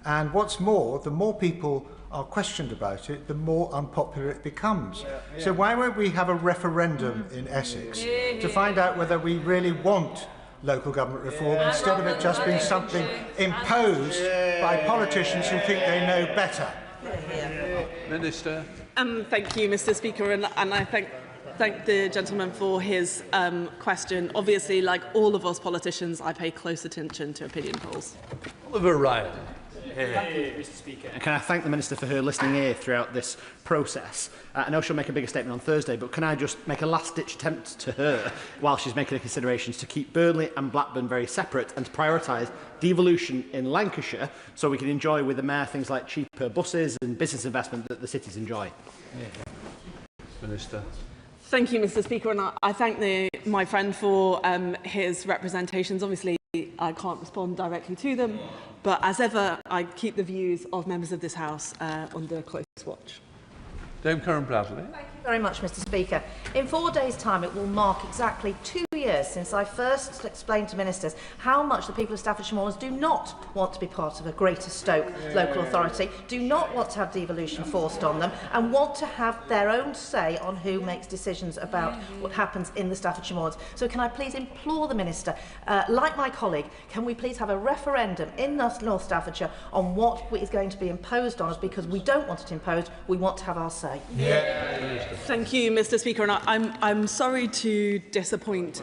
And what's more, the more people are questioned about it, the more unpopular it becomes. So why won't we have a referendum in Essex to find out whether we really want local government reform instead of it just being something imposed by politicians who think they know better? Minister. Thank you, Mr Speaker, and I thank the gentleman for his question. Obviously, like all of us politicians, I pay close attention to opinion polls. Oliver Ryan. Thank you, Mr Speaker. And can I thank the Minister for her listening ear throughout this process? I know she'll make a bigger statement on Thursday, but can I just make a last-ditch attempt to her, while she's making the considerations, to keep Burnley and Blackburn very separate and to prioritise devolution in Lancashire so we can enjoy with the Mayor things like cheaper buses and business investment that the cities enjoy? Minister. Thank you, Mr Speaker, and I thank my friend for his representations. Obviously, I can't respond directly to them, but as ever, I keep the views of members of this House under close watch. Dame Karen Bradley. Thank you very much, Mr Speaker. In 4 days' time, it will mark exactly 2 years since I first explained to ministers how much the people of Staffordshire Moorlands do not want to be part of a Greater Stoke local authority, do not want to have devolution forced on them, and want to have their own say on who makes decisions about what happens in the Staffordshire Moorlands. So can I please implore the Minister, like my colleague, can we please have a referendum in North Staffordshire on what is going to be imposed on us, because we don't want it imposed, we want to have our say. Thank you, Mr Speaker, and I'm sorry to disappoint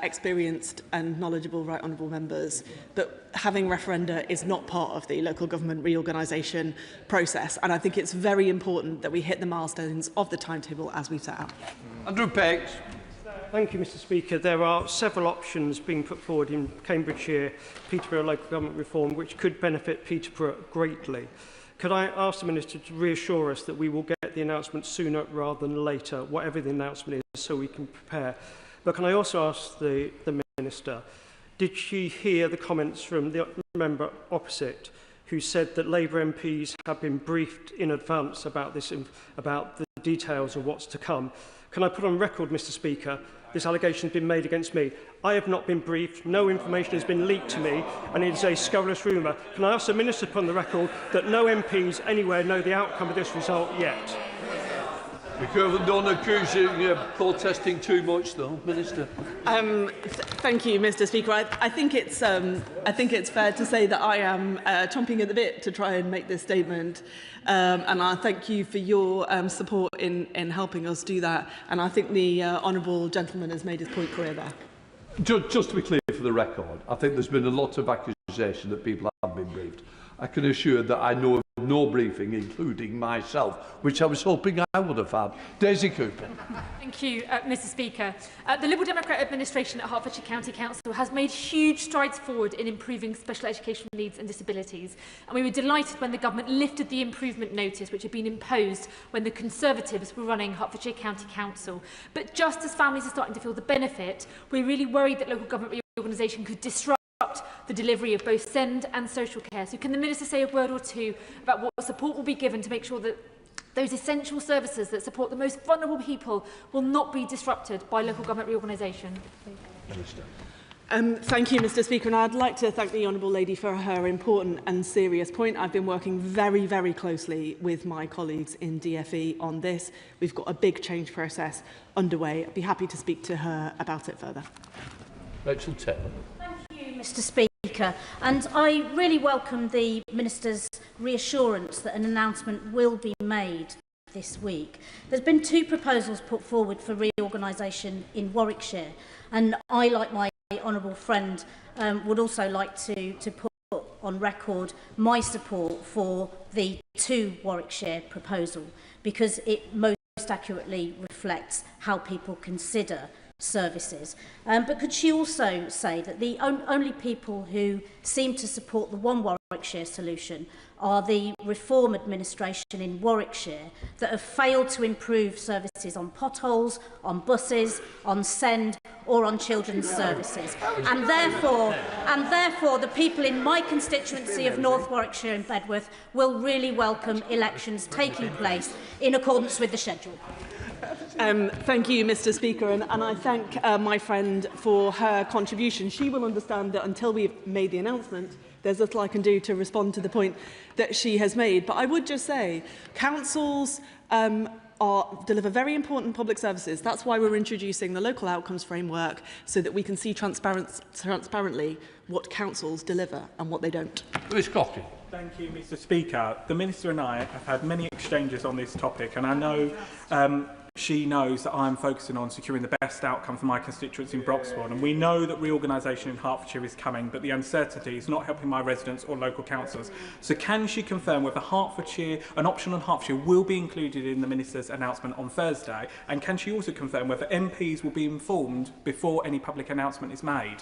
experienced and knowledgeable right honourable members, but having referenda is not part of the local government reorganisation process, and I think it's very important that we hit the milestones of the timetable as we've set out. Andrew Peck. Thank you, Mr. Speaker. There are several options being put forward in Cambridgeshire Peterborough local government reform which could benefit Peterborough greatly. Could I ask the Minister to reassure us that we will get the announcement sooner rather than later, whatever the announcement is, so we can prepare? But can I also ask the Minister, did she hear the comments from the member opposite who said that Labour MPs have been briefed in advance about about the details of what's to come? Can I put on record, Mr. Speaker, this allegation has been made against me? I have not been briefed, no information has been leaked to me, and it is a scurrilous rumour. Can I ask the Minister to put on the record that no MPs anywhere know the outcome of this result yet? Don't accuse you of protesting too much, though, Minister. Thank you, Mr. Speaker. I think it's fair to say that I am chomping at the bit to try and make this statement, and I thank you for your support in helping us do that. And I think the honourable gentleman has made his point clear there. Just to be clear for the record, I think there's been a lot of accusation that people have been briefed. I can assure that I know of no briefing, including myself, which I was hoping I would have had. Daisy Cooper. Thank you, Mr. Speaker. The Liberal Democrat administration at Hertfordshire County Council has made huge strides forward in improving special education needs and disabilities. And we were delighted when the government lifted the improvement notice which had been imposed when the Conservatives were running Hertfordshire County Council. But just as families are starting to feel the benefit, we're really worried that local government reorganisation could disrupt the delivery of both SEND and social care. So can the Minister say a word or two about what support will be given to make sure that those essential services that support the most vulnerable people will not be disrupted by local government reorganisation? Minister. Thank you, Mr. Speaker, and I'd like to thank the honourable lady for her important and serious point. I've been working very, very closely with my colleagues in DfE on this. We've got a big change process underway. I'd be happy to speak to her about it further. Rachel Taylor. Mr. Speaker, and I really welcome the Minister's reassurance that an announcement will be made this week. There's been two proposals put forward for reorganisation in Warwickshire, and I, like my honourable friend, would also like to put on record my support for the two Warwickshire proposal, because it most accurately reflects how people consider services. But could she also say that the only people who seem to support the one Warwickshire solution are the Reform administration in Warwickshire that have failed to improve services on potholes, on buses, on SEND or on children's services. And therefore the people in my constituency of North Warwickshire and Bedworth will really welcome elections taking place in accordance with the schedule. Thank you, Mr. Speaker, and I thank my friend for her contribution. She will understand that until we've made the announcement, there's little I can do to respond to the point that she has made. But I would just say, councils deliver very important public services. That's why we're introducing the local outcomes framework, so that we can see transparently what councils deliver and what they don't. Lewis Coffey. Thank you, Mr. Speaker. The Minister and I have had many exchanges on this topic, and I know she knows that I'm focusing on securing the best outcome for my constituents in Broxbourne, and we know that reorganisation in Hertfordshire is coming, but the uncertainty is not helping my residents or local councillors. So can she confirm whether Hertfordshire, an option on Hertfordshire, will be included in the Minister's announcement on Thursday, and can she also confirm whether MPs will be informed before any public announcement is made?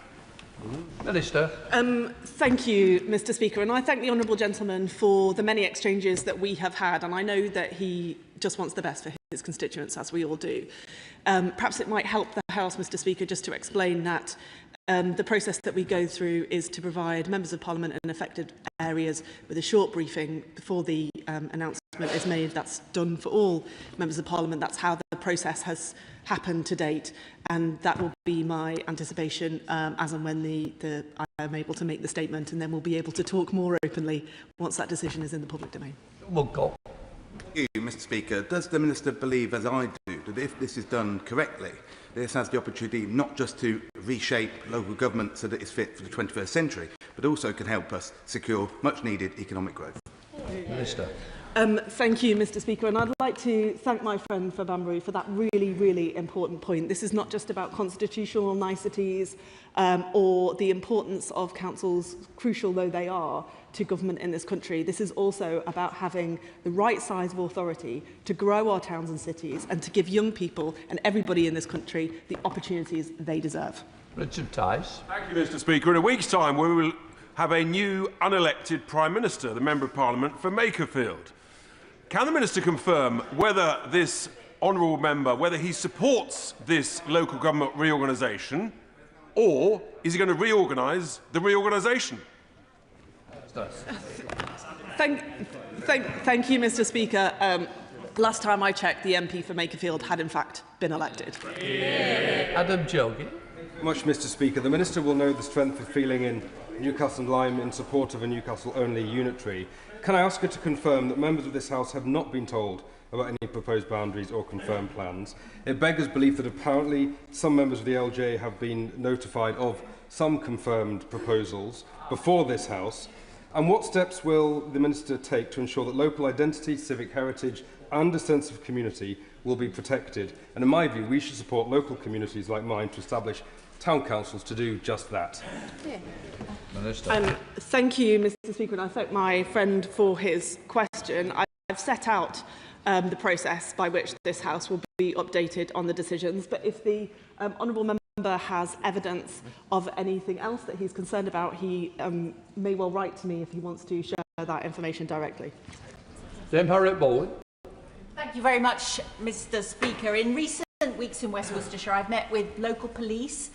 Minister. Thank you, Mr. Speaker, and I thank the honourable gentleman for the many exchanges that we have had, and I know that he just wants the best for his constituents, as we all do. Perhaps it might help the House, Mr. Speaker, just to explain that the process that we go through is to provide members of Parliament in affected areas with a short briefing before the announcement is made. That's done for all members of Parliament. That's how the process has happened to date, and that will be my anticipation as and when I am able to make the statement, and then we'll be able to talk more openly once that decision is in the public domain. Thank you, Mr. Speaker. Does the Minister believe, as I do, that if this is done correctly, this has the opportunity not just to reshape local government so that it's fit for the 21st century, but also can help us secure much-needed economic growth? Minister. Thank you, Mr. Speaker, and I'd like to thank my friend for Bambury for that really, really important point. This is not just about constitutional niceties or the importance of councils, crucial though they are, to government in this country. This is also about having the right size of authority to grow our towns and cities and to give young people and everybody in this country the opportunities they deserve. Richard Tice. Thank you, Mr. Speaker. In a week's time, we will have a new unelected Prime Minister, the Member of Parliament for Makerfield. Can the Minister confirm whether this honourable member, whether he supports this local government reorganisation, or is he going to reorganise the reorganisation? Thank you, Mr. Speaker. Last time I checked, the MP for Makerfield had in fact been elected. Adam Jogi. Much, Mr. Speaker. The Minister will know the strength of feeling in Newcastle and Lyme in support of a Newcastle-only unitary. Can I ask her to confirm that members of this House have not been told about any proposed boundaries or confirmed plans? It beggars belief that apparently some members of the LJ have been notified of some confirmed proposals before this House. And what steps will the Minister take to ensure that local identity, civic heritage and a sense of community will be protected? And in my view, we should support local communities like mine to establish town councils to do just that. Thank you, Mr. Speaker, and I thank my friend for his question. I've set out the process by which this House will be updated on the decisions, but if the honourable member has evidence of anything else that he's concerned about, he may well write to me if he wants to share that information directly. Dame Harriet Bowen. Thank you very much, Mr. Speaker. In recent weeks in West Worcestershire, I've met with local police,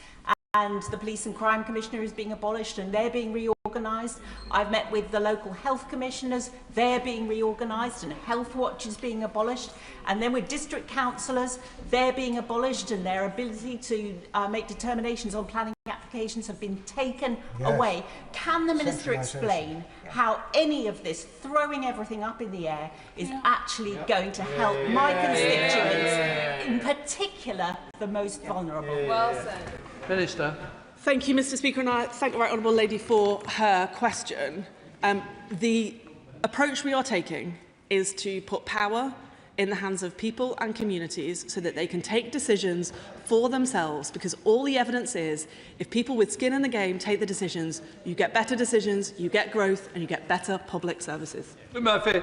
and the Police and Crime Commissioner is being abolished and they're being reorganised. I've met with the local health commissioners, they're being reorganised, and Health Watch is being abolished. And then with district councillors, they're being abolished and their ability to make determinations on planning applications have been taken away. Can the Minister explain how any of this, throwing everything up in the air, is actually going to help my constituents, in particular the most vulnerable? Well said. Minister. Thank you, Mr. Speaker, and I thank the right honourable lady for her question. The approach we are taking is to put power in the hands of people and communities so that they can take decisions for themselves, because all the evidence is if people with skin in the game take the decisions, you get better decisions, you get growth and you get better public services. Murphy.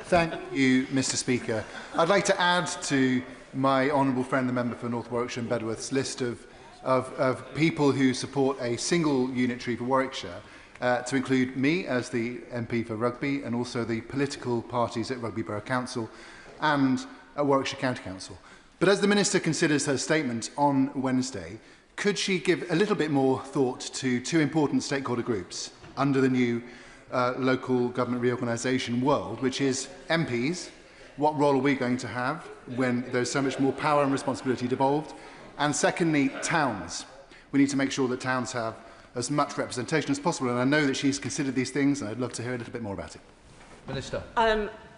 Thank you, Mr. Speaker. I'd like to add to my honourable friend, the member for North Warwickshire and Bedworth's list of people who support a single unitary for Warwickshire, to include me as the MP for Rugby and also the political parties at Rugby Borough Council and at Warwickshire County Council. But as the Minister considers her statement on Wednesday, could she give a little bit more thought to two important stakeholder groups under the new local government reorganisation world, which is MPs? What role are we going to have when there's so much more power and responsibility devolved? And secondly, towns. We need to make sure that towns have as much representation as possible. And I know that she's considered these things, and I'd love to hear a little bit more about it. Minister.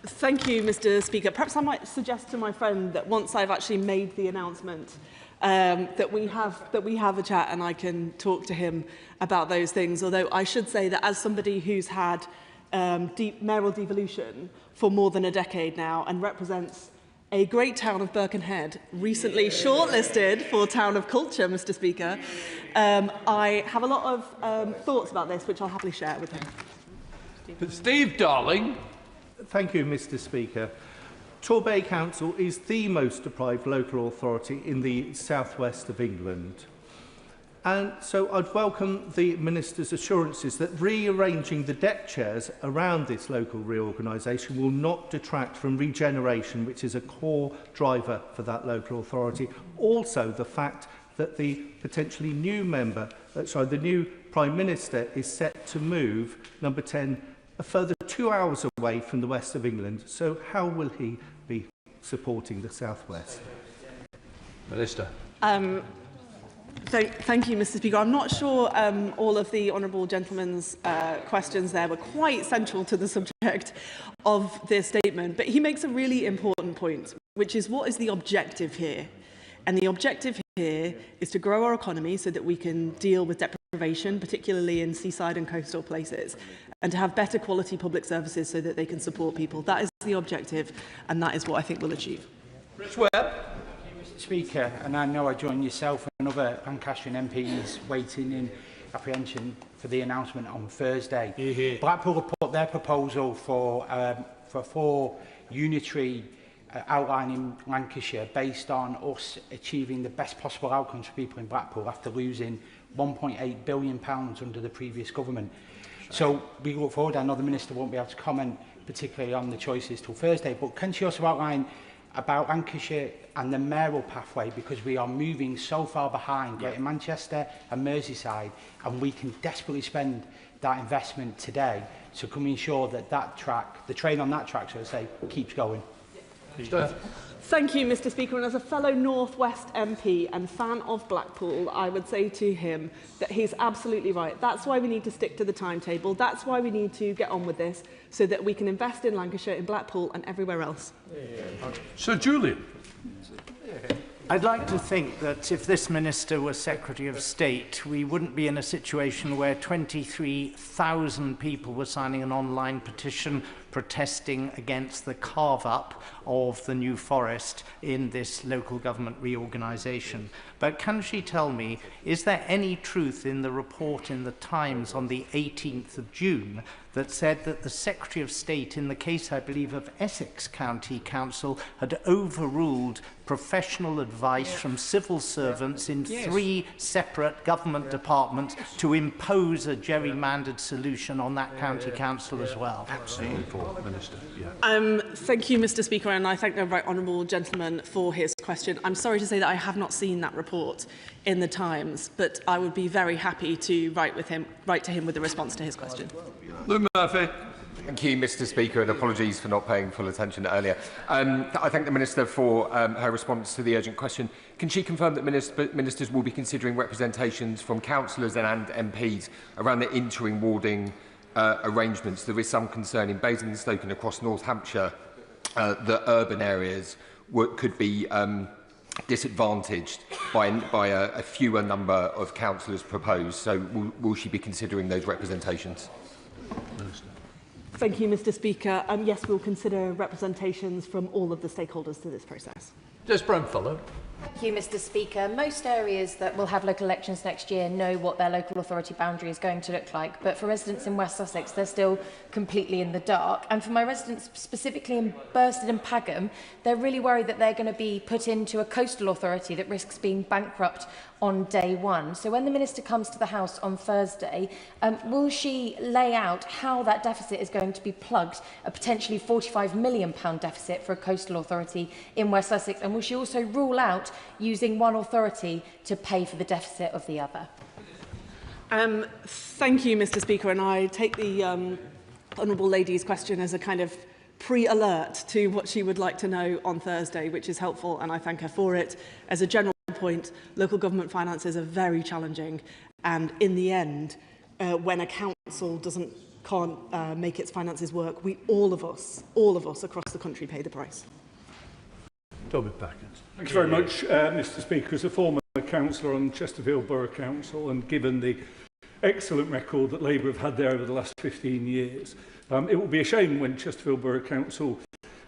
Thank you, Mr. Speaker. Perhaps I might suggest to my friend that once I've actually made the announcement, that we have a chat and I can talk to him about those things. Although I should say that as somebody who's had mayoral devolution for more than a decade now and represents a great town of Birkenhead, recently shortlisted for Town of Culture, Mr. Speaker, I have a lot of thoughts about this, which I'll happily share with him. Steve Darling. Thank you, Mr. Speaker. Torbay Council is the most deprived local authority in the southwest of England. And so I'd welcome the Minister's assurances that rearranging the deck chairs around this local reorganisation will not detract from regeneration, which is a core driver for that local authority. Also, the fact that the potentially new member, the new Prime Minister is set to move, number 10, a further 2 hours away from the west of England. So how will he be supporting the southwest? Minister. Thank you, Mr. Speaker. I'm not sure all of the honourable gentleman's questions there were quite central to the subject of this statement, but he makes a really important point, which is what is the objective here? And the objective here is to grow our economy so that we can deal with deprivation, particularly in seaside and coastal places, and to have better quality public services so that they can support people. That is the objective, and that is what I think we'll achieve. Rich Webb. Mr. Speaker, and I know I join yourself and other Lancastrian MPs waiting in apprehension for the announcement on Thursday. Blackpool have put their proposal for 4 unitary outline in Lancashire based on us achieving the best possible outcomes for people in Blackpool after losing £1.8 billion under the previous government. So we look forward. I know the Minister won't be able to comment particularly on the choices till Thursday, but can she also outline about Lancashire and the mayoral pathway, because we are moving so far behind Greater Manchester and Merseyside, and we can desperately spend that investment today. So can we ensure that the train on that track, so to say, keeps going? Thank you, Mr. Speaker. And as a fellow North West MP and fan of Blackpool, I would say to him that he's absolutely right. That's why we need to stick to the timetable. That's why we need to get on with this, so that we can invest in Lancashire, in Blackpool and everywhere else. Sir Julian. I'd like to think that if this Minister was Secretary of State, we wouldn't be in a situation where 23,000 people were signing an online petition protesting against the carve-up of the New Forest in this local government reorganisation. But can she tell me, is there any truth in the report in the Times on the 18th of June that said that the Secretary of State, in the case, I believe, of Essex County Council, had overruled professional advice from civil servants in 3 separate government departments to impose a gerrymandered solution on that county council as well? Absolutely. Minister. Thank you, Mr. Speaker, and I thank the right honourable gentleman for his question. I'm sorry to say that I have not seen that report in the Times, but I would be very happy to write to him with a response to his question. Luke Murphy. Thank you, Mr. Speaker, and apologies for not paying full attention earlier. I thank the Minister for her response to the urgent question. Can she confirm that ministers will be considering representations from councillors and MPs around the interim warding arrangements? There is some concern in Basingstoke and across North Hampshire that urban areas could be disadvantaged by a fewer number of councillors proposed. So will she be considering those representations? Thank you, Mr. Speaker. Yes, we'll consider representations from all of the stakeholders to this process. Des Brownfellow. Thank you, Mr. Speaker. Most areas that will have local elections next year know what their local authority boundary is going to look like, but for residents in West Sussex, they're still completely in the dark. And for my residents, specifically in Bursted and Pagham, they're really worried that they're going to be put into a coastal authority that risks being bankrupt on day one. So when the Minister comes to the House on Thursday, will she lay out how that deficit is going to be plugged, a potentially £45 million deficit for a coastal authority in West Sussex? And will she also rule out using one authority to pay for the deficit of the other? Thank you, Mr. Speaker, and I take the honourable lady's question as a kind of pre-alert to what she would like to know on Thursday, which is helpful, and I thank her for it. As a general point, local government finances are very challenging, and in the end, when a council can't make its finances work, all of us across the country pay the price. Toby Packard. Thank you very much, Mr. Speaker. As a former councillor on Chesterfield Borough Council, and given the excellent record that Labour have had there over the last 15 years, it will be a shame when Chesterfield Borough Council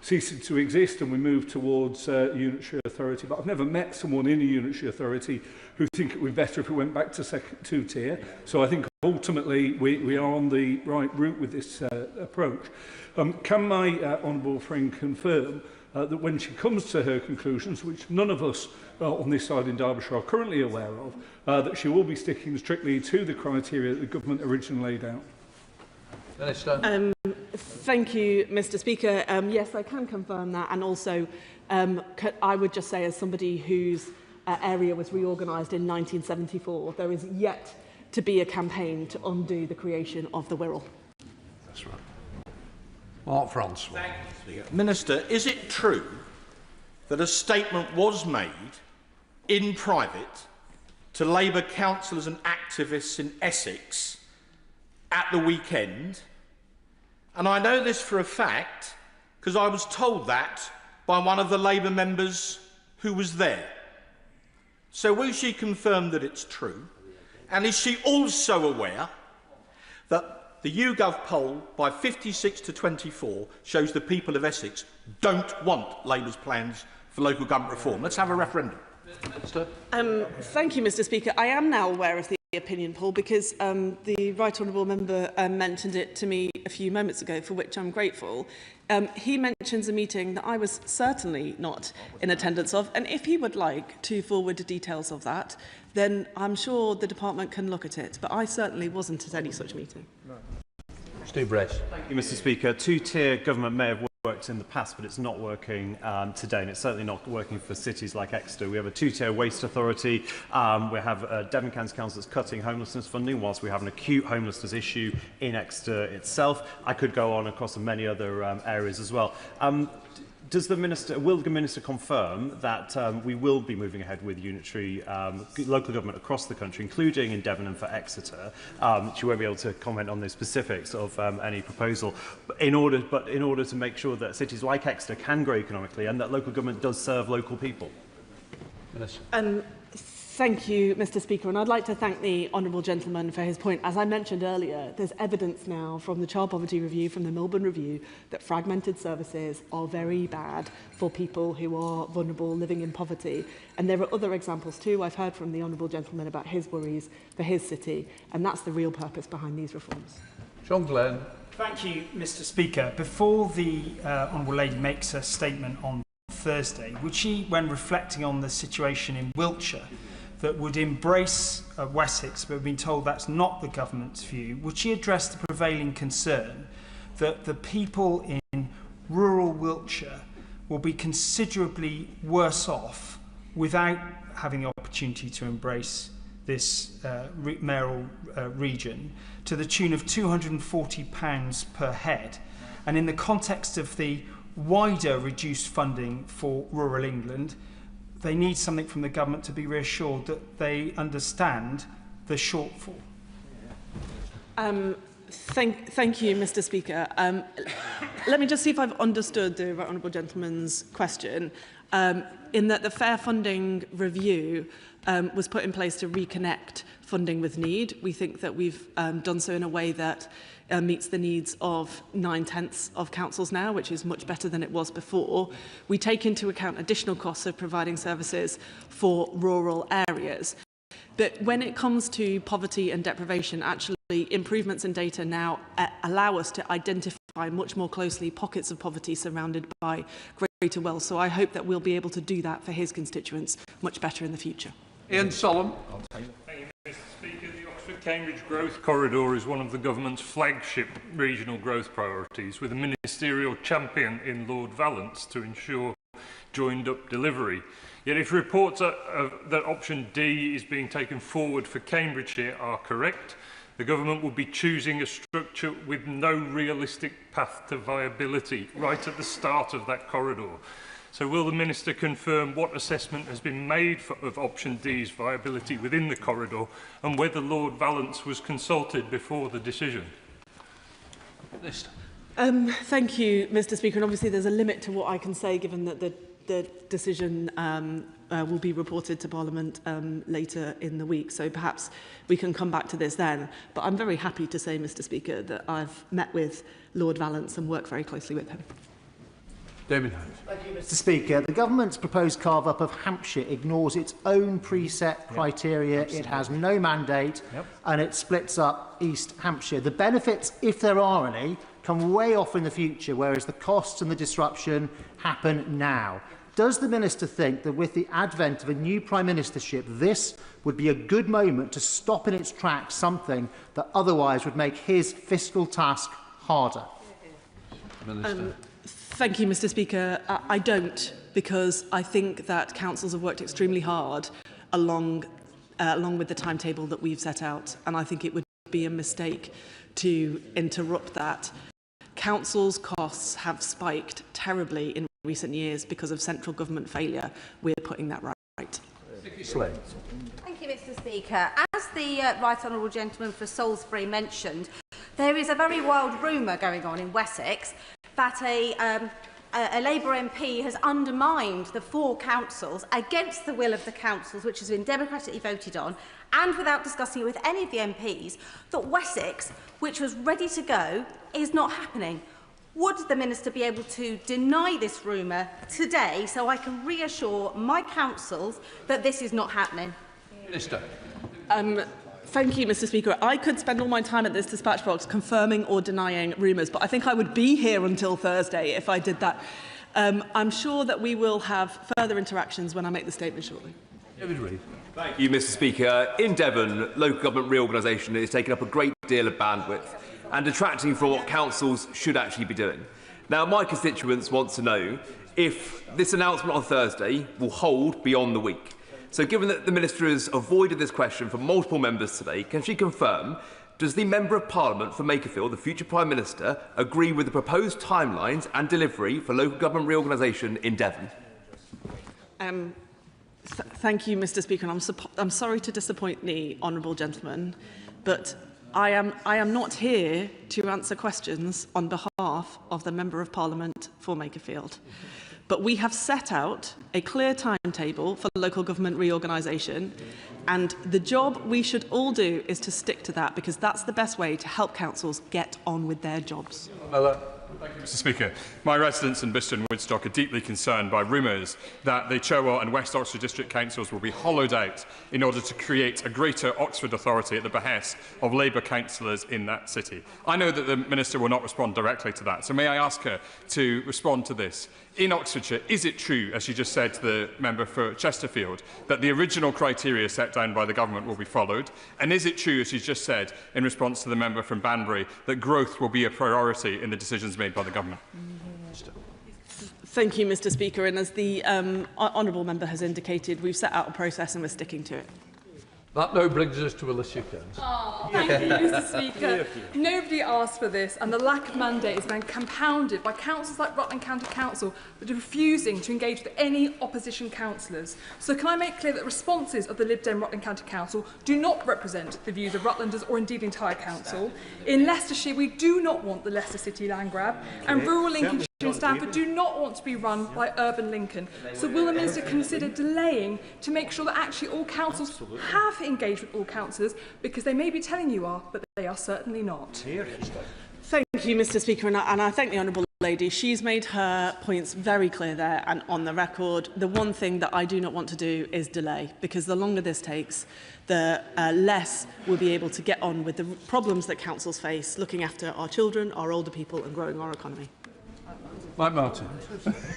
ceases to exist and we move towards unitary authority. But I've never met someone in a unitary authority who think it would be better if we went back to two-tier. So I think ultimately we are on the right route with this approach. Can my honourable friend confirm that when she comes to her conclusions, which none of us on this side in Derbyshire are currently aware of, that she will be sticking strictly to the criteria that the government originally laid out? Minister. Thank you, Mr. Speaker. Yes, I can confirm that, and also I would just say, as somebody whose area was reorganised in 1974, there is yet to be a campaign to undo the creation of the Wirral. That's right. Mark Francois. Minister, is it true that a statement was made in private to Labour councillors and activists in Essex at the weekend? And I know this for a fact because I was told that by one of the Labour members who was there. So will she confirm that it's true? And is she also aware that the YouGov poll by 56 to 24 shows the people of Essex don't want Labour's plans for local government reform? Let's have a referendum. Thank you, Mr. Speaker. I am now aware of the opinion poll because the Right Honourable Member mentioned it to me a few moments ago, for which I'm grateful. He mentions a meeting that I was certainly not in attendance of, and if he would like to forward the details of that, then I'm sure the department can look at it, but I certainly wasn't at any such meeting. Steve Brace. Thank you, Mr. Speaker. Two-tier government may have worked in the past, but it's not working today, and it's certainly not working for cities like Exeter. We have a two-tier waste authority. We have Devon County Council that's cutting homelessness funding, whilst we have an acute homelessness issue in Exeter itself. I could go on across many other areas as well. Will the Minister confirm that we will be moving ahead with unitary local government across the country, including in Devon and for Exeter? She won't be able to comment on the specifics of any proposal, but in order to make sure that cities like Exeter can grow economically and that local government does serve local people. Minister. Thank you, Mr. Speaker, and I'd like to thank the honourable gentleman for his point. As I mentioned earlier, there's evidence now from the Child Poverty Review, from the Melbourne Review, that fragmented services are very bad for people who are vulnerable, living in poverty. And there are other examples too. I've heard from the honourable gentleman about his worries for his city, and that's the real purpose behind these reforms. John Glenn. Thank you, Mr. Speaker. Before the honourable lady makes her statement on Thursday, would she, when reflecting on the situation in Wiltshire, that would embrace Wessex, but we've been told that's not the government's view, would she address the prevailing concern that the people in rural Wiltshire will be considerably worse off without having the opportunity to embrace this mayoral region, to the tune of £240 per head? And in the context of the wider reduced funding for rural England, they need something from the government to be reassured that they understand the shortfall. Thank you, Mr. Speaker. Let me just see if I've understood the right honourable gentleman's question. In that the Fair Funding Review was put in place to reconnect funding with need. We think that we've done so in a way that meets the needs of 9/10 of councils now, which is much better than it was before. We take into account additional costs of providing services for rural areas. But when it comes to poverty and deprivation, actually improvements in data now allow us to identify much more closely pockets of poverty surrounded by greater wealth. So I hope that we'll be able to do that for his constituents much better in the future. Ian Solomon. Thank you, Mr. Speaker. The Oxford-Cambridge Growth Corridor is one of the government's flagship regional growth priorities, with a ministerial champion in Lord Vallance to ensure joined-up delivery. Yet if reports that option D is being taken forward for Cambridgeshire are correct, the government will be choosing a structure with no realistic path to viability right at the start of that corridor. So will the Minister confirm what assessment has been made of option D's viability within the corridor and whether Lord Vallance was consulted before the decision? Thank you, Mr. Speaker. And obviously there's a limit to what I can say, given that the decision will be reported to Parliament later in the week. So perhaps we can come back to this then. But I'm very happy to say, Mr. Speaker, that I've met with Lord Vallance and worked very closely with him. David House. Thank you, Mr. Speaker. The government's proposed carve-up of Hampshire ignores its own preset criteria. It has no mandate, and it splits up East Hampshire. The benefits, if there are any, come way off in the future, whereas the costs and the disruption happen now. Does the Minister think that with the advent of a new Prime Ministership, this would be a good moment to stop in its tracks something that otherwise would make his fiscal task harder? Minister. Thank you, Mr. Speaker. I don't, because I think that councils have worked extremely hard along with the timetable that we've set out, and I think it would be a mistake to interrupt that. Councils' costs have spiked terribly in recent years because of central government failure. We're putting that right. Thank you, Mr. Speaker. As the Right Honourable Gentleman for Salisbury mentioned, there is a very wild rumour going on in Wessex that a a Labour MP has undermined the 4 councils against the will of the councils, which has been democratically voted on, and without discussing it with any of the MPs, that Wessex, which was ready to go, is not happening. Would the Minister be able to deny this rumour today so I can reassure my councils that this is not happening? Minister. Thank you, Mr. Speaker. I could spend all my time at this dispatch box confirming or denying rumours, but I think I would be here until Thursday if I did that. I'm sure that we will have further interactions when I make the statement shortly. Thank you, Mr. Speaker. In Devon, local government reorganisation is taking up a great deal of bandwidth and detracting from what councils should actually be doing. Now, my constituents want to know if this announcement on Thursday will hold beyond the week. So given that the Minister has avoided this question from multiple members today, can she confirm, does the Member of Parliament for Makerfield, the future Prime Minister, agree with the proposed timelines and delivery for local government reorganisation in Devon? Thank you, Mr. Speaker. And I'm sorry to disappoint the honourable gentleman, but I am not here to answer questions on behalf of the Member of Parliament for Makerfield. But we have set out a clear timetable for local government reorganisation, and the job we should all do is to stick to that, because that's the best way to help councils get on with their jobs. Thank you, Mr. Speaker. My residents in Bicester and Woodstock are deeply concerned by rumours that the Cherwell and West Oxford District Councils will be hollowed out in order to create a greater Oxford authority at the behest of Labour councillors in that city. I know that the Minister will not respond directly to that, so may I ask her to respond to this? In Oxfordshire, is it true, as she just said to the member for Chesterfield, that the original criteria set down by the government will be followed? And is it true, as she's just said, in response to the member from Banbury, that growth will be a priority in the decisions made by the government? Thank you, Mr. Speaker. And as the honourable member has indicated, we've set out a process and we're sticking to it. That now brings us to Alicia Kearns. Thank you, Mr. Speaker. Nobody asked for this, and the lack of mandate is then compounded by councils like Rutland County Council that are refusing to engage with any opposition councillors. So can I make clear that responses of the Lib Dem Rutland County Council do not represent the views of Rutlanders or indeed the entire council? In Leicestershire, we do not want the Leicester City land grab, and rural Lincolnshire and Stamford do not want to be run by urban Lincoln. So will the Minister consider delaying to make sure that actually all councils have engaged with all councillors, because they may be telling you are, but they are certainly not? Thank you, Mr. Speaker, and I thank the honourable lady. She's made her points very clear there and on the record. The one thing that I do not want to do is delay, because the longer this takes, the less we'll be able to get on with the problems that councils face, looking after our children, our older people and growing our economy. Mike Martin.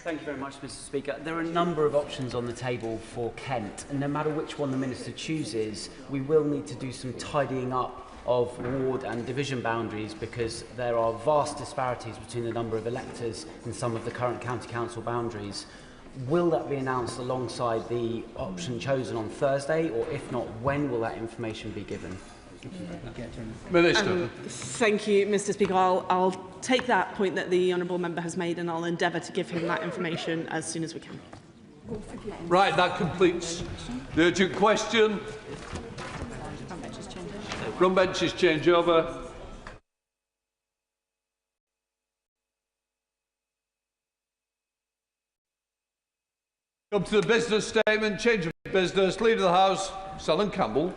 Thank you very much, Mr. Speaker. There are a number of options on the table for Kent, and no matter which one the Minister chooses, we will need to do some tidying up of ward and division boundaries, because there are vast disparities between the number of electors in some of the current county council boundaries. Will that be announced alongside the option chosen on Thursday, or if not, when will that information be given? Minister. Thank you, Mr. Speaker. I'll take that point that the honourable member has made, and I'll endeavour to give him that information as soon as we can. Right, that completes the urgent question. Front benches change over. Come to the business statement, change of business. Leader of the House, Selwyn Campbell.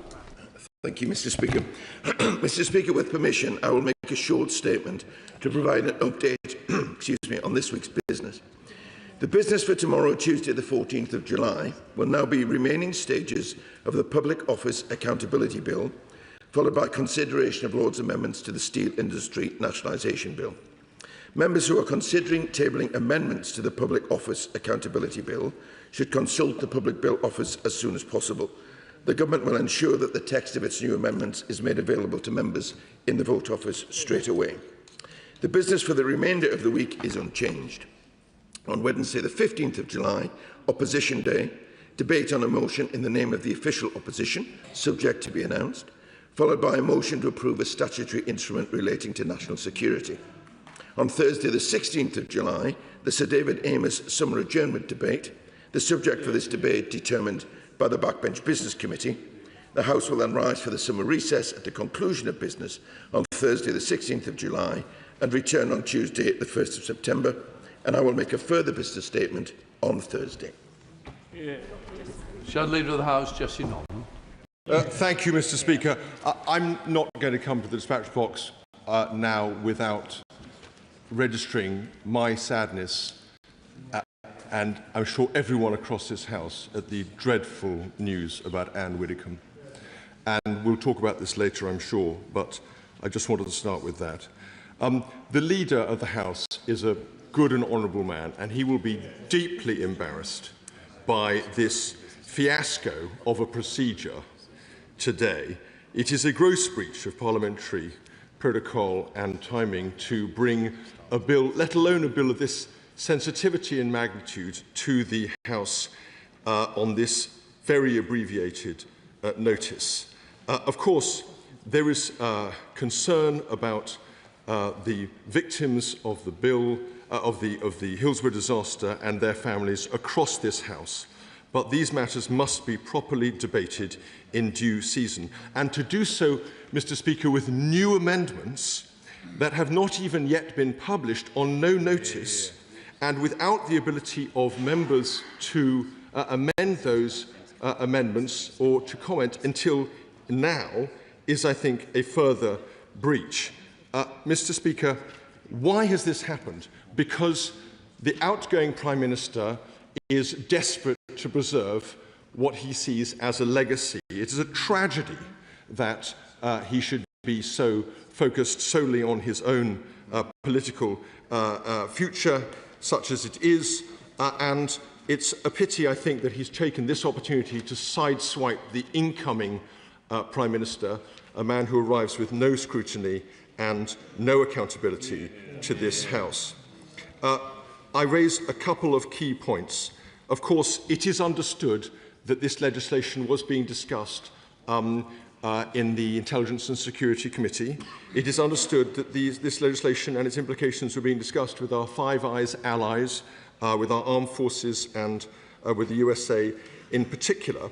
Thank you, Mr. Speaker. Mr. Speaker, with permission, I will make a short statement to provide an update on this week's business. The business for tomorrow, Tuesday the 14th of July, will now be remaining stages of the Public Office Accountability Bill, followed by consideration of Lord's amendments to the Steel Industry Nationalisation Bill. Members who are considering tabling amendments to the Public Office Accountability Bill should consult the Public Bill Office as soon as possible. The Government will ensure that the text of its new amendments is made available to members in the Vote Office straight away. The business for the remainder of the week is unchanged. On Wednesday, the 15th of July, Opposition Day, debate on a motion in the name of the official opposition, subject to be announced, followed by a motion to approve a statutory instrument relating to national security. On Thursday, the 16th of July, the Sir David Amess summer adjournment debate, the subject for this debate determined by the Backbench Business Committee. The House will then rise for the summer recess at the conclusion of business on Thursday the 16th of July and return on Tuesday the 1st of September and I will make a further business statement on Thursday. Shadow Leader of the House, Jesse Norton. Thank you, Mr. Speaker. I'm not going to come to the dispatch box now without registering my sadness, and I'm sure everyone across this House, at the dreadful news about Ann Widdecombe. And we'll talk about this later, I'm sure, but I just wanted to start with that. The Leader of the House is a good and honourable man, and he will be deeply embarrassed by this fiasco of a procedure today. It is a gross breach of parliamentary protocol and timing to bring a bill, let alone a bill of this sensitivity and magnitude, to the House on this very abbreviated notice. Of course, there is concern about the victims of the bill, of the Hillsborough disaster and their families across this House. But these matters must be properly debated in due season. And to do so, Mr. Speaker, with new amendments that have not even yet been published on no notice, and without the ability of members to amend those amendments or to comment until now, is, I think, a further breach. Mr. Speaker, why has this happened? Because the outgoing Prime Minister is desperate to preserve what he sees as a legacy. It is a tragedy that he should be so focused solely on his own political future, such as it is, and it's a pity, I think, that he's taken this opportunity to sideswipe the incoming Prime Minister, a man who arrives with no scrutiny and no accountability to this House. I raise a couple of key points. Of course, it is understood that this legislation was being discussed in the Intelligence and Security Committee. It is understood that this legislation and its implications were being discussed with our Five Eyes allies, with our armed forces and with the USA in particular.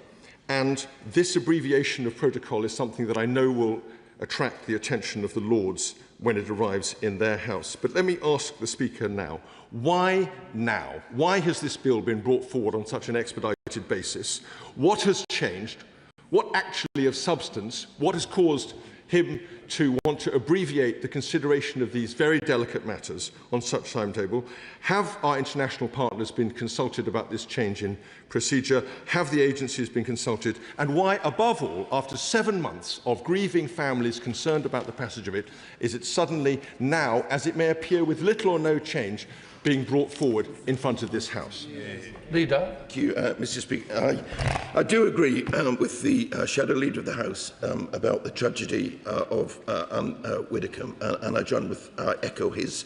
And this abbreviation of protocol is something that I know will attract the attention of the Lords when it arrives in their House. But let me ask the Speaker now, why now? Why has this bill been brought forward on such an expedited basis? What has changed? What actually of substance? What has caused him to want to abbreviate the consideration of these very delicate matters on such timetable? Have our international partners been consulted about this change in procedure? Have the agencies been consulted? And why, above all, after 7 months of grieving families concerned about the passage of it, is it suddenly now, as it may appear with little or no change, being brought forward in front of this House? Leader. Thank you, Mr. Speaker. I do agree with the Shadow Leader of the House about the tragedy of Ann Widdecombe, and I join with echo his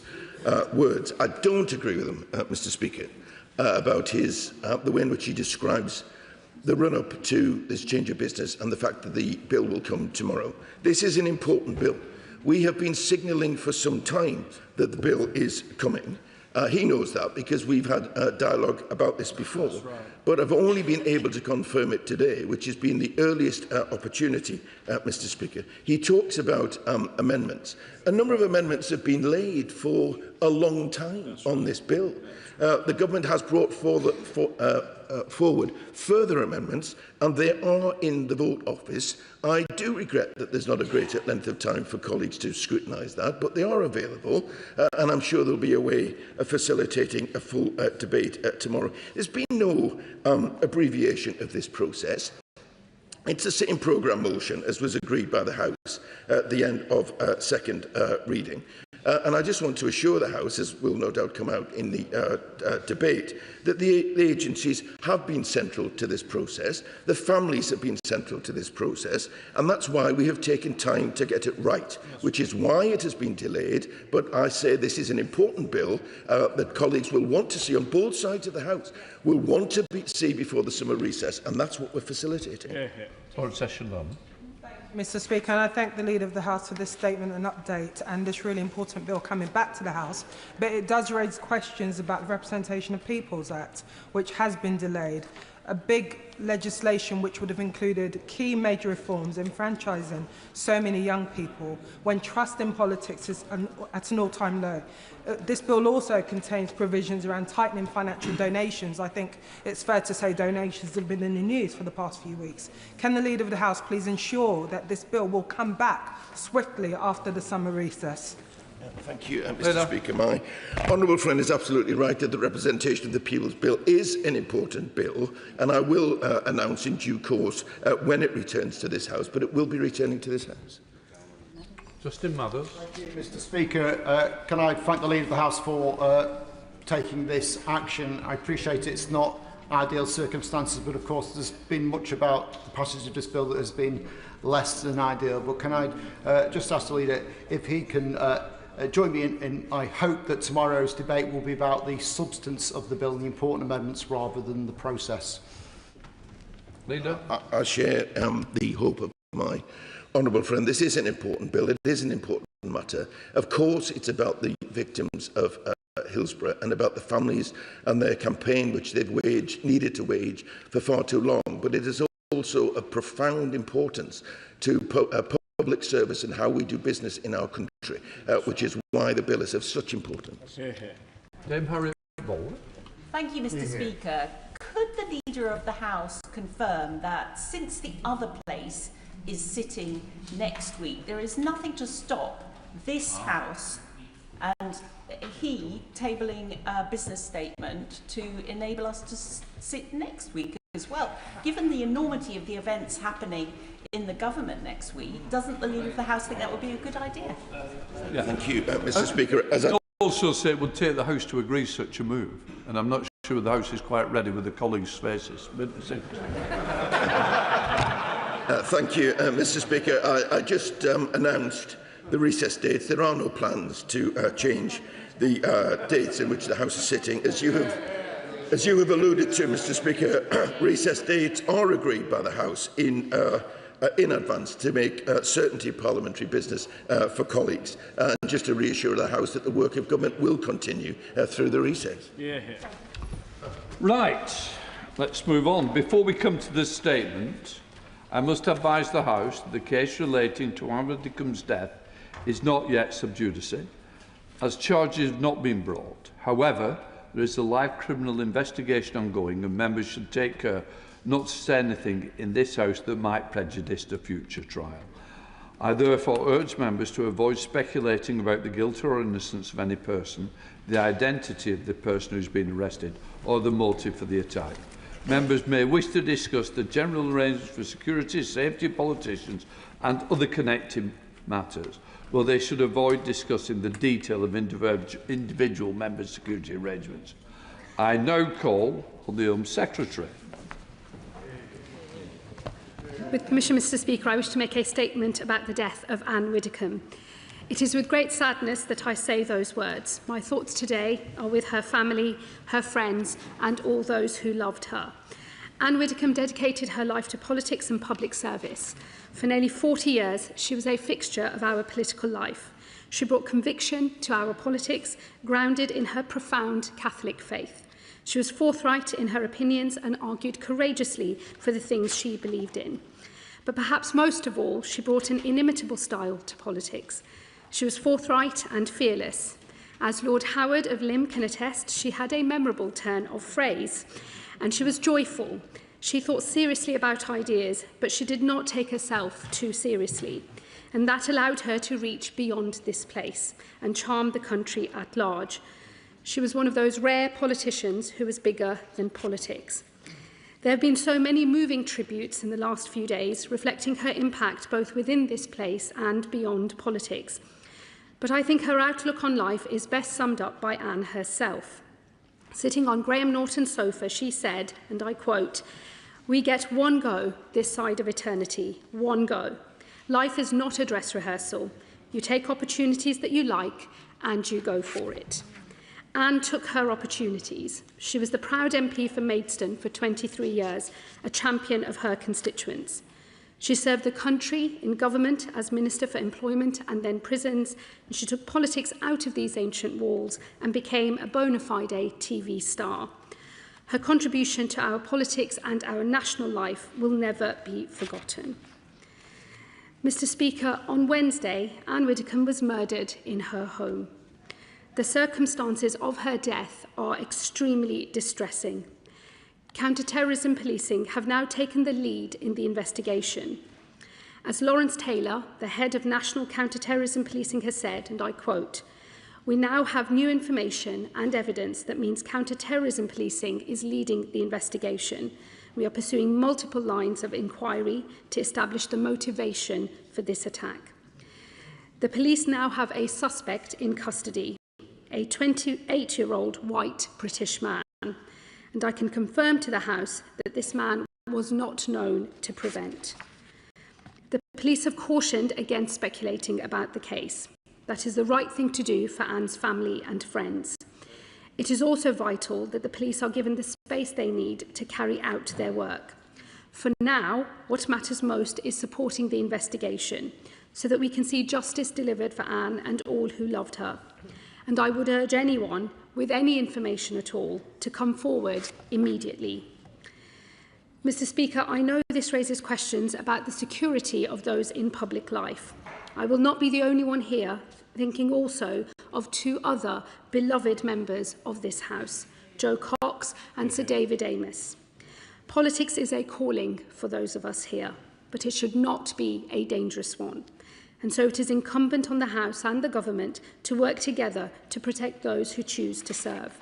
words. I don't agree with him, Mr. Speaker, about the way in which he describes the run-up to this change of business and the fact that the bill will come tomorrow. This is an important bill. We have been signalling for some time that the bill is coming. He knows that because we've had dialogue about this before, but I've only been able to confirm it today, which has been the earliest opportunity, Mr. Speaker. He talks about amendments. A number of amendments have been laid for a long time on this bill. The government has brought forward further amendments, and they are in the vote office. I do regret that there's not a greater length of time for colleagues to scrutinise that, but they are available, and I'm sure there'll be a way of facilitating a full debate tomorrow. There's been no abbreviation of this process. It's a sitting programme motion, as was agreed by the House at the end of second reading. And I just want to assure the House, as will no doubt come out in the debate, that the agencies have been central to this process, the families have been central to this process, and that's why we have taken time to get it right, which is why it has been delayed. But I say this is an important bill that colleagues will want to see on both sides of the House, will want to see before the summer recess, and that's what we're facilitating. Mr. Speaker, and I thank the Leader of the House for this statement and update and this really important bill coming back to the House. But it does raise questions about the Representation of Peoples Act, which has been delayed. a big legislation which would have included key major reforms, enfranchising so many young people, when trust in politics is at an all-time low. This bill also contains provisions around tightening financial donations. I think it's fair to say donations have been in the news for the past few weeks. Can the Leader of the House please ensure that this bill will come back swiftly after the summer recess? Thank you, Mr. Speaker. My honourable friend is absolutely right that the representation of the People's Bill is an important bill, and I will announce in due course when it returns to this House, but it will be returning to this House. Justin Mathers. Thank you, Mr. Speaker. Can I thank the Leader of the House for taking this action? I appreciate it's not ideal circumstances, but of course there's been much about the passage of this bill that has been less than ideal. But can I just ask the Leader if he can join me in I hope that tomorrow's debate will be about the substance of the bill and the important amendments rather than the process. Leader. I share the hope of my honourable friend. This is an important bill. It is an important matter. Of course, it's about the victims of Hillsborough and about the families and their campaign, which they've needed to wage for far too long. But it is also of profound importance to public service and how we do business in our country, which is why the bill is of such importance. Thank you, Mr. Speaker. Could the Leader of the House confirm that since the other place is sitting next week, there is nothing to stop this House and he tabling a business statement to enable us to sit next week as well? Given the enormity of the events happening in the government next week, doesn't the Leader of the House think that would be a good idea? Yeah. Thank you, Mr. Speaker. As I also say it would take the House to agree such a move, and I'm not sure the House is quite ready with the colleagues' faces. Thank you, Mr. Speaker. I just announced the recess dates. There are no plans to change the dates in which the House is sitting. As you have alluded to, Mr. Speaker, recess dates are agreed by the House in advance to make certainty parliamentary business for colleagues. And just to reassure the House that the work of government will continue through the recess. Yeah. Right, let's move on. Before we come to this statement, I must advise the House that the case relating to Ann Widdecombe's death is not yet sub judice, as charges have not been brought. However, there is a live criminal investigation ongoing, and members should take care not to say anything in this House that might prejudice the future trial. I therefore urge members to avoid speculating about the guilt or innocence of any person, the identity of the person who has been arrested, or the motive for the attack. Members may wish to discuss the general arrangements for security, safety of politicians and other connected matters, but they should avoid discussing the detail of individual members' security arrangements. I now call on the Home Secretary. With permission, Mr. Speaker, I wish to make a statement about the death of Ann Widdecombe. It is with great sadness that I say those words. My thoughts today are with her family, her friends, and all those who loved her. Ann Widdecombe dedicated her life to politics and public service. For nearly 40 years, she was a fixture of our political life. She brought conviction to our politics, grounded in her profound Catholic faith. She was forthright in her opinions and argued courageously for the things she believed in. But perhaps most of all, she brought an inimitable style to politics. She was forthright and fearless. As Lord Howard of Lymm can attest, she had a memorable turn of phrase, and she was joyful. She thought seriously about ideas, but she did not take herself too seriously, and that allowed her to reach beyond this place and charm the country at large. She was one of those rare politicians who was bigger than politics. There have been so many moving tributes in the last few days, reflecting her impact both within this place and beyond politics. But I think her outlook on life is best summed up by Anne herself. Sitting on Graham Norton's sofa, she said, and I quote, "We get one go this side of eternity, one go. Life is not a dress rehearsal. You take opportunities that you like and you go for it." Anne took her opportunities. She was the proud MP for Maidstone for 23 years, a champion of her constituents. She served the country in government as Minister for Employment and then Prisons, and she took politics out of these ancient walls and became a bona fide TV star. Her contribution to our politics and our national life will never be forgotten. Mr. Speaker, on Wednesday, Ann Widdecombe was murdered in her home. The circumstances of her death are extremely distressing. Counter-terrorism policing have now taken the lead in the investigation. As Lawrence Taylor, the head of National Counter-Terrorism Policing, has said, and I quote, "We now have new information and evidence that means counter-terrorism policing is leading the investigation. We are pursuing multiple lines of inquiry to establish the motivation for this attack." The police now have a suspect in custody, a 28-year-old white British man, and I can confirm to the House that this man was not known to prevent. The police have cautioned against speculating about the case. That is the right thing to do for Anne's family and friends. It is also vital that the police are given the space they need to carry out their work. For now, what matters most is supporting the investigation so that we can see justice delivered for Anne and all who loved her. And I would urge anyone with any information at all to come forward immediately. Mr. Speaker, I know this raises questions about the security of those in public life. I will not be the only one here thinking also of two other beloved members of this House, Jo Cox and Sir David Amess. Politics is a calling for those of us here, but it should not be a dangerous one. And so it is incumbent on the House and the Government to work together to protect those who choose to serve.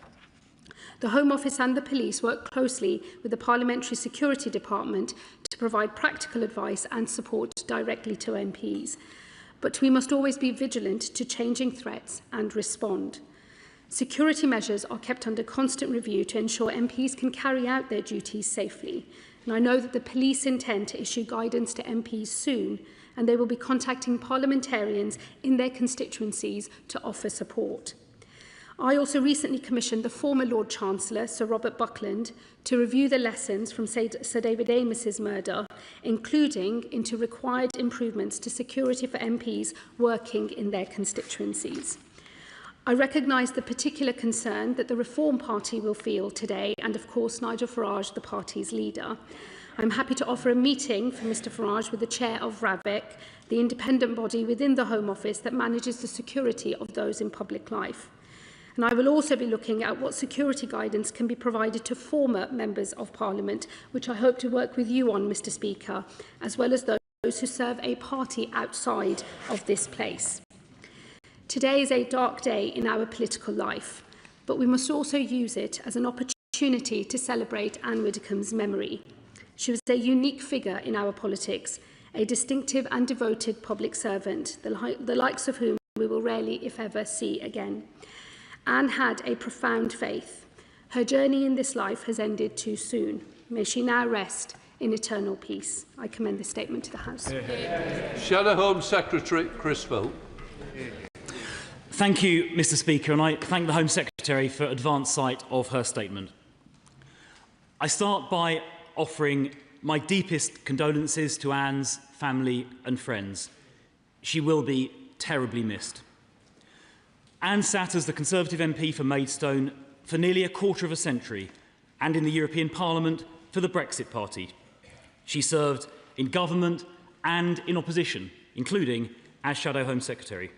The Home Office and the police work closely with the Parliamentary Security Department to provide practical advice and support directly to MPs. But we must always be vigilant to changing threats and respond. Security measures are kept under constant review to ensure MPs can carry out their duties safely. And I know that the police intend to issue guidance to MPs soon, and they will be contacting parliamentarians in their constituencies to offer support. I also recently commissioned the former Lord Chancellor, Sir Robert Buckland, to review the lessons from Sir David Amess's murder, including into required improvements to security for MPs working in their constituencies. I recognise the particular concern that the Reform Party will feel today, and of course Nigel Farage, the party's leader. I'm happy to offer a meeting for Mr Farage with the chair of RAVIC, the independent body within the Home Office that manages the security of those in public life. And I will also be looking at what security guidance can be provided to former members of Parliament, which I hope to work with you on, Mr Speaker, as well as those who serve a party outside of this place. Today is a dark day in our political life, but we must also use it as an opportunity to celebrate Ann Widdecombe's memory. She was a unique figure in our politics, a distinctive and devoted public servant, the likes of whom we will rarely, if ever, see again. Anne had a profound faith. Her journey in this life has ended too soon. May she now rest in eternal peace. I commend this statement to the House. Shadow Home Secretary Chris Phil. Thank you, Mr Speaker, and I thank the Home Secretary for advance sight of her statement. I start by offering my deepest condolences to Anne's family and friends. She will be terribly missed. Anne sat as the Conservative MP for Maidstone for nearly a quarter of a century and in the European Parliament for the Brexit Party. She served in government and in opposition, including as Shadow Home Secretary.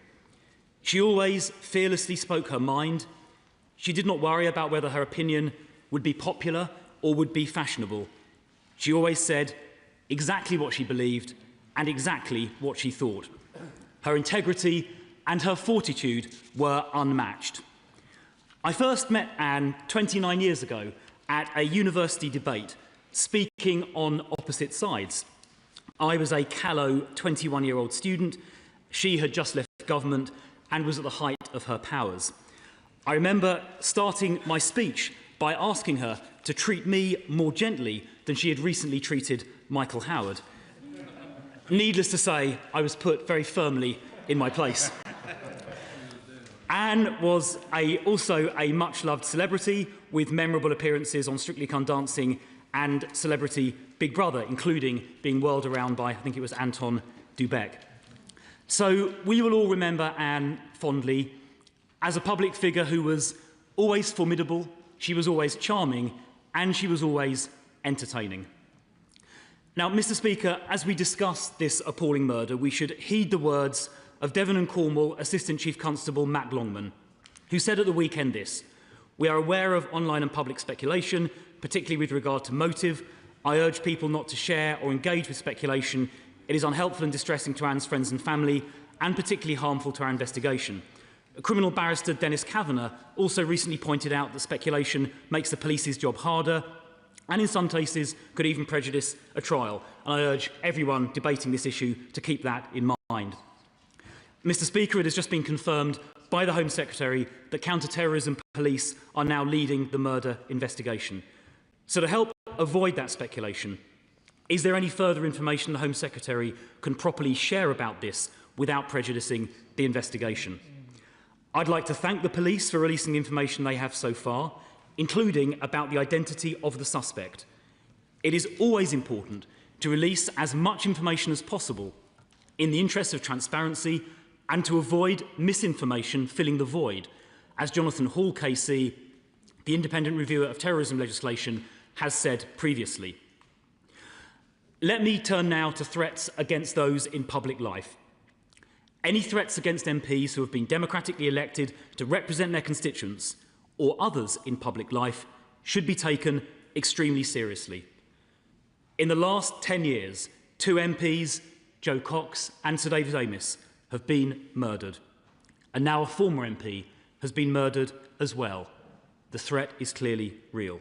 She always fearlessly spoke her mind. She did not worry about whether her opinion would be popular or would be fashionable. She always said exactly what she believed and exactly what she thought. Her integrity and her fortitude were unmatched. I first met Anne 29 years ago at a university debate, speaking on opposite sides. I was a callow 21-year-old student. She had just left government and was at the height of her powers. I remember starting my speech by asking her to treat me more gently than she had recently treated Michael Howard. Needless to say, I was put very firmly in my place. Anne was also a much-loved celebrity with memorable appearances on Strictly Come Dancing and Celebrity Big Brother, including being whirled around by, I think it was Anton Dubek. So we will all remember Anne fondly as a public figure who was always formidable, she was always charming, and she was always entertaining. Now, Mr. Speaker, as we discuss this appalling murder, we should heed the words of Devon and Cornwall Assistant Chief Constable Matt Longman, who said at the weekend this: "We are aware of online and public speculation, particularly with regard to motive. I urge people not to share or engage with speculation. It is unhelpful and distressing to Anne's friends and family, and particularly harmful to our investigation." Criminal barrister Dennis Kavanagh also recently pointed out that speculation makes the police's job harder and in some cases could even prejudice a trial. And I urge everyone debating this issue to keep that in mind. Mr. Speaker, it has just been confirmed by the Home Secretary that counter-terrorism police are now leading the murder investigation. So to help avoid that speculation, is there any further information the Home Secretary can properly share about this without prejudicing the investigation? I'd like to thank the police for releasing the information they have so far, including about the identity of the suspect. It is always important to release as much information as possible in the interest of transparency and to avoid misinformation filling the void, as Jonathan Hall KC, the independent reviewer of terrorism legislation, has said previously. Let me turn now to threats against those in public life. Any threats against MPs who have been democratically elected to represent their constituents or others in public life should be taken extremely seriously. In the last 10 years, 2 MPs, Joe Cox and Sir David Amess, have been murdered. And now a former MP has been murdered as well. The threat is clearly real.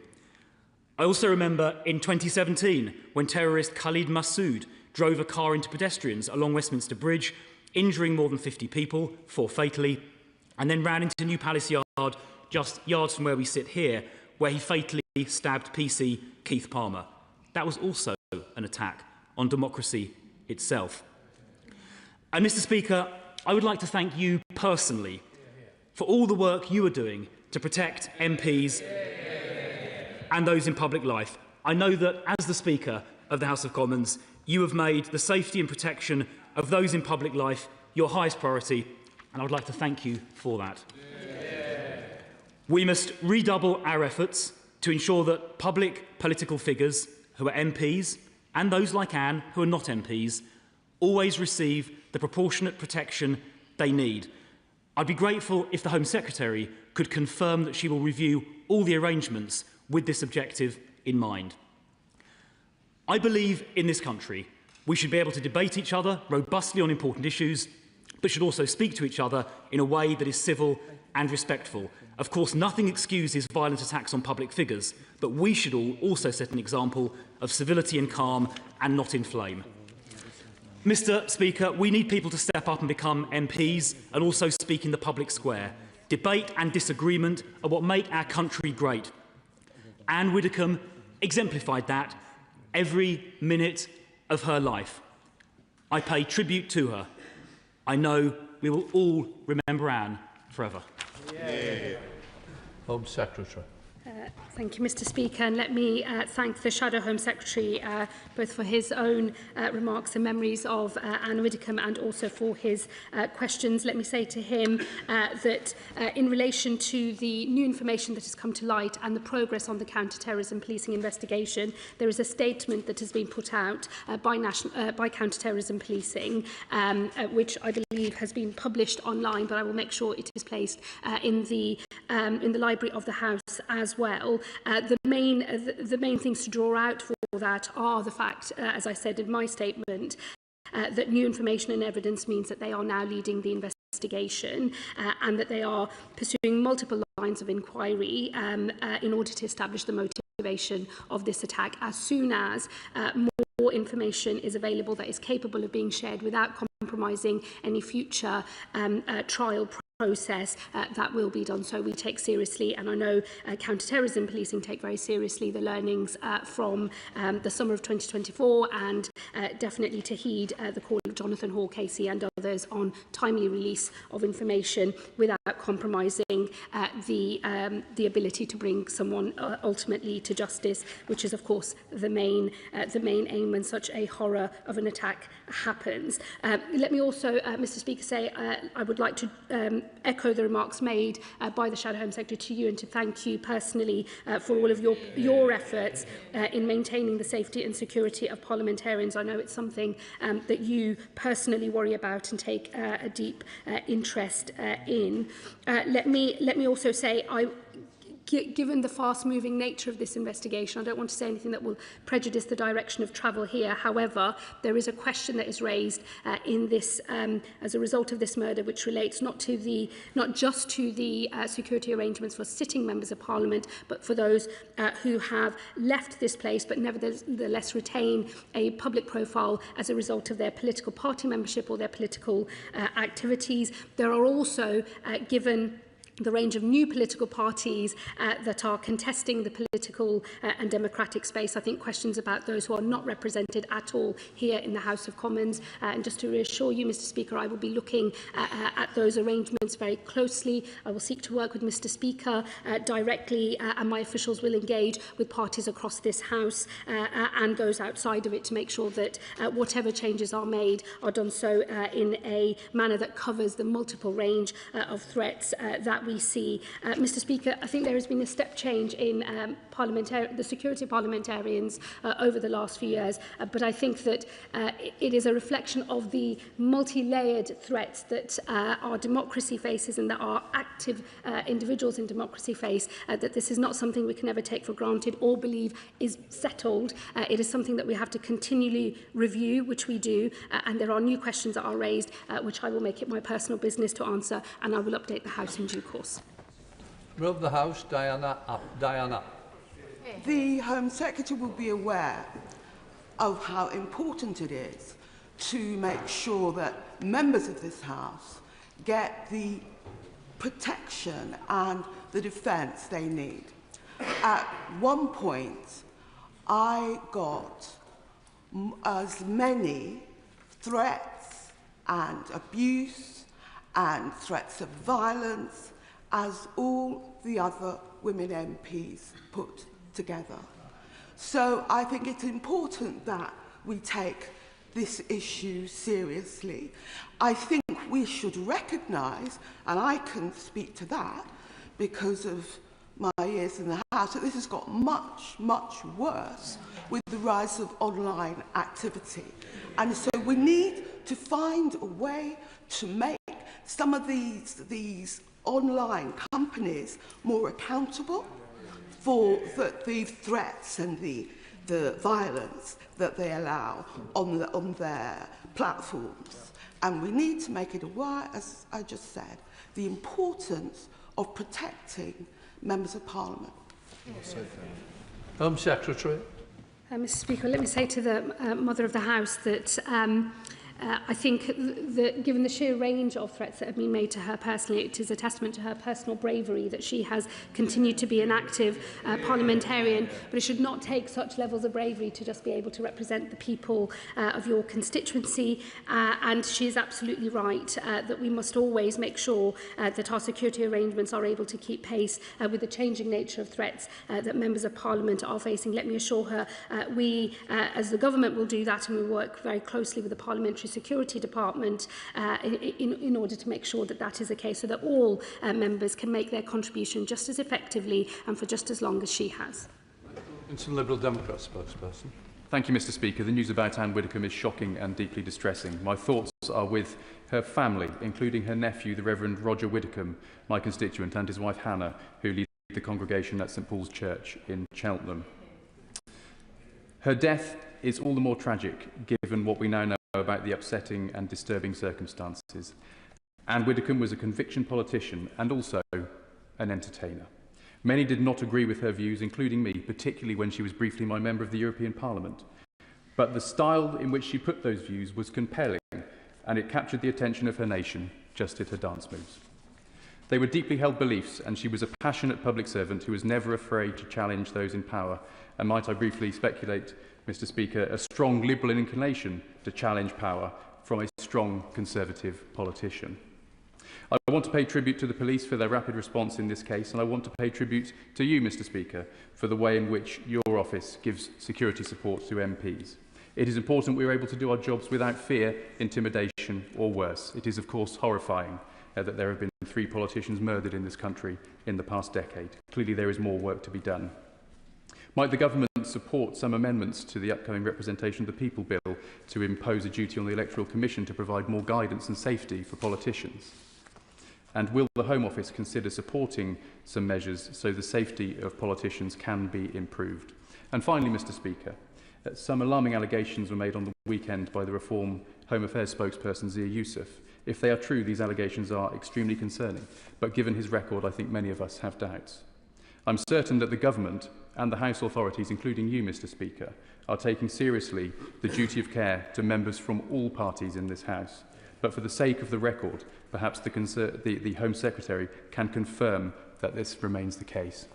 I also remember in 2017 when terrorist Khalid Massoud drove a car into pedestrians along Westminster Bridge, injuring more than 50 people, 4 fatally, and then ran into New Palace Yard, just yards from where we sit here, where he fatally stabbed PC Keith Palmer. That was also an attack on democracy itself. And Mr. Speaker, I would like to thank you personally for all the work you are doing to protect MPs and those in public life. I know that as the Speaker of the House of Commons, you have made the safety and protection of those in public life your highest priority, and I would like to thank you for that. We must redouble our efforts to ensure that public political figures who are MPs and those like Anne who are not MPs always receive the proportionate protection they need. I'd be grateful if the Home Secretary could confirm that she will review all the arrangements with this objective in mind. I believe in this country we should be able to debate each other robustly on important issues, but should also speak to each other in a way that is civil and respectful. Of course, nothing excuses violent attacks on public figures, but we should all also set an example of civility and calm and not inflame. Mr. Speaker, we need people to step up and become MPs and also speak in the public square. Debate and disagreement are what make our country great. Ann Widdecombe exemplified that every minute of her life. I pay tribute to her. I know we will all remember Anne forever. Home Secretary. Thank you, Mr. Speaker, and let me thank the Shadow Home Secretary both for his own remarks and memories of Ann Widdecombe and also for his questions. Let me say to him that in relation to the new information that has come to light and the progress on the counter-terrorism policing investigation, there is a statement that has been put out by counter-terrorism policing, which I believe has been published online, but I will make sure it is placed in the library of the House as well. The main things to draw out for that are the fact, as I said in my statement, that new information and evidence means that they are now leading the investigation and that they are pursuing multiple lines of inquiry in order to establish the motivation of this attack. As soon as more information is available that is capable of being shared without compromising any future trial process, that will be done. So we take seriously, and I know counter-terrorism policing take very seriously the learnings from the summer of 2024 and definitely to heed the call of Jonathan Hall, Casey and others on timely release of information without compromising the ability to bring someone ultimately to justice, which is of course the main aim when such a horror of an attack happens. Let me also, Mr. Speaker, say I would like to echo the remarks made by the Shadow Home Secretary to you and to thank you personally for all of your efforts in maintaining the safety and security of parliamentarians. I know it's something that you personally worry about and take a deep interest in. Let me also say given the fast-moving nature of this investigation, I don't want to say anything that will prejudice the direction of travel here. However, there is a question that is raised in this as a result of this murder, which relates not just to the security arrangements for sitting members of Parliament, but for those who have left this place but nevertheless retain a public profile as a result of their political party membership or their political activities. There are also, given the range of new political parties that are contesting the political and democratic space. I think questions about those who are not represented at all here in the House of Commons. And just to reassure you, Mr. Speaker, I will be looking at those arrangements very closely. I will seek to work with Mr. Speaker directly, and my officials will engage with parties across this House and those outside of it to make sure that whatever changes are made are done so in a manner that covers the multiple range of threats that we see. Mr. Speaker, I think there has been a step change in the security of parliamentarians over the last few years, but I think that it is a reflection of the multi-layered threats that our democracy faces and that our active individuals in democracy face, that this is not something we can ever take for granted or believe is settled. It is something that we have to continually review, which we do, and there are new questions that are raised, which I will make it my personal business to answer, and I will update the House in due course. Member of the House, Diana. The Home Secretary will be aware of how important it is to make sure that members of this House get the protection and the defence they need. At one point, I got as many threats and abuse and threats of violence as all the other women MPs put together. So I think it's important that we take this issue seriously. I think we should recognise, and I can speak to that because of my years in the House, that this has got much, much worse with the rise of online activity. And so we need to find a way to make some of these online companies more accountable for the threats and the violence that they allow on their platforms. And we need to make it aware, as I just said, the importance of protecting members of Parliament. Home Secretary. Mr. Speaker, let me say to the Mother of the House that I think that given the sheer range of threats that have been made to her personally, it is a testament to her personal bravery that she has continued to be an active parliamentarian, but it should not take such levels of bravery to just be able to represent the people of your constituency, and she is absolutely right that we must always make sure that our security arrangements are able to keep pace with the changing nature of threats that members of Parliament are facing. Let me assure her we, as the government, will do that, and we work very closely with the Parliamentary Security Department in order to make sure that that is the case, so that all members can make their contribution just as effectively and for just as long as she has. Into Liberal Democrat spokesperson. Thank you, Mr. Speaker. The news about Ann Widdecombe is shocking and deeply distressing. My thoughts are with her family, including her nephew, the Reverend Roger Widdecombe, my constituent, and his wife Hannah, who lead the congregation at St Paul's Church in Cheltenham. Her death is all the more tragic, given what we now know about the upsetting and disturbing circumstances. Ann Widdecombe was a conviction politician and also an entertainer. Many did not agree with her views, including me, particularly when she was briefly my member of the European Parliament. But the style in which she put those views was compelling, and it captured the attention of her nation, just as her dance moves. They were deeply held beliefs, and she was a passionate public servant who was never afraid to challenge those in power. And might I briefly speculate, Mr. Speaker, a strong Liberal inclination to challenge power from a strong Conservative politician. I want to pay tribute to the police for their rapid response in this case, and I want to pay tribute to you, Mr. Speaker, for the way in which your office gives security support to MPs. It is important we are able to do our jobs without fear, intimidation or worse. It is, of course, horrifying that there have been 3 politicians murdered in this country in the past decade. Clearly, there is more work to be done. Might the government support some amendments to the upcoming Representation of the People Bill to impose a duty on the Electoral Commission to provide more guidance and safety for politicians? And will the Home Office consider supporting some measures so the safety of politicians can be improved? And finally, Mr. Speaker, some alarming allegations were made on the weekend by the Reform Home Affairs spokesperson Zia Youssef. If they are true, these allegations are extremely concerning, but given his record, I think many of us have doubts. I'm certain that the government and the House authorities, including you, Mr. Speaker, are taking seriously the duty of care to members from all parties in this House. But for the sake of the record, perhaps the Home Secretary can confirm that this remains the case.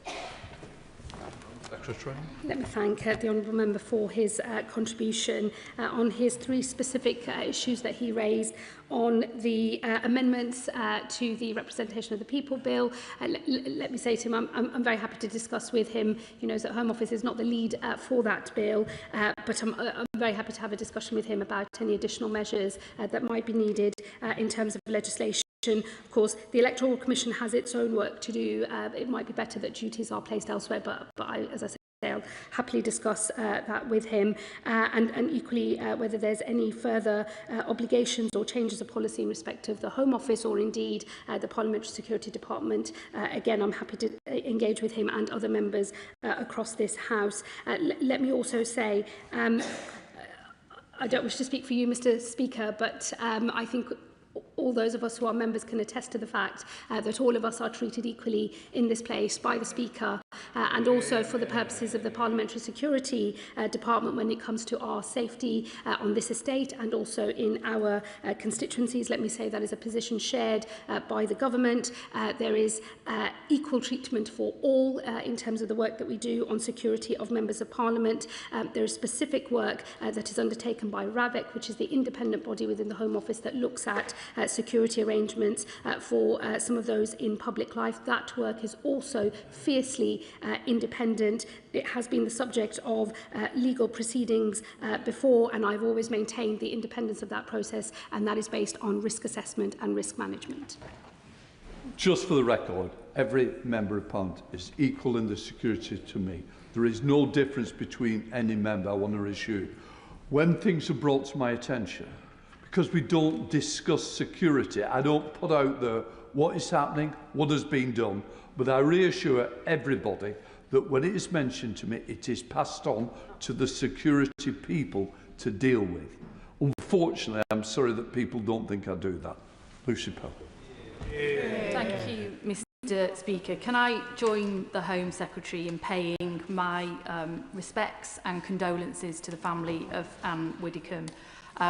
Let me thank the Honourable Member for his contribution on his 3 specific issues that he raised on the amendments to the Representation of the People Bill. Let me say to him, I'm very happy to discuss with him. He knows that Home Office is not the lead for that bill, but I'm very happy to have a discussion with him about any additional measures that might be needed in terms of legislation. Of course, the Electoral Commission has its own work to do. It might be better that duties are placed elsewhere, but as I say, I'll happily discuss that with him. And equally, whether there's any further obligations or changes of policy in respect of the Home Office or indeed the Parliamentary Security Department, again, I'm happy to engage with him and other members across this House. Let me also say, I don't wish to speak for you, Mr. Speaker, but I think all those of us who are members can attest to the fact that all of us are treated equally in this place by the Speaker and also for the purposes of the Parliamentary Security Department when it comes to our safety on this estate and also in our constituencies. Let me say that is a position shared by the government. There is equal treatment for all in terms of the work that we do on security of members of Parliament. There is specific work that is undertaken by RAVEC, which is the independent body within the Home Office that looks at security arrangements for some of those in public life. That work is also fiercely independent. It has been the subject of legal proceedings before, and I've always maintained the independence of that process, and that is based on risk assessment and risk management. Just for the record, every member of Parliament is equal in the security to me. There is no difference between any member, I want to assure you. When things are brought to my attention, because we don't discuss security, I don't put out there what is happening, what has been done, but I reassure everybody that when it is mentioned to me, it is passed on to the security people to deal with. Unfortunately, I'm sorry that people don't think I do that. Lucy Pell. Thank you, Mr. Speaker. Can I join the Home Secretary in paying my respects and condolences to the family of Ann Widdecombe?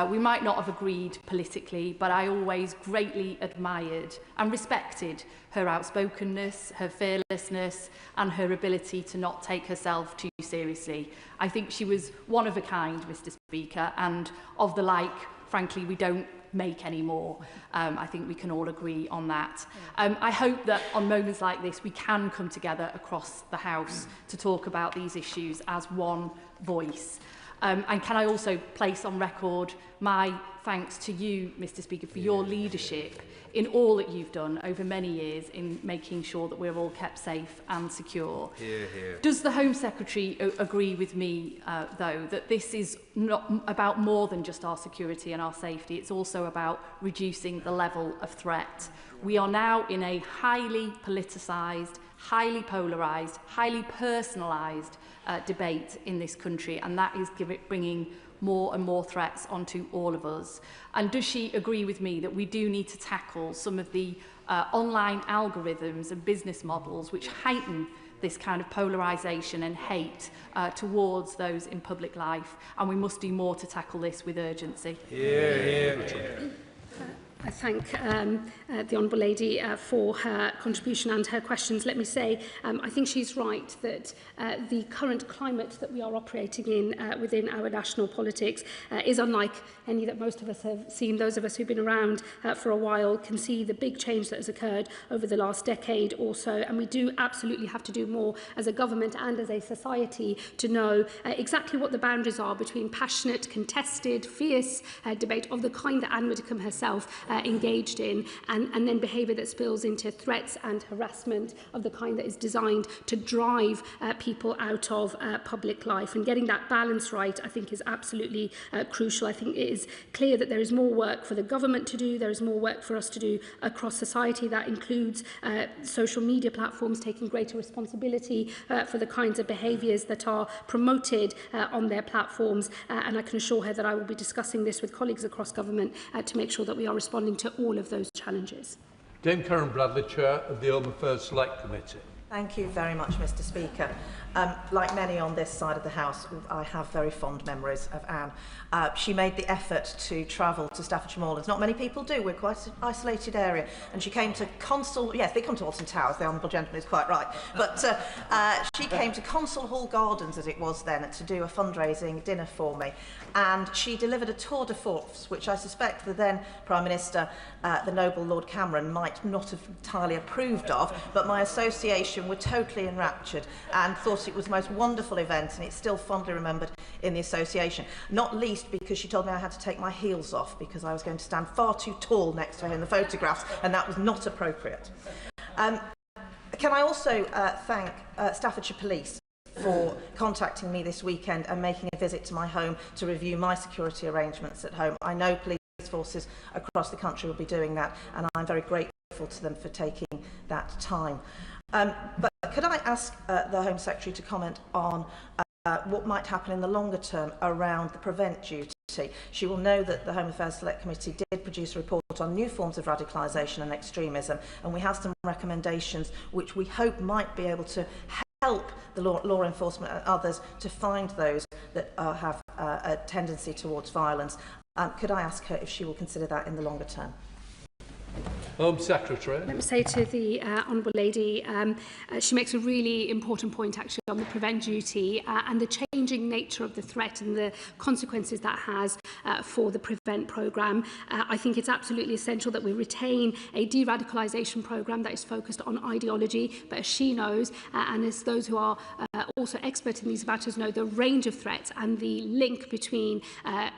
We might not have agreed politically, but I always greatly admired and respected her outspokenness, her fearlessness, and her ability to not take herself too seriously. I think she was one of a kind, Mr. Speaker, and of the like, frankly, we don't make any more. I think we can all agree on that. I hope that on moments like this, we can come together across the House to talk about these issues as one voice. And can I also place on record my thanks to you, Mr. Speaker, for your leadership in all that you've done over many years in making sure that we're all kept safe and secure. Hear, hear. Does the Home Secretary agree with me, though, that this is not about more than just our security and our safety? It's also about reducing the level of threat. We are now in a highly politicised, highly polarised, highly personalised debate in this country, and that is bringing more and more threats onto all of us. And does she agree with me that we do need to tackle some of the online algorithms and business models which heighten this kind of polarisation and hate towards those in public life, and we must do more to tackle this with urgency? thank the Honourable Lady for her contribution and her questions. Let me say, I think she's right that the current climate that we are operating in within our national politics is unlike any that most of us have seen. Those of us who've been around for a while can see the big change that has occurred over the last decade or so, and we do absolutely have to do more as a government and as a society to know exactly what the boundaries are between passionate, contested, fierce debate of the kind that Ann Widdecombe herself engaged in, and then behaviour that spills into threats and harassment of the kind that is designed to drive people out of public life. And getting that balance right, I think, is absolutely crucial. I think it is clear that there is more work for the government to do. There is more work for us to do across society. That includes social media platforms taking greater responsibility for the kinds of behaviours that are promoted on their platforms. And I can assure her that I will be discussing this with colleagues across government to make sure that we are responding to all of those challenges. Dame Karen Bradley, Chair of the Home Affairs Select Committee. Thank you very much, Mr. Speaker. Like many on this side of the House, I have very fond memories of Anne. She made the effort to travel to Staffordshire Moorlands. Not many people do. We're quite an isolated area. And she came to Consul... Yes, they come to Alton Towers. The Honourable Gentleman is quite right. But she came to Consul Hall Gardens, as it was then, to do a fundraising dinner for me. And she delivered a tour de force, which I suspect the then Prime Minister, the noble Lord Cameron, might not have entirely approved of. But my association were totally enraptured and thought it was the most wonderful event, and it's still fondly remembered in the association, not least because she told me I had to take my heels off because I was going to stand far too tall next to her in the photographs, and that was not appropriate. Can I also thank Staffordshire Police for contacting me this weekend and making a visit to my home to review my security arrangements at home. I know police forces across the country will be doing that, and I'm very grateful to them for taking that time. But could I ask the Home Secretary to comment on what might happen in the longer term around the prevent duty? She will know that the Home Affairs Select Committee did produce a report on new forms of radicalisation and extremism, and we have some recommendations which we hope might be able to help the law enforcement and others to find those that have a tendency towards violence. Could I ask her if she will consider that in the longer term? Home Secretary. Let me say to the Honourable Lady, she makes a really important point actually on the prevent duty and the changing nature of the threat and the consequences that has for the prevent programme. I think it's absolutely essential that we retain a de-radicalisation programme that is focused on ideology, but as she knows, and as those who are also expert in these matters know, the range of threats and the link between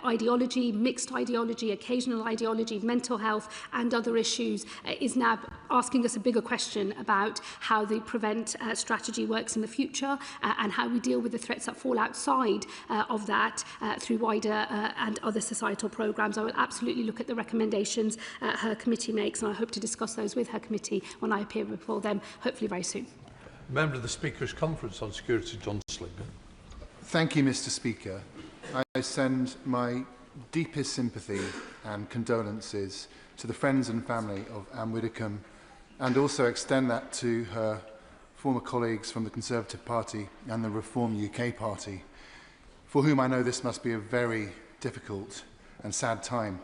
ideology, mixed ideology, occasional ideology, mental health and other issues is now asking us a bigger question about how the prevent strategy works in the future and how we deal with the threats that fall outside of that through wider and other societal programmes. I will absolutely look at the recommendations her committee makes, and I hope to discuss those with her committee when I appear before them, hopefully very soon. Member of the Speaker's Conference on Security, John Slinger. Thank you, Mr. Speaker. I send my deepest sympathy and condolences to the friends and family of Ann Widdecombe, and also extend that to her former colleagues from the Conservative Party and the Reform UK Party, for whom I know this must be a very difficult and sad time.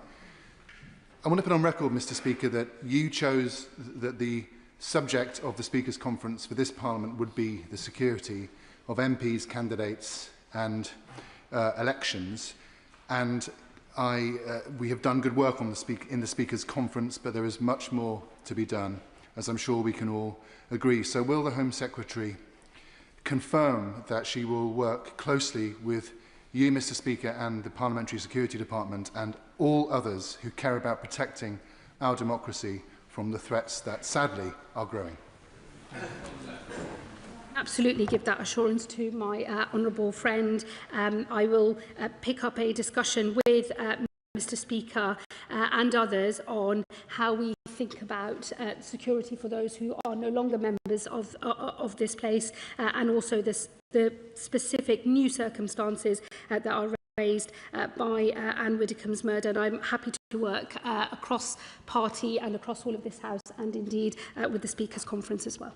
I want to put on record, Mr. Speaker, that you chose that the subject of the Speakers' Conference for this Parliament would be the security of MPs, candidates and elections, and we have done good work on in the Speakers' Conference, but there is much more to be done, as I'm sure we can all agree. So will the Home Secretary confirm that she will work closely with you, Mr. Speaker, and the Parliamentary Security Department and all others who care about protecting our democracy from the threats that sadly are growing? Absolutely give that assurance to my honourable friend. I will pick up a discussion with Mr. Speaker and others on how we think about security for those who are no longer members of this place and also the specific new circumstances that are raised by Ann Widdecombe's murder. And I'm happy to work across party and across all of this House and indeed with the Speakers' Conference as well.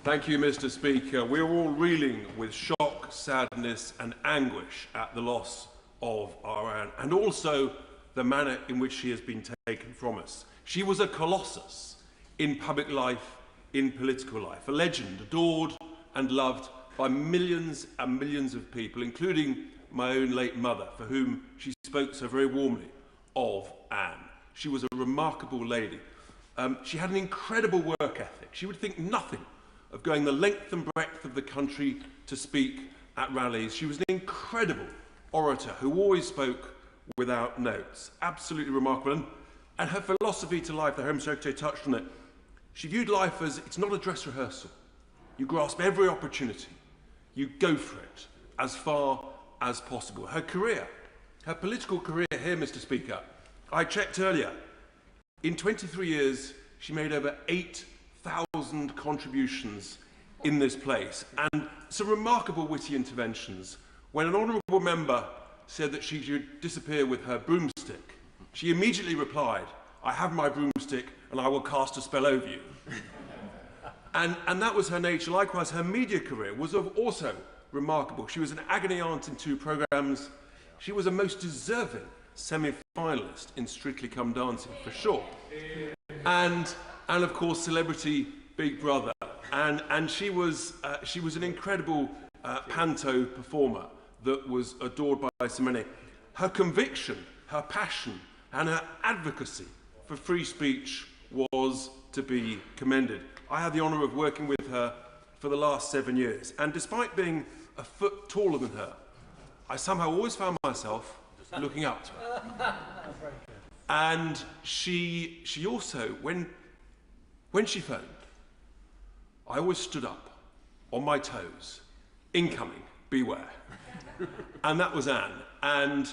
Thank you, Mr. Speaker. We are all reeling with shock, sadness and anguish at the loss of our Ann, and also the manner in which she has been taken from us. She was a colossus in public life, in political life, a legend adored and loved by millions and millions of people, including my own late mother, for whom she spoke so very warmly of Anne. She was a remarkable lady. She had an incredible work ethic. She would think nothing of going the length and breadth of the country to speak at rallies. She was an incredible orator who always spoke without notes. Absolutely remarkable. And her philosophy to life, the Home Secretary touched on it, she viewed life as, it's not a dress rehearsal. You grasp every opportunity. You go for it as far as possible. Her career, her political career here, Mr. Speaker, I checked earlier. In 23 years, she made over 8,000 contributions in this place. And some remarkable witty interventions. When an honourable member said that she should disappear with her broomstick, she immediately replied, "I have my broomstick and I will cast a spell over you." and that was her nature. Likewise, her media career was also remarkable. She was an agony aunt in 2 programmes. She was a most deserving semi-finalist in Strictly Come Dancing, for sure. And of course, Celebrity Big Brother. And she was an incredible panto performer that was adored by so many. Her conviction, her passion, and her advocacy for free speech was to be commended. I had the honour of working with her for the last 7 years, and despite being a foot taller than her, I somehow always found myself looking up to her. And she also, when she phoned, I always stood up on my toes, incoming, beware. And that was Anne, and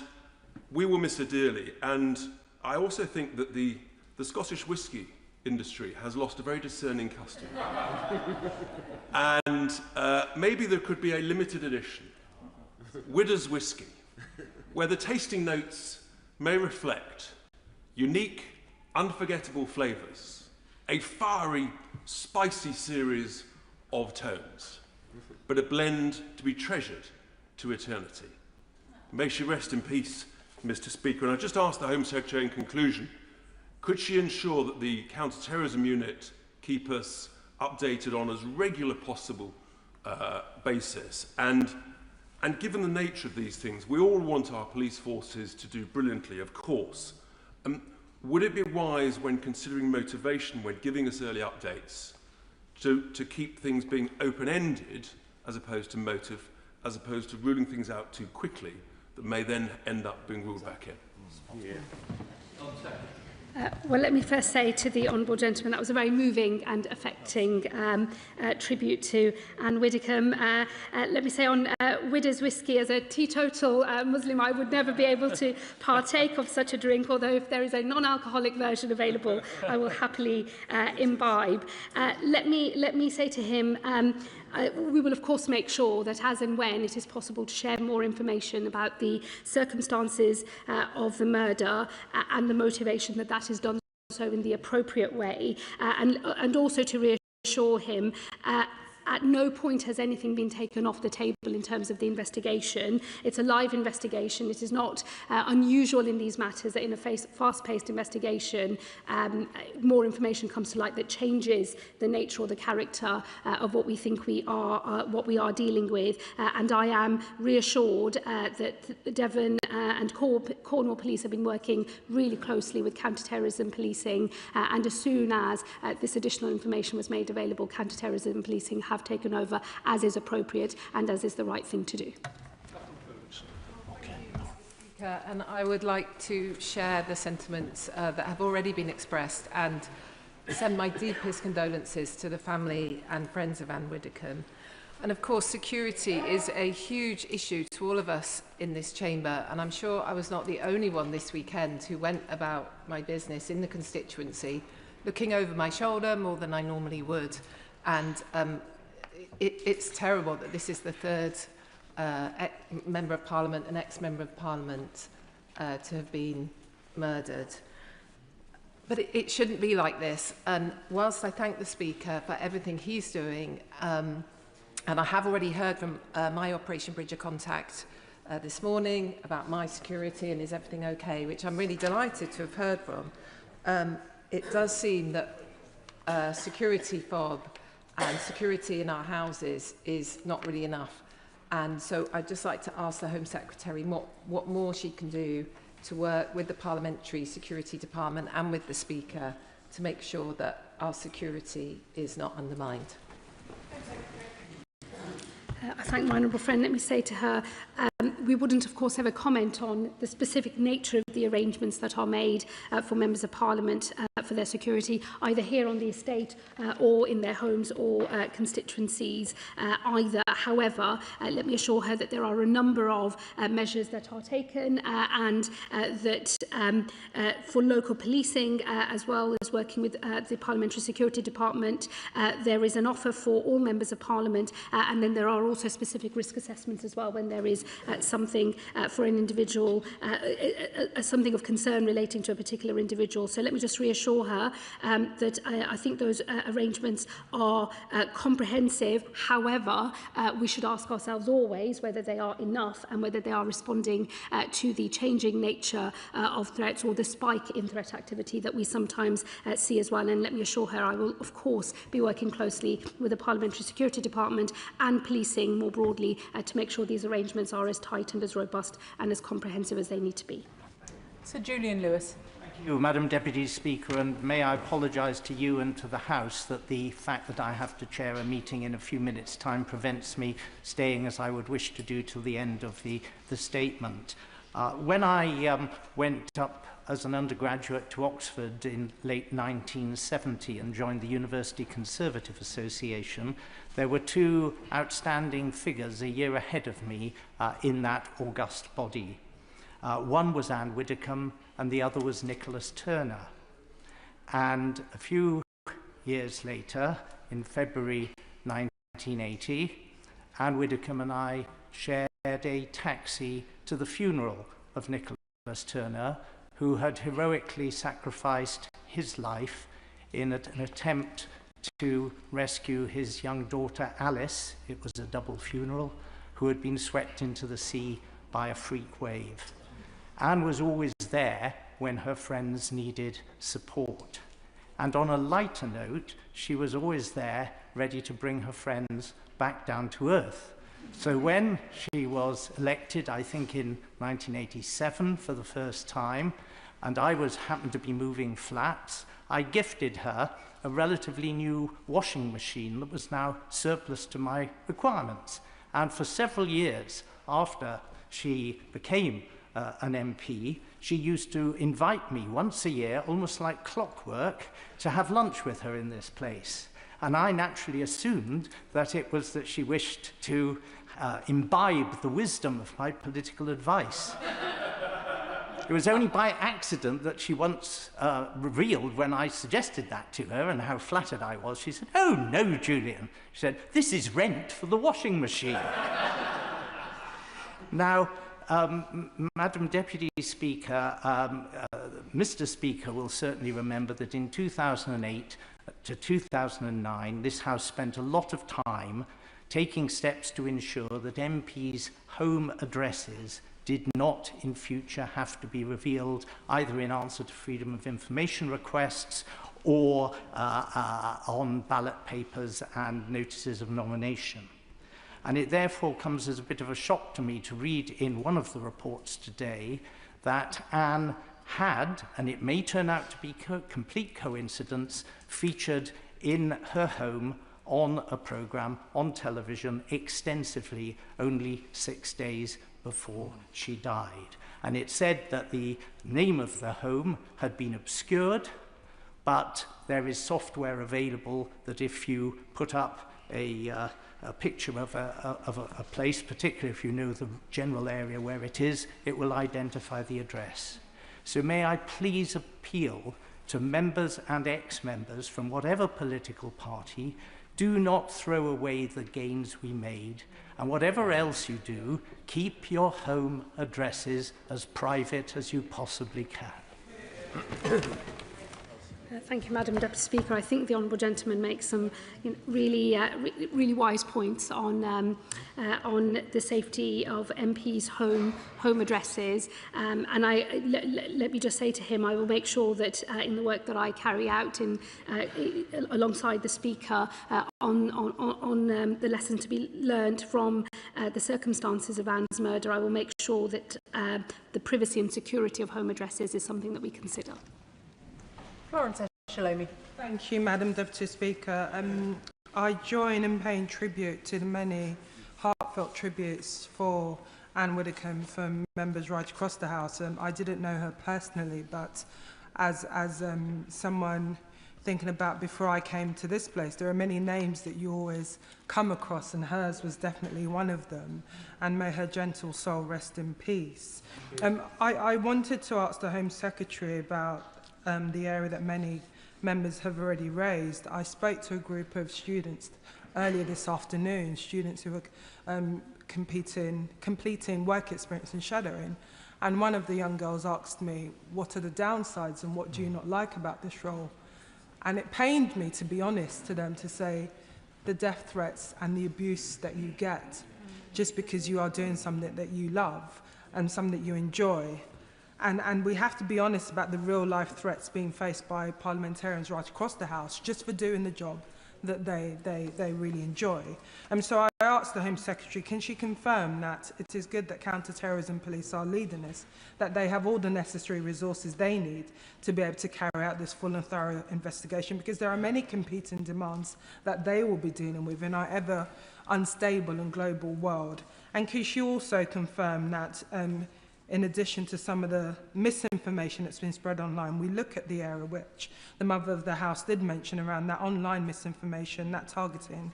we will miss her dearly. And I also think that the Scottish whisky industry has lost a very discerning customer. And maybe there could be a limited edition, Widder's Whisky, where the tasting notes may reflect unique, unforgettable flavours, a fiery, spicy series of tones, but a blend to be treasured to eternity. May she rest in peace, Mr. Speaker. And I just asked the Home Secretary in conclusion, could she ensure that the counter-terrorism unit keep us updated on as regular possible basis? And given the nature of these things, we all want our police forces to do brilliantly, of course. Would it be wise, when considering motivation, when giving us early updates, to keep things being open-ended as opposed to motive, as opposed to ruling things out too quickly that may then end up being ruled back in? Yeah. Well, let me first say to the honourable gentleman that was a very moving and affecting tribute to Ann Widdecombe. Let me say on Widder's Whisky, as a teetotal Muslim, I would never be able to partake of such a drink, although if there is a non-alcoholic version available, I will happily imbibe. Let me say to him, we will of course make sure that as and when it is possible to share more information about the circumstances of the murder and the motivation that is done so in the appropriate way, and also to reassure him at no point has anything been taken off the table in terms of the investigation. It's a live investigation. It is not unusual in these matters that in a fast-paced investigation, more information comes to light that changes the nature or the character of what we think we are dealing with. And I am reassured that Devon and Cornwall Police have been working really closely with counter-terrorism policing, and as soon as this additional information was made available, counter-terrorism policing have taken over as is appropriate and as is the right thing to do. And I would like to share the sentiments that have already been expressed and send my deepest condolences to the family and friends of Ann Widdecombe. And of course, security is a huge issue to all of us in this chamber, and I'm sure I was not the only one this weekend who went about my business in the constituency looking over my shoulder more than I normally would. And it's terrible that this is the third Member of Parliament, an ex-Member of Parliament, to have been murdered. But it shouldn't be like this. And whilst I thank the Speaker for everything he's doing, and I have already heard from my Operation Bridge of Contact this morning about my security and is everything okay, which I'm really delighted to have heard from. It does seem that security fob and security in our houses is not really enough. And so I'd just like to ask the Home Secretary what more she can do to work with the Parliamentary Security Department and with the Speaker to make sure that our security is not undermined. I thank my honourable friend. Let me say to her, we wouldn't, of course, ever comment on the specific nature of the arrangements that are made for members of Parliament for their security, either here on the estate or in their homes or constituencies either. However, let me assure her that there are a number of measures that are taken and that for local policing, as well as working with the Parliamentary Security Department, there is an offer for all members of Parliament, and then there are also specific risk assessments as well when there is something for an individual, something of concern relating to a particular individual. So let me just reassure her that I think those arrangements are comprehensive. However, we should ask ourselves always whether they are enough and whether they are responding to the changing nature of threats or the spike in threat activity that we sometimes see as well. And let me assure her I will, of course, be working closely with the Parliamentary Security Department and policing more broadly to make sure these arrangements are as tight and as robust and as comprehensive as they need to be. Sir Julian Lewis. Thank you, Madam Deputy Speaker, and may I apologise to you and to the House that the fact that I have to chair a meeting in a few minutes' time prevents me staying as I would wish to do till the end of the statement. When I went up as an undergraduate to Oxford in late 1970 and joined the University Conservative Association, there were two outstanding figures a year ahead of me in that august body. One was Ann Widdecombe and the other was Nicholas Turner. And a few years later, in February 1980, Ann Widdecombe and I shared a taxi to the funeral of Nicholas Turner, who had heroically sacrificed his life in an attempt to rescue his young daughter Alice. It was a double funeral, who had been swept into the sea by a freak wave. Anne was always there when her friends needed support. And on a lighter note, she was always there ready to bring her friends back down to earth. So when she was elected, I think in 1987 for the first time, and I happened to be moving flats, I gifted her a relatively new washing machine that was now surplus to my requirements. And for several years after she became an MP, she used to invite me once a year, almost like clockwork, to have lunch with her in this place. And I naturally assumed that it was that she wished to imbibe the wisdom of my political advice. It was only by accident that she once revealed, when I suggested that to her and how flattered I was, she said, "Oh, no, Julian." She said, "This is rent for the washing machine." Now, Madam Deputy Speaker, Mr. Speaker will certainly remember that in 2008 to 2009, this House spent a lot of time taking steps to ensure that MPs' home addresses did not in future have to be revealed either in answer to freedom of information requests or on ballot papers and notices of nomination. And it therefore comes as a bit of a shock to me to read in one of the reports today that Anne had, and it may turn out to be complete coincidence, featured in her home on a programme on television extensively only 6 days before she died. And it said that the name of the home had been obscured, but there is software available that if you put up a picture of a place, particularly if you know the general area where it is, it will identify the address. So may I please appeal to members and ex-members from whatever political party, do not throw away the gains we made, and whatever else you do, keep your home addresses as private as you possibly can. Thank you, Madam Deputy Speaker. I think the Honourable Gentleman makes some really wise points on the safety of MPs' home addresses. And let me just say to him, I will make sure that in the work that I carry out alongside the Speaker on the lesson to be learned from the circumstances of Anne's murder, I will make sure that the privacy and security of home addresses is something that we consider. Florence Shalomi. Thank you, Madam Deputy Speaker. I join in paying tribute to the many heartfelt tributes for Ann Widdecombe from members right across the House. I didn't know her personally, but as someone thinking about before I came to this place, there are many names that you always come across, and hers was definitely one of them. And may her gentle soul rest in peace. I wanted to ask the Home Secretary about the area that many members have already raised. I spoke to a group of students earlier this afternoon, students who were completing work experience in shadowing, and one of the young girls asked me, what are the downsides and what do you not like about this role? And it pained me, to be honest, to them to say the death threats and the abuse that you get just because you are doing something that you love and something that you enjoy. And we have to be honest about the real-life threats being faced by parliamentarians right across the House just for doing the job that they really enjoy. So I asked the Home Secretary, can she confirm that it is good that counter-terrorism police are leading this, that they have all the necessary resources they need to be able to carry out this full and thorough investigation, because there are many competing demands that they will be dealing with in our ever unstable and global world. And can she also confirm that in addition to some of the misinformation that's been spread online, we look at the area which the Mother of the House did mention around that online misinformation, that targeting.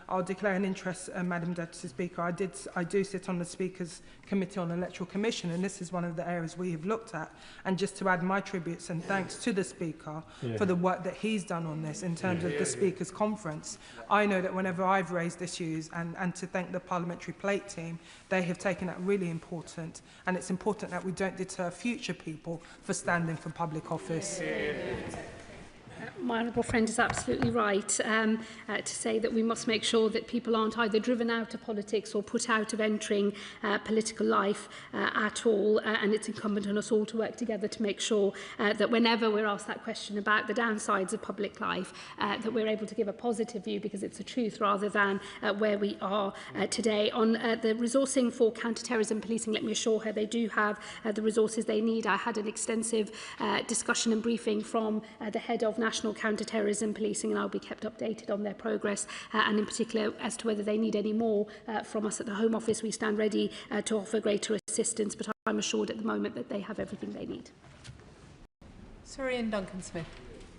I'll declare an interest, Madam Deputy Speaker. I do sit on the Speaker's Committee on Electoral Commission, and this is one of the areas we have looked at. And just to add my tributes and thanks to the Speaker for the work that he's done on this in terms of the Speaker's conference. I know that whenever I've raised issues, and to thank the Parliamentary Plate team, they have taken that really important. And it's important that we don't deter future people for standing for public office. My honourable friend is absolutely right to say that we must make sure that people aren't either driven out of politics or put out of entering political life at all, and it's incumbent on us all to work together to make sure that whenever we're asked that question about the downsides of public life, that we're able to give a positive view because it's the truth rather than where we are today. On the resourcing for counter-terrorism policing, let me assure her they do have the resources they need. I had an extensive discussion and briefing from the head of National Counter-Terrorism Policing, and I'll be kept updated on their progress and in particular as to whether they need any more from us at the Home Office. We stand ready to offer greater assistance, but I'm assured at the moment that they have everything they need. Sir Ian Duncan-Smith.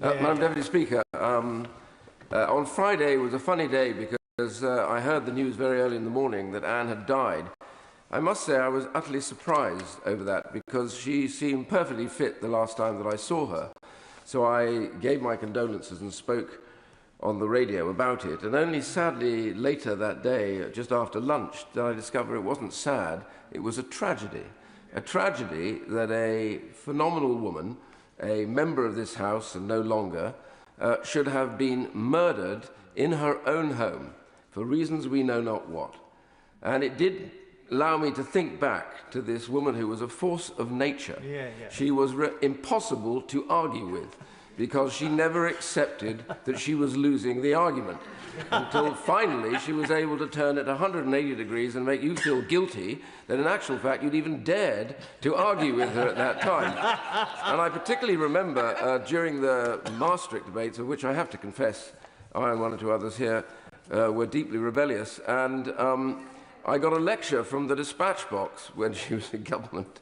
Madam Deputy Speaker, on Friday was a funny day because I heard the news very early in the morning that Anne had died. I must say I was utterly surprised over that because she seemed perfectly fit the last time that I saw her. So I gave my condolences and spoke on the radio about it. And only sadly later that day, just after lunch, did I discover it wasn't sad, it was a tragedy. A tragedy that a phenomenal woman, a member of this House and no longer, should have been murdered in her own home for reasons we know not what. And it did allow me to think back to this woman who was a force of nature. She was impossible to argue with because she never accepted that she was losing the argument until finally she was able to turn it 180 degrees and make you feel guilty that in actual fact you'd even dared to argue with her at that time. And I particularly remember during the Maastricht debates, of which I have to confess I and one or two others here were deeply rebellious, and I got a lecture from the dispatch box when she was in government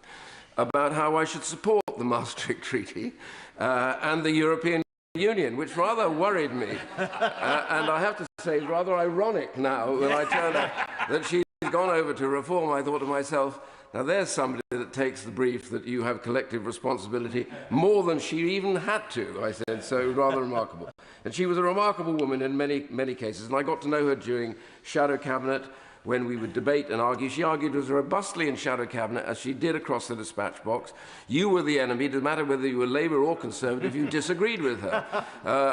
about how I should support the Maastricht Treaty and the European Union, which rather worried me. And I have to say, it's rather ironic now when I turn out that she's gone over to reform. I thought to myself, now there's somebody that takes the brief that you have collective responsibility more than she even had to, I said, so rather remarkable. And she was a remarkable woman in many, many cases, and I got to know her during Shadow Cabinet, when we would debate and argue. She argued as robustly in shadow cabinet as she did across the dispatch box. You were the enemy. It didn't matter whether you were Labour or Conservative, you disagreed with her.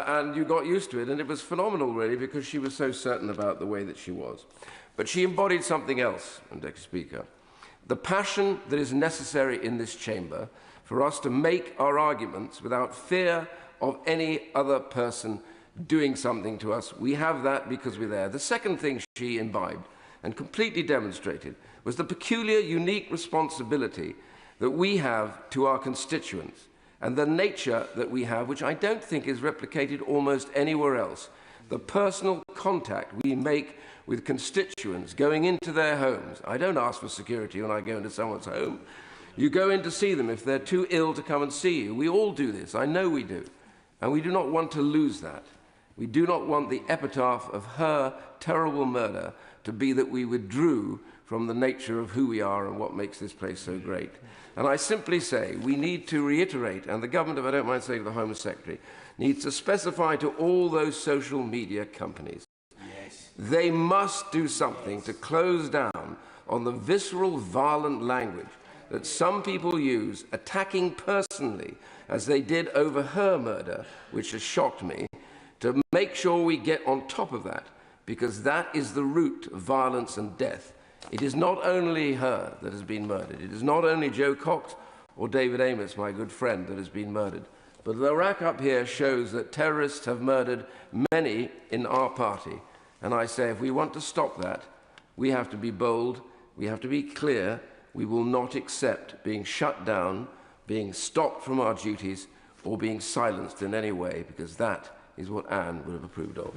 And you got used to it. And it was phenomenal, really, because she was so certain about the way that she was. But she embodied something else, Mr. Speaker. The passion that is necessary in this chamber for us to make our arguments without fear of any other person doing something to us. We have that because we're there. The second thing she imbibed and completely demonstrated was the peculiar, unique responsibility that we have to our constituents and the nature that we have, which I don't think is replicated almost anywhere else. The personal contact we make with constituents going into their homes. I don't ask for security when I go into someone's home. You go in to see them if they're too ill to come and see you. We all do this. I know we do. And we do not want to lose that. We do not want the epitaph of her terrible murder to be that we withdrew from the nature of who we are and what makes this place so great. And I simply say we need to reiterate, and the government, if I don't mind saying to the Home Secretary, needs to specify to all those social media companies, they must do something to close down on the visceral, violent language that some people use, attacking personally, as they did over her murder, which has shocked me, to make sure we get on top of that, because that is the root of violence and death. It is not only her that has been murdered. It is not only Joe Cox or David Amos, my good friend, that has been murdered. But the rack up here shows that terrorists have murdered many in our party. And I say, if we want to stop that, we have to be bold, we have to be clear. We will not accept being shut down, being stopped from our duties, or being silenced in any way, because that is what Anne would have approved of.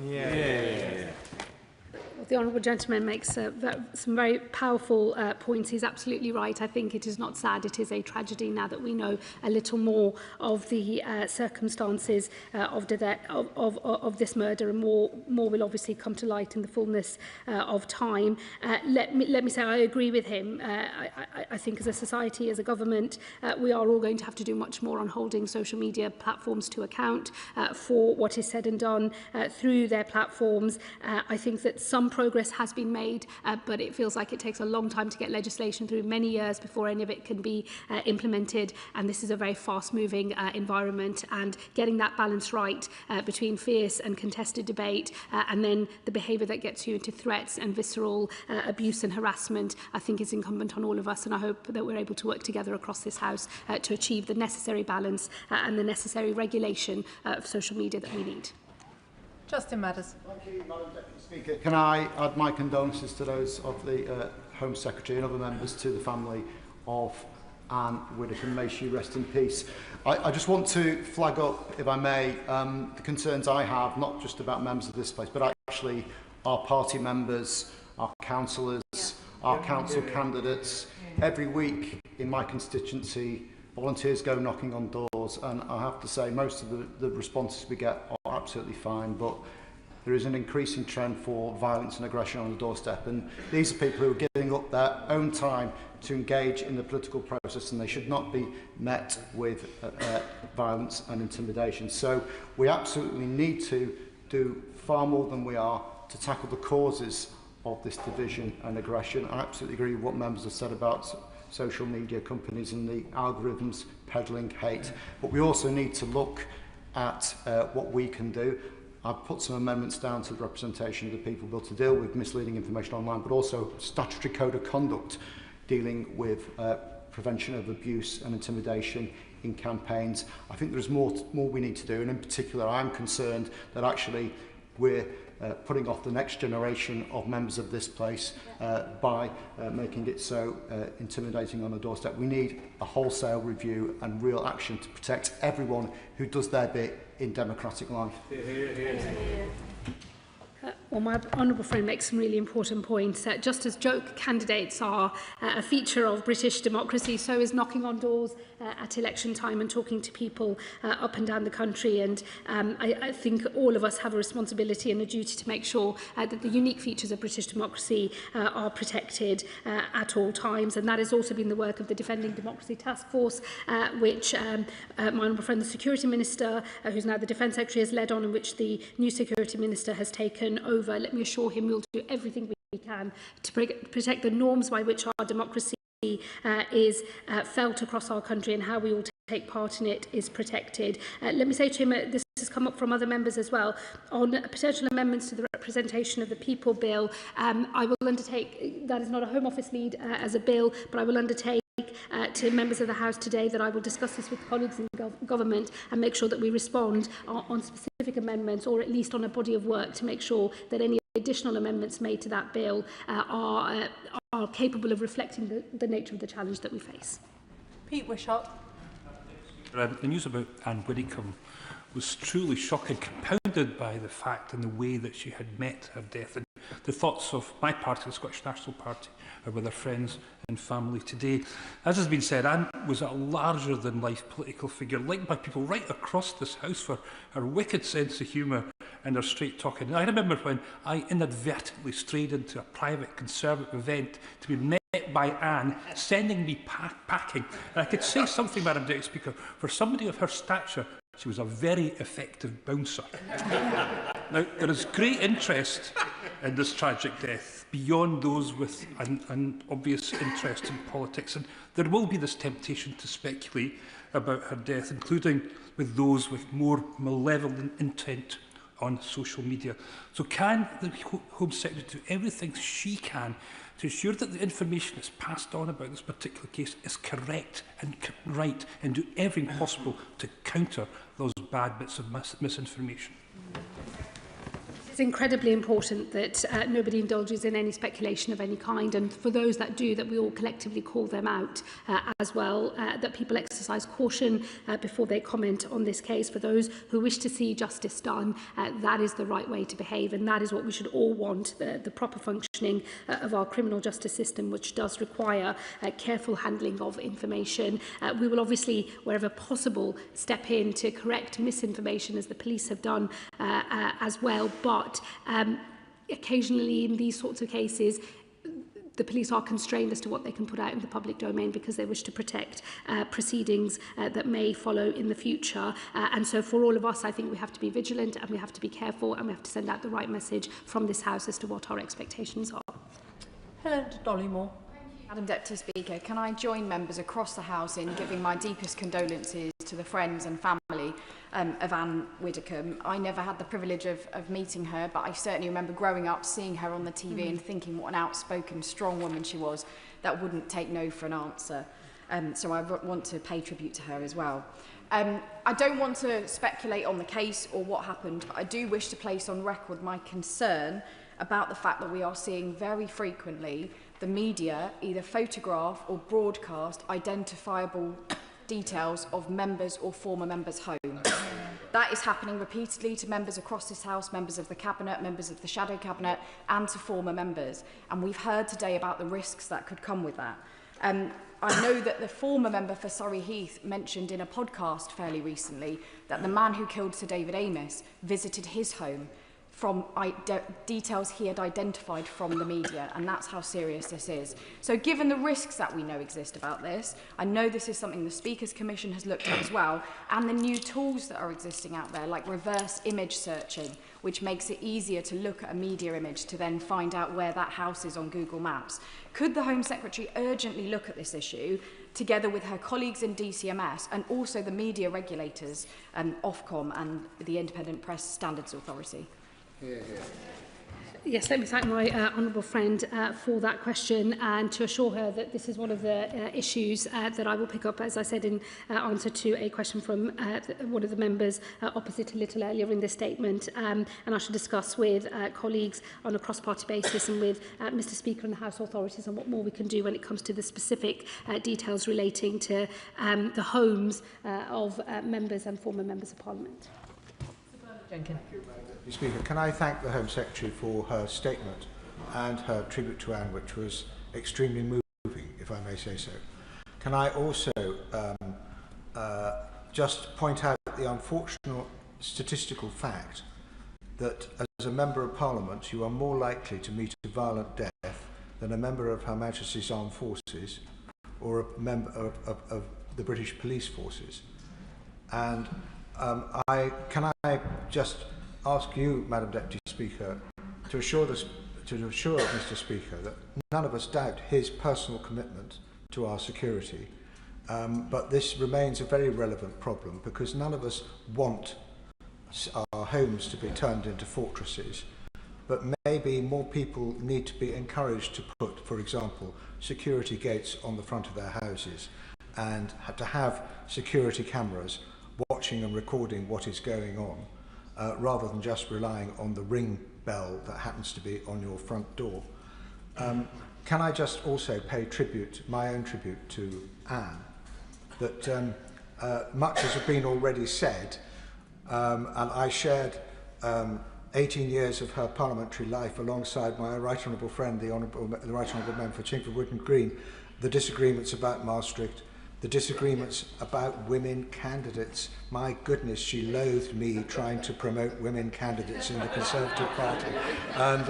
Well, the honourable gentleman makes some very powerful points. He's absolutely right. I think it is not sad. It is a tragedy now that we know a little more of the circumstances of this murder, and more will obviously come to light in the fullness of time. Let me say I agree with him. I think as a society, as a government, we are all going to have to do much more on holding social media platforms to account for what is said and done through their platforms. I think that some progress has been made, but it feels like it takes a long time to get legislation through, many years before any of it can be implemented, and this is a very fast-moving environment, and getting that balance right between fierce and contested debate and then the behaviour that gets you into threats and visceral abuse and harassment, I think is incumbent on all of us, and I hope that we're able to work together across this House to achieve the necessary balance and the necessary regulation of social media that we need. Justin Matters. Thank you, Madam Deputy Speaker. Can I add my condolences to those of the Home Secretary and other members to the family of Ann Widdecombe. May she rest in peace. I just want to flag up, if I may, the concerns I have, not just about members of this place, but actually our party members, our councillors, our council candidates. Every week in my constituency, volunteers go knocking on doors, and I have to say most of the responses we get are absolutely fine, but there is an increasing trend for violence and aggression on the doorstep, and these are people who are giving up their own time to engage in the political process, and they should not be met with violence and intimidation. So we absolutely need to do far more than we are to tackle the causes of this division and aggression. I absolutely agree with what members have said about social media companies and the algorithms peddling hate, but we also need to look at what we can do. I've put some amendments down to the representation of the people bill to deal with misleading information online, but also statutory code of conduct dealing with prevention of abuse and intimidation in campaigns. I think there's more we need to do, and in particular I'm concerned that actually we're putting off the next generation of members of this place by making it so intimidating on the doorstep. We need a wholesale review and real action to protect everyone who does their bit in democratic life. Well, my honourable friend makes some really important points. Just as joke candidates are a feature of British democracy, so is knocking on doors at election time and talking to people up and down the country. And I think all of us have a responsibility and a duty to make sure that the unique features of British democracy are protected at all times. And that has also been the work of the Defending Democracy Task Force, which my honourable friend, the Security Minister, who's now the Defence Secretary, has led on, and which the new Security Minister has taken over. Let me assure him we'll do everything we can to protect the norms by which our democracy is felt across our country, and how we all take part in it is protected. Let me say to him, this has come up from other members as well, on potential amendments to the Representation of the People Bill. I will undertake, that is not a Home Office lead as a bill, but I will undertake to members of the House today that I will discuss this with colleagues in government and make sure that we respond on specific amendments, or at least on a body of work, to make sure that any additional amendments made to that bill are capable of reflecting the nature of the challenge that we face. Pete Wishart. The news about Ann Widdecombe was truly shocking, compounded by the fact and the way that she had met her death. And the thoughts of my party, the Scottish National Party, are with her friends and family today. As has been said, Ann was a larger-than-life political figure, liked by people right across this House for her wicked sense of humour and her straight-talking. And I remember when I inadvertently strayed into a private Conservative event to be met by Anne, sending me packing. And I could say something, Madam Deputy Speaker, for somebody of her stature, she was a very effective bouncer. Now, there is great interest in this tragic death, beyond those with an obvious interest in politics. And there will be this temptation to speculate about her death, including with those with more malevolent intent on social media. So can the Home Secretary do everything she can to ensure that the information that's passed on about this particular case is correct and right, and do everything possible to counter those bad bits of misinformation? It's incredibly important that nobody indulges in any speculation of any kind, and for those that do, that we all collectively call them out as well, that people exercise caution before they comment on this case. For those who wish to see justice done, that is the right way to behave, and that is what we should all want, the proper functioning of our criminal justice system, which does require careful handling of information. We will obviously, wherever possible, step in to correct misinformation, as the police have done as well, but occasionally in these sorts of cases, the police are constrained as to what they can put out in the public domain because they wish to protect proceedings that may follow in the future. And so for all of us, I think we have to be vigilant, and we have to be careful, and we have to send out the right message from this House as to what our expectations are. Helen Dollymore. Madam Deputy Speaker, can I join members across the House in giving my deepest condolences to the friends and family of Ann Widdecombe. I never had the privilege of meeting her, but I certainly remember growing up, seeing her on the TV and thinking what an outspoken, strong woman she was that wouldn't take no for an answer. So I want to pay tribute to her as well. I don't want to speculate on the case or what happened, but I do wish to place on record my concern about the fact that we are seeing very frequently the media either photograph or broadcast identifiable details of members or former members' homes. That is happening repeatedly to members across this House, members of the Cabinet, members of the Shadow Cabinet, and to former members. And we've heard today about the risks that could come with that. I know that the former member for Surrey Heath mentioned in a podcast fairly recently that the man who killed Sir David Amess visited his home from details he had identified from the media, and that's how serious this is. So given the risks that we know exist about this, I know this is something the Speaker's Commission has looked at as well, and the new tools that are existing out there, like reverse image searching, which makes it easier to look at a media image to then find out where that house is on Google Maps. Could the Home Secretary urgently look at this issue, together with her colleagues in DCMS and also the media regulators, Ofcom and the Independent Press Standards Authority? Yes, let me thank my honourable friend for that question, and to assure her that this is one of the issues that I will pick up, as I said, in answer to a question from one of the members opposite a little earlier in this statement, and I shall discuss with colleagues on a cross-party basis and with Mr Speaker and the House authorities on what more we can do when it comes to the specific details relating to the homes of members and former members of Parliament. Jenkins. Speaker, can I thank the Home Secretary for her statement and her tribute to Anne, which was extremely moving, if I may say so. Can I also just point out the unfortunate statistical fact that as a Member of Parliament you are more likely to meet a violent death than a member of Her Majesty's Armed Forces or a member of the British Police Forces. And can I just ask you, Madam Deputy Speaker, to to assure Mr. Speaker that none of us doubt his personal commitment to our security, but this remains a very relevant problem because none of us want our homes to be turned into fortresses, but maybe more people need to be encouraged to put, for example, security gates on the front of their houses and to have security cameras watching and recording what is going on, rather than just relying on the ring bell that happens to be on your front door. Can I just also pay tribute, my own tribute to Anne, that much has been already said, and I shared 18 years of her parliamentary life alongside my right honourable friend, the right honourable member for Chingford Wood and Green, the disagreements about Maastricht, the disagreements about women candidates. My goodness, she loathed me trying to promote women candidates in the Conservative Party. And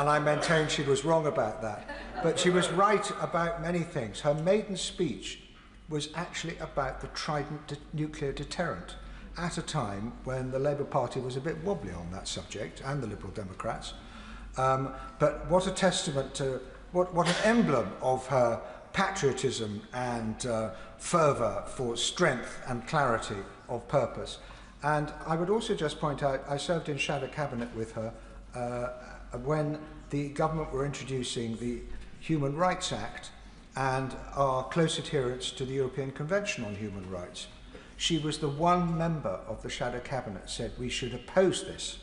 I maintain she was wrong about that. But she was right about many things. Her maiden speech was actually about the Trident nuclear deterrent at a time when the Labour Party was a bit wobbly on that subject, and the Liberal Democrats. But what a testament to, what an emblem of her patriotism and fervour for strength and clarity of purpose. And I would also just point out, I served in Shadow Cabinet with her when the government were introducing the Human Rights Act and our close adherence to the European Convention on Human Rights. She was the one member of the Shadow Cabinet said we should oppose this,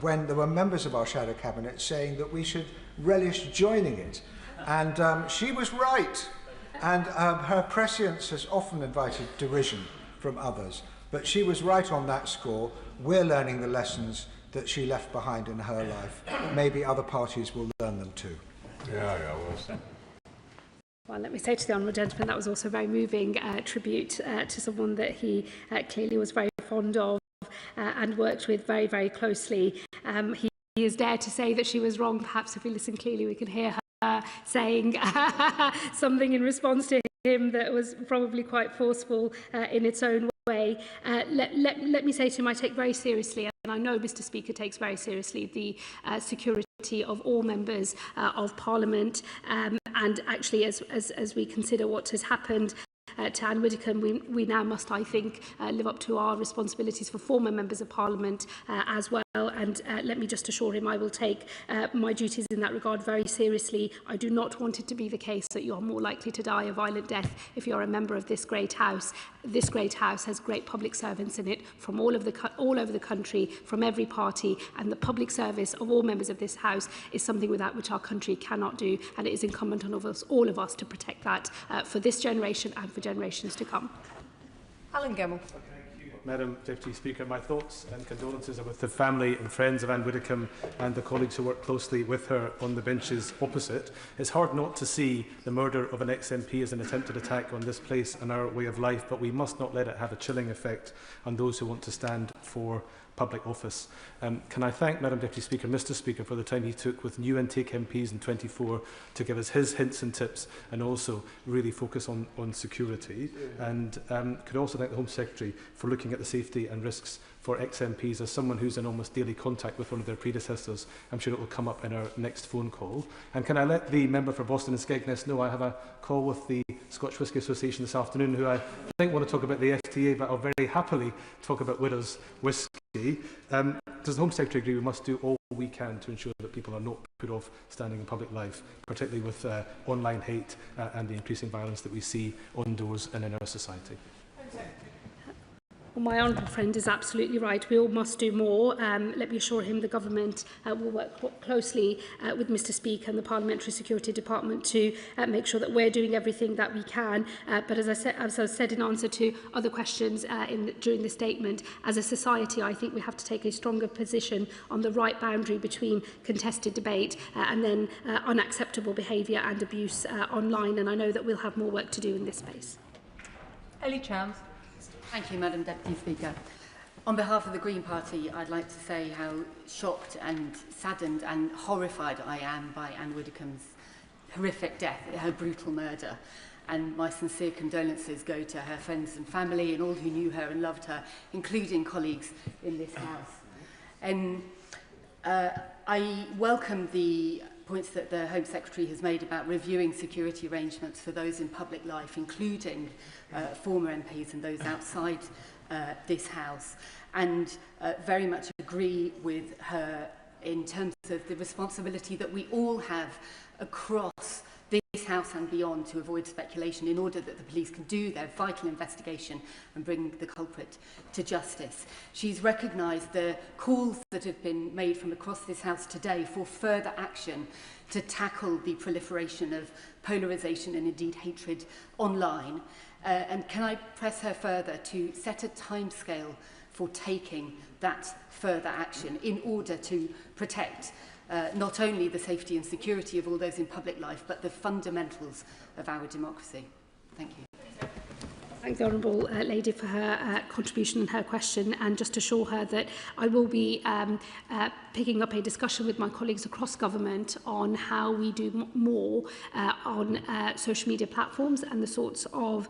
when there were members of our Shadow Cabinet saying that we should relish joining it. And she was right, and her prescience has often invited derision from others, but she was right on that score. We're learning the lessons that she left behind in her life. Maybe other parties will learn them too. Yeah, well said. Well, let me say to the honourable gentleman that was also a very moving tribute to someone that he clearly was very fond of and worked with very, very closely. He is dared to say that she was wrong. Perhaps if we listen clearly, we can hear her saying something in response to him that was probably quite forceful in its own way. Let me say to him, I take very seriously, and I know Mr. Speaker takes very seriously, the security of all members of Parliament, and actually as we consider what has happened to Ann Widdecombe, we now must, I think, live up to our responsibilities for former members of Parliament as well. And let me just assure him I will take my duties in that regard very seriously. I do not want it to be the case that you are more likely to die a violent death if you are a member of this great House. This great House has great public servants in it from all over the country, from every party, and the public service of all members of this House is something without which our country cannot do, and it is incumbent on all of us to protect that for this generation and for generations to come. Alan Gemmell. Madam Deputy Speaker, my thoughts and condolences are with the family and friends of Ann Widdecombe and the colleagues who work closely with her on the benches opposite. It's hard not to see the murder of an ex-MP as an attempted attack on this place and our way of life, but we must not let it have a chilling effect on those who want to stand for public office. Can I thank Madam Deputy Speaker, Mr. Speaker, for the time he took with new intake MPs in 24 to give us his hints and tips and also really focus on security. And could also thank the Home Secretary for looking at the safety and risks for ex-MPs. As someone who's in almost daily contact with one of their predecessors, I'm sure it will come up in our next phone call. And can I let the member for Boston and Skegness know I have a call with the Scotch Whisky Association this afternoon, who I think want to talk about the FTA, but I'll very happily talk about Widow's Whisky. Does the Home Secretary agree we must do all we can to ensure that people are not put off standing in public life, particularly with online hate and the increasing violence that we see on doors and in our society? Well, my honourable friend is absolutely right. We all must do more. Let me assure him the government will work closely with Mr. Speaker and the Parliamentary Security Department to make sure that we're doing everything that we can. But as I said in answer to other questions during the statement, as a society, I think we have to take a stronger position on the right boundary between contested debate and then unacceptable behaviour and abuse online. And I know that we'll have more work to do in this space. Ellie Chams. Thank you, Madam Deputy Speaker. On behalf of the Green Party, I'd like to say how shocked and saddened and horrified I am by Ann Widdecombe's horrific death, her brutal murder. And my sincere condolences go to her friends and family and all who knew her and loved her, including colleagues in this House. And I welcome the points that the Home Secretary has made about reviewing security arrangements for those in public life, including former MPs and those outside this House, and very much agree with her in terms of the responsibility that we all have across this House and beyond to avoid speculation in order that the police can do their vital investigation and bring the culprit to justice. She's recognised the calls that have been made from across this House today for further action to tackle the proliferation of polarisation and indeed hatred online. And can I press her further to set a timescale for taking that further action in order to protect not only the safety and security of all those in public life, but the fundamentals of our democracy? Thank you. Thank the Honourable Lady for her contribution and her question, and just assure her that I will be picking up a discussion with my colleagues across government on how we do more on social media platforms and the sorts of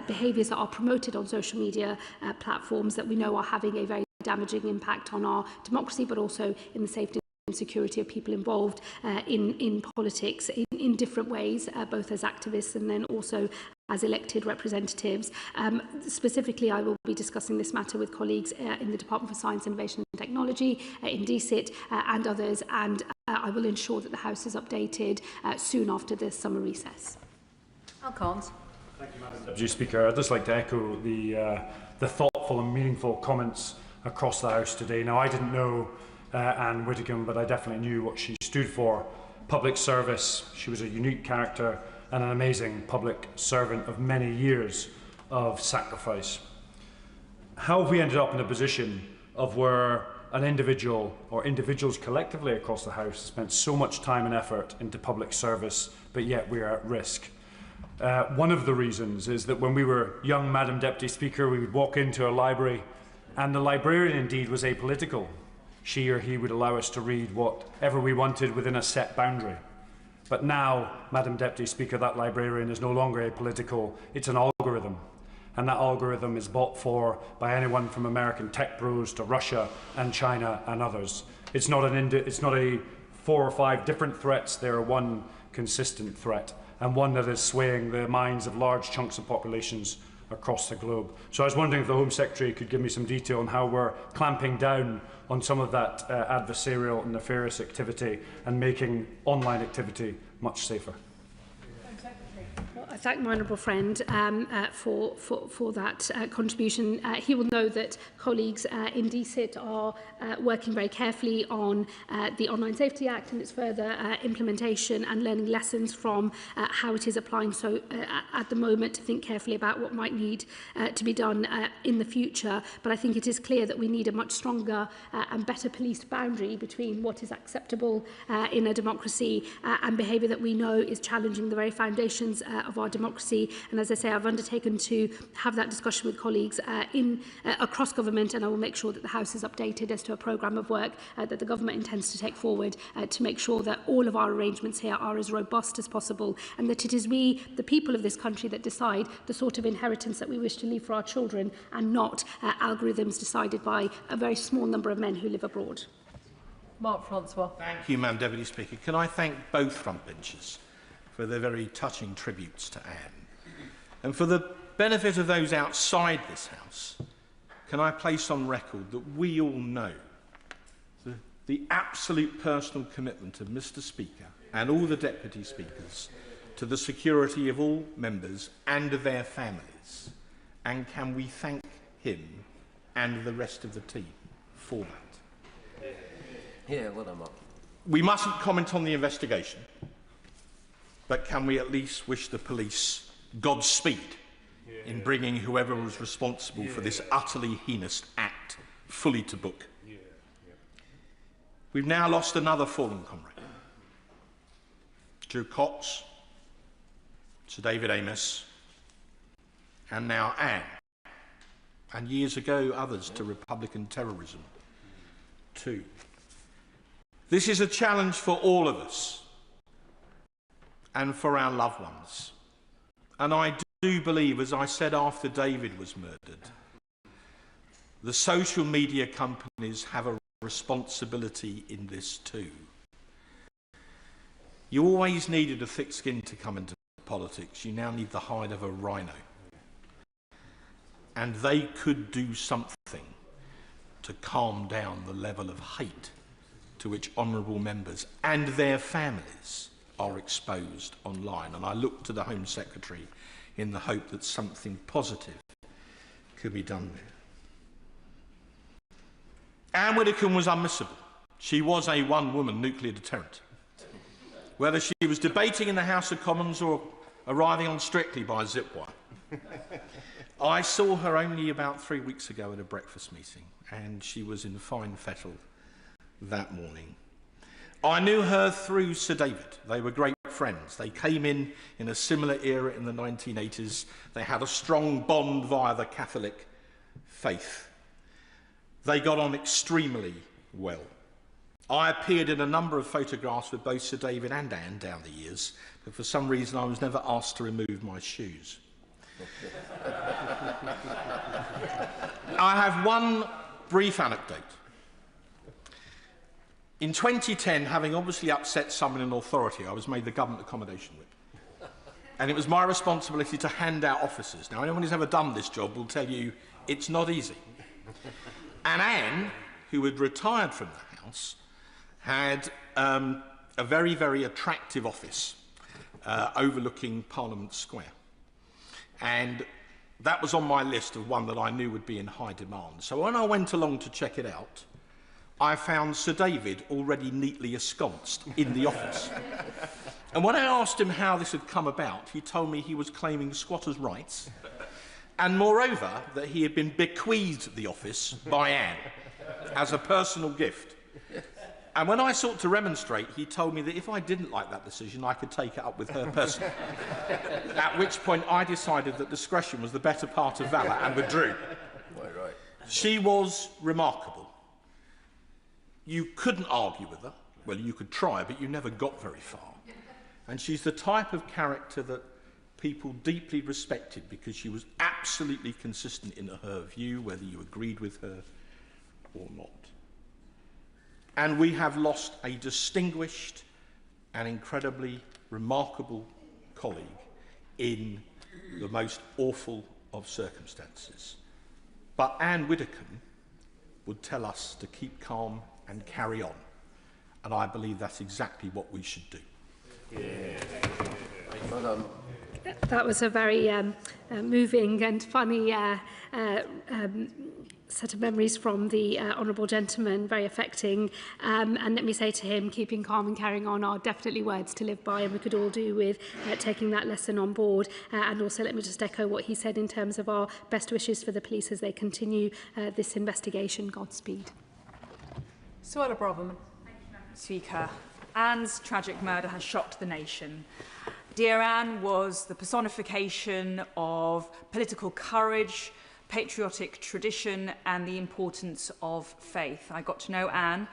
behaviours that are promoted on social media platforms that we know are having a very damaging impact on our democracy, but also in the safety and security of people involved in politics in different ways, both as activists and then also as elected representatives. Specifically, I will be discussing this matter with colleagues in the Department for Science, Innovation and Technology, in DCIT and others, and I will ensure that the House is updated soon after the summer recess. Al Collins. Thank you, Madam Deputy Speaker. I'd just like to echo the thoughtful and meaningful comments across the House today. Now, I didn't know Ann Widdecombe, but I definitely knew what she stood for. Public service. She was a unique character and an amazing public servant of many years of sacrifice. How have we ended up in a position of where an individual or individuals collectively across the House spent so much time and effort into public service, but yet we are at risk? One of the reasons is that when we were young, Madam Deputy Speaker, we would walk into a library and the librarian indeed was apolitical. She or he would allow us to read whatever we wanted within a set boundary. But now, Madam Deputy Speaker, that librarian is no longer apolitical, it's an algorithm. And that algorithm is bought for by anyone from American tech bros to Russia and China and others. It's not a 4 or 5 different threats, they're one consistent threat, and one that is swaying the minds of large chunks of populations across the globe. So I was wondering if the Home Secretary could give me some detail on how we're clamping down on some of that adversarial and nefarious activity and making online activity much safer. Well, I thank my honourable friend for that contribution. He will know that colleagues in DCIT are working very carefully on the Online Safety Act and its further implementation and learning lessons from how it is applying. So at the moment, to think carefully about what might need to be done in the future. But I think it is clear that we need a much stronger and better policed boundary between what is acceptable in a democracy and behaviour that we know is challenging the very foundations of our democracy. And as I say, I've undertaken to have that discussion with colleagues across government, and I will make sure that the House is updated as to a programme of work that the government intends to take forward to make sure that all of our arrangements here are as robust as possible, and that it is we, the people of this country, that decide the sort of inheritance that we wish to leave for our children, and not algorithms decided by a very small number of men who live abroad. Mark Francois. Thank you, Madam Deputy Speaker. Can I thank both frontbenchers for their very touching tributes to Anne? And for the benefit of those outside this House, can I place on record that we all know the absolute personal commitment of Mr. Speaker and all the Deputy Speakers to the security of all members and of their families? And can we thank him and the rest of the team for that? Yeah, well done, Mark. We mustn't comment on the investigation, but can we at least wish the police Godspeed in bringing whoever was responsible for this utterly heinous act fully to book? We've now lost another fallen comrade. Joe Cox, Sir David Amos, and now Anne, and years ago others to Republican terrorism too. This is a challenge for all of us and for our loved ones. And I do believe, as I said after David was murdered, the social media companies have a responsibility in this too. You always needed a thick skin to come into politics. You now need the hide of a rhino. And they could do something to calm down the level of hate to which honourable members and their families are exposed online. And I look to the Home Secretary in the hope that something positive could be done there. Ann Widdecombe was unmissable. She was a one-woman nuclear deterrent. Whether she was debating in the House of Commons or arriving on Strictly by zipwire. I saw her only about 3 weeks ago at a breakfast meeting, and she was in fine fettle that morning. I knew her through Sir David. They were great friends. They came in a similar era in the 1980s. They had a strong bond via the Catholic faith. They got on extremely well. I appeared in a number of photographs with both Sir David and Anne down the years, but for some reason I was never asked to remove my shoes. I have one brief anecdote. In 2010, having obviously upset someone in authority, I was made the government accommodation whip. And it was my responsibility to hand out offices. Now, anyone who's ever done this job will tell you it's not easy. And Anne, who had retired from the House, had a very, very attractive office overlooking Parliament Square. And that was on my list of one that I knew would be in high demand. So when I went along to check it out, I found Sir David already neatly ensconced in the office. And when I asked him how this had come about, he told me he was claiming squatters' rights, and moreover, that he had been bequeathed the office by Anne as a personal gift. And when I sought to remonstrate, he told me that if I didn't like that decision, I could take it up with her personally. At which point I decided that discretion was the better part of valour and withdrew. Right. She was remarkable. You couldn't argue with her. Well, you could try, but you never got very far. And she's the type of character that people deeply respected because she was absolutely consistent in her view, whether you agreed with her or not. And we have lost a distinguished and incredibly remarkable colleague in the most awful of circumstances. But Ann Widdecombe would tell us to keep calm and carry on. And I believe that's exactly what we should do. That was a very moving and funny set of memories from the honourable gentleman, very affecting. And let me say to him, keeping calm and carrying on are definitely words to live by, and we could all do with taking that lesson on board. And also let me just echo what he said in terms of our best wishes for the police as they continue this investigation. Godspeed. Suella Braverman. Speaker, Anne's tragic murder has shocked the nation. Dear Anne was the personification of political courage, patriotic tradition and the importance of faith. I got to know Anne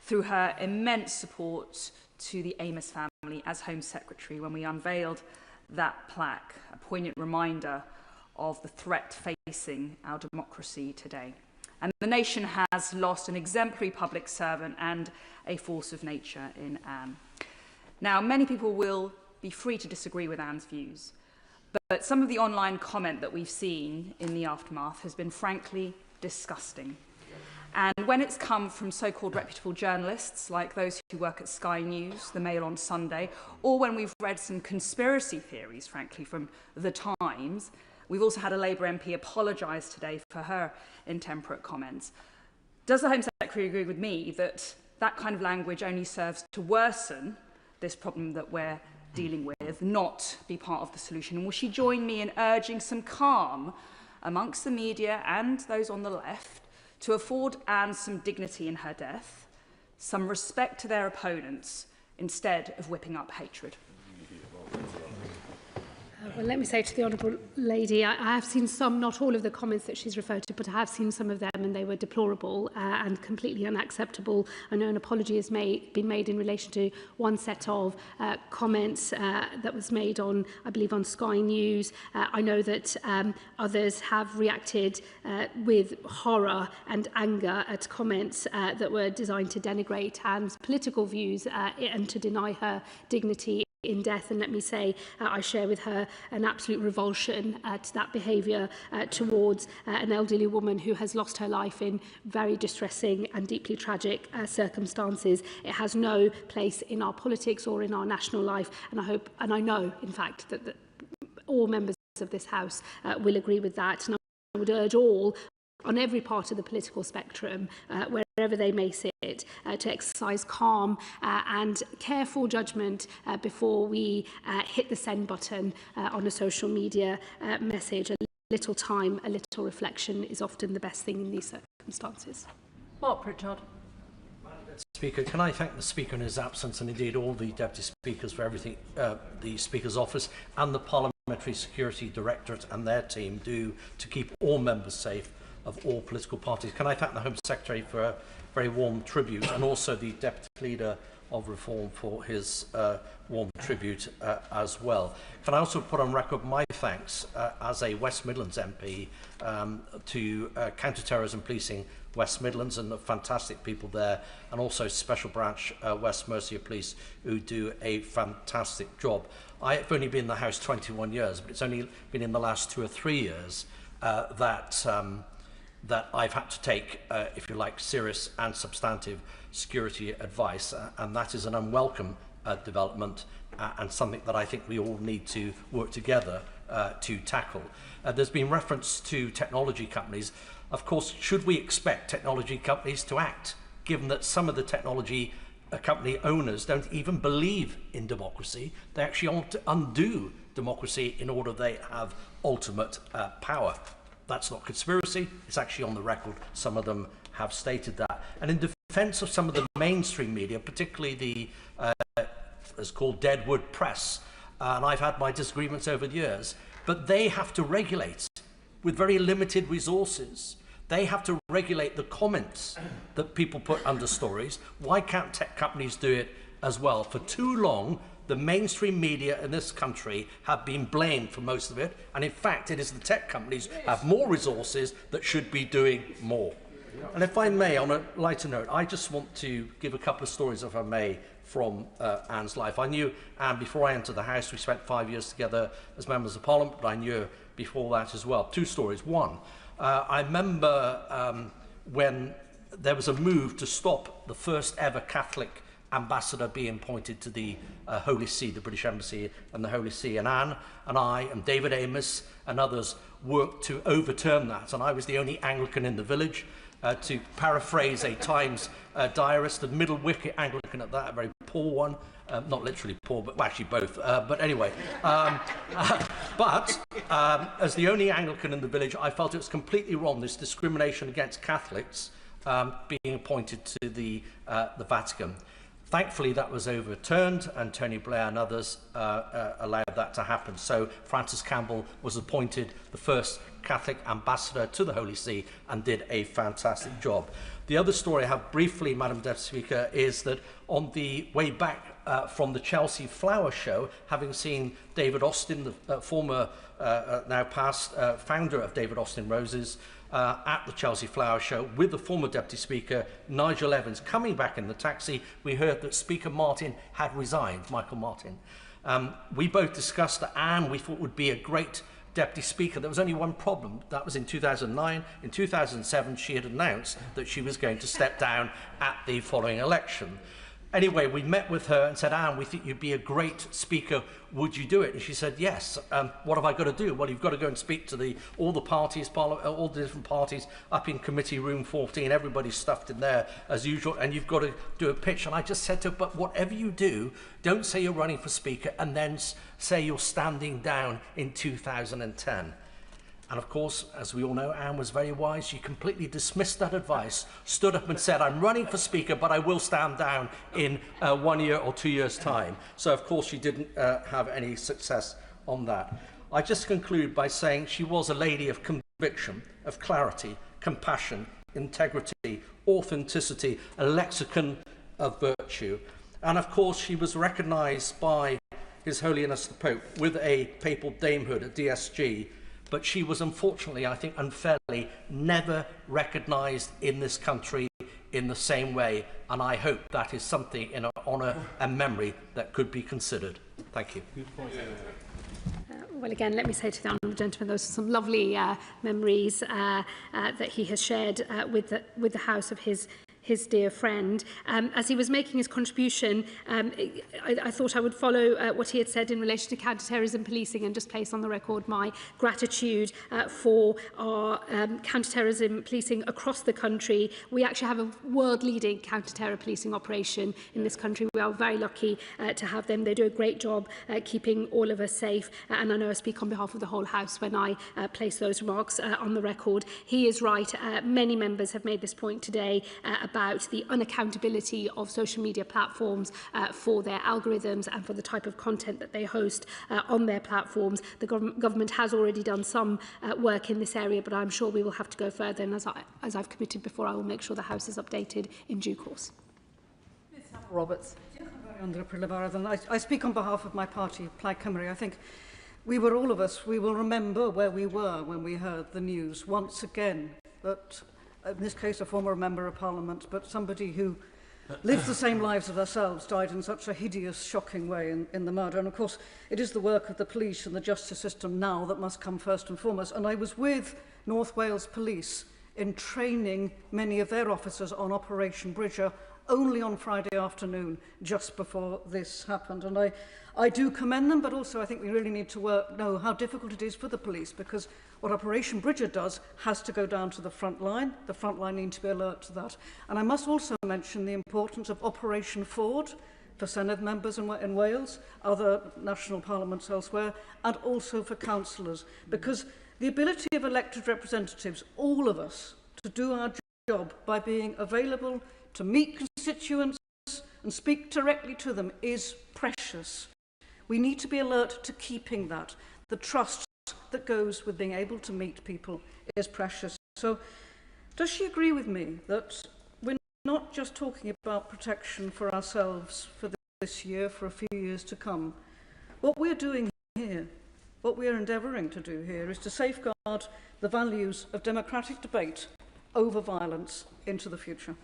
through her immense support to the Amos family as Home Secretary when we unveiled that plaque, a poignant reminder of the threat facing our democracy today. And the nation has lost an exemplary public servant and a force of nature in Anne. Now, many people will be free to disagree with Anne's views, but some of the online comment that we've seen in the aftermath has been frankly disgusting. And when it's come from so-called reputable journalists, like those who work at Sky News, The Mail on Sunday, or when we've read some conspiracy theories, frankly, from The Times, we've also had a Labour MP apologise today for her intemperate comments. Does the Home Secretary agree with me that that kind of language only serves to worsen this problem that we're dealing with, not be part of the solution? And will she join me in urging some calm amongst the media and those on the left to afford Anne some dignity in her death, some respect to their opponents, instead of whipping up hatred? Well, let me say to the Honourable Lady, I have seen some, not all of the comments that she's referred to, but I have seen some of them and they were deplorable and completely unacceptable. I know an apology has been made in relation to one set of comments that was made on, I believe, on Sky News. I know that others have reacted with horror and anger at comments that were designed to denigrate Anne's political views and to deny her dignity in death. And let me say, I share with her an absolute revulsion to that behaviour towards an elderly woman who has lost her life in very distressing and deeply tragic circumstances. It has no place in our politics or in our national life, and I hope, and I know, in fact, that all members of this House will agree with that. And I would urge all, on every part of the political spectrum, wherever they may sit, to exercise calm and careful judgment before we hit the send button on a social media message. A little time, a little reflection is often the best thing in these circumstances. Mark Pritchard. Speaker, can I thank the Speaker in his absence and indeed all the Deputy Speakers for everything the Speaker's office and the Parliamentary Security Directorate and their team do to keep all members safe of all political parties. Can I thank the Home Secretary for a very warm tribute and also the Deputy Leader of Reform for his warm tribute as well. Can I also put on record my thanks as a West Midlands MP to Counter-Terrorism Policing West Midlands and the fantastic people there, and also Special Branch West Mercia Police, who do a fantastic job. I've only been in the House 21 years, but it's only been in the last 2 or 3 years that I've had to take, if you like, serious and substantive security advice, and that is an unwelcome development and something that I think we all need to work together to tackle. There's been reference to technology companies. Of course, should we expect technology companies to act, given that some of the technology company owners don't even believe in democracy? They actually want to undo democracy in order they have ultimate power. That's not conspiracy, it's actually on the record. Some of them have stated that. And in defence of some of the mainstream media, particularly the, as called Deadwood Press, and I've had my disagreements over the years, but they have to regulate with very limited resources. They have to regulate the comments that people put under stories. Why can't tech companies do it as well? For too long, the mainstream media in this country have been blamed for most of it, and in fact it is the tech companies who have more resources that should be doing more. And if I may, on a lighter note, I just want to give a couple of stories, if I may, from Anne's life. I knew Anne before I entered the House. We spent 5 years together as members of Parliament, but I knew her before that as well. 2 stories. One, I remember when there was a move to stop the first ever Catholic ambassador being appointed to the Holy See, the British Embassy and the Holy See. And Anne and I and David Amos and others worked to overturn that. And I was the only Anglican in the village. To paraphrase a Times diarist, a middle wicket Anglican at that, a very poor one. Not literally poor, but well, actually both. But anyway, as the only Anglican in the village, I felt it was completely wrong, this discrimination against Catholics being appointed to the Vatican. Thankfully, that was overturned, and Tony Blair and others allowed that to happen. So Francis Campbell was appointed the first Catholic ambassador to the Holy See and did a fantastic job. The other story I have briefly, Madam Deputy Speaker, is that on the way back from the Chelsea Flower Show, having seen David Austin, the former, now past founder of David Austin Roses, at the Chelsea Flower Show with the former Deputy Speaker, Nigel Evans, coming back in the taxi, we heard that Speaker Martin had resigned, Michael Martin. We both discussed that Anne, we thought, would be a great Deputy Speaker. There was only one problem. That was in 2009. In 2007, she had announced that she was going to step down at the following election. Anyway, we met with her and said, Anne, we think you'd be a great speaker. Would you do it? And she said, yes. What have I got to do? Well, you've got to go and speak to all the parties, all the different parties up in Committee Room 14. Everybody's stuffed in there as usual. And you've got to do a pitch. And I just said to her, but whatever you do, don't say you're running for speaker and then say you're standing down in 2010. And of course, as we all know, Anne was very wise. She completely dismissed that advice, stood up and said, I'm running for speaker, but I will stand down in 1 year or 2 years' time. So, of course, she didn't have any success on that. I just conclude by saying she was a lady of conviction, of clarity, compassion, integrity, authenticity, a lexicon of virtue. And of course, she was recognised by His Holiness the Pope with a papal damehood at DSG, but she was unfortunately, I think, unfairly never recognised in this country in the same way, and I hope that is something in honour and memory that could be considered. Thank you. Well, again, let me say to the honourable gentleman, those are some lovely memories that he has shared with the House of his dear friend. As he was making his contribution, I thought I would follow what he had said in relation to counter-terrorism policing and just place on the record my gratitude for our counter-terrorism policing across the country. We actually have a world-leading counter-terror policing operation in this country. We are very lucky to have them. They do a great job keeping all of us safe, and I know I speak on behalf of the whole House when I place those remarks on the record. He is right. Many members have made this point today about the unaccountability of social media platforms for their algorithms and for the type of content that they host on their platforms. The government has already done some work in this area, but I'm sure we will have to go further, and as I've committed before, I will make sure the House is updated in due course. Roberts. I speak on behalf of my party, Plaid Cymru. I think we will remember where we were when we heard the news once again that, in this case, a former member of Parliament, but somebody who lived the same lives as ourselves, died in such a hideous, shocking way in the murder. And of course, it is the work of the police and the justice system now that must come first and foremost. And I was with North Wales Police in training many of their officers on Operation Bridger only on Friday afternoon, just before this happened. And I do commend them, but also I think we really need to know how difficult it is for the police, because what Operation Bridger does has to go down to the front line. The front line need to be alert to that. And I must also mention the importance of Operation Ford for Senedd members in Wales, other national parliaments elsewhere, and also for councillors, because the ability of elected representatives, all of us, to do our job by being available to meet constituents and speak directly to them is precious. We need to be alert to keeping that. The trust that goes with being able to meet people is precious. So, does she agree with me that we're not just talking about protection for ourselves for this year, for a few years to come? What we're doing here, what we're endeavouring to do here, is to safeguard the values of democratic debate over violence into the future.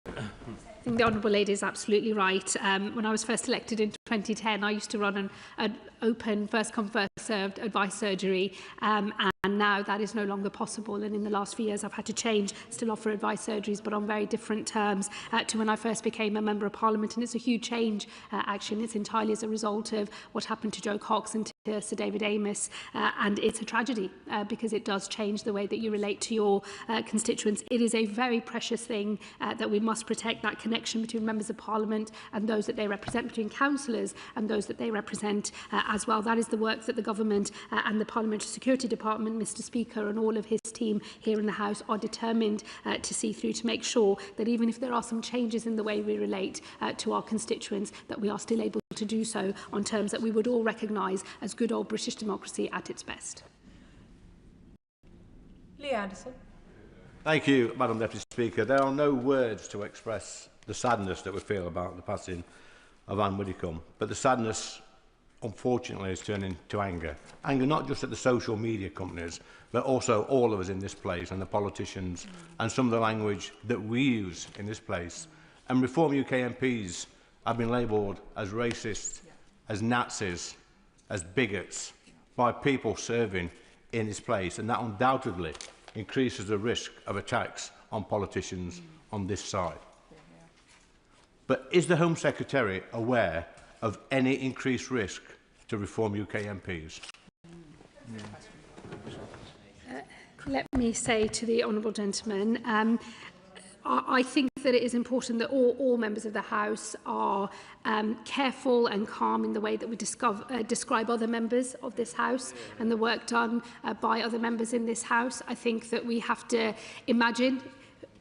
I think the Honourable Lady is absolutely right. When I was first elected in 2010, I used to run an open, first-come, first-served advice surgery, and now that is no longer possible. And in the last few years, I've had to change, still offer advice surgeries, but on very different terms to when I first became a Member of Parliament. And it's a huge change, actually, and it's entirely as a result of what happened to Joe Cox and to Sir David Amos. And it's a tragedy because it does change the way that you relate to your constituents. It is a very precious thing that we must protect, that connection between members of Parliament and those that they represent, between councillors and those that they represent as well. That is the work that the government and the Parliamentary Security Department, Mr Speaker, and all of his team here in the House are determined to see through, to make sure that even if there are some changes in the way we relate to our constituents, that we are still able to do so on terms that we would all recognise as good old British democracy at its best. Lee Anderson. Thank you, Madam Deputy Speaker. There are no words to express the sadness that we feel about the passing of Ann Widdecombe, but the sadness, unfortunately, is turning to anger. Anger not just at the social media companies, but also all of us in this place and the politicians and some of the language that we use in this place. And Reform UK MPs have been labelled as racist, as Nazis, as bigots by people serving in this place, and that undoubtedly increases the risk of attacks on politicians on this side. But is the Home Secretary aware of any increased risk to Reform UK MPs? Let me say to the honourable gentleman, I think that it is important that all members of the House are careful and calm in the way that we describe other members of this House and the work done by other members in this House. I think that we have to imagine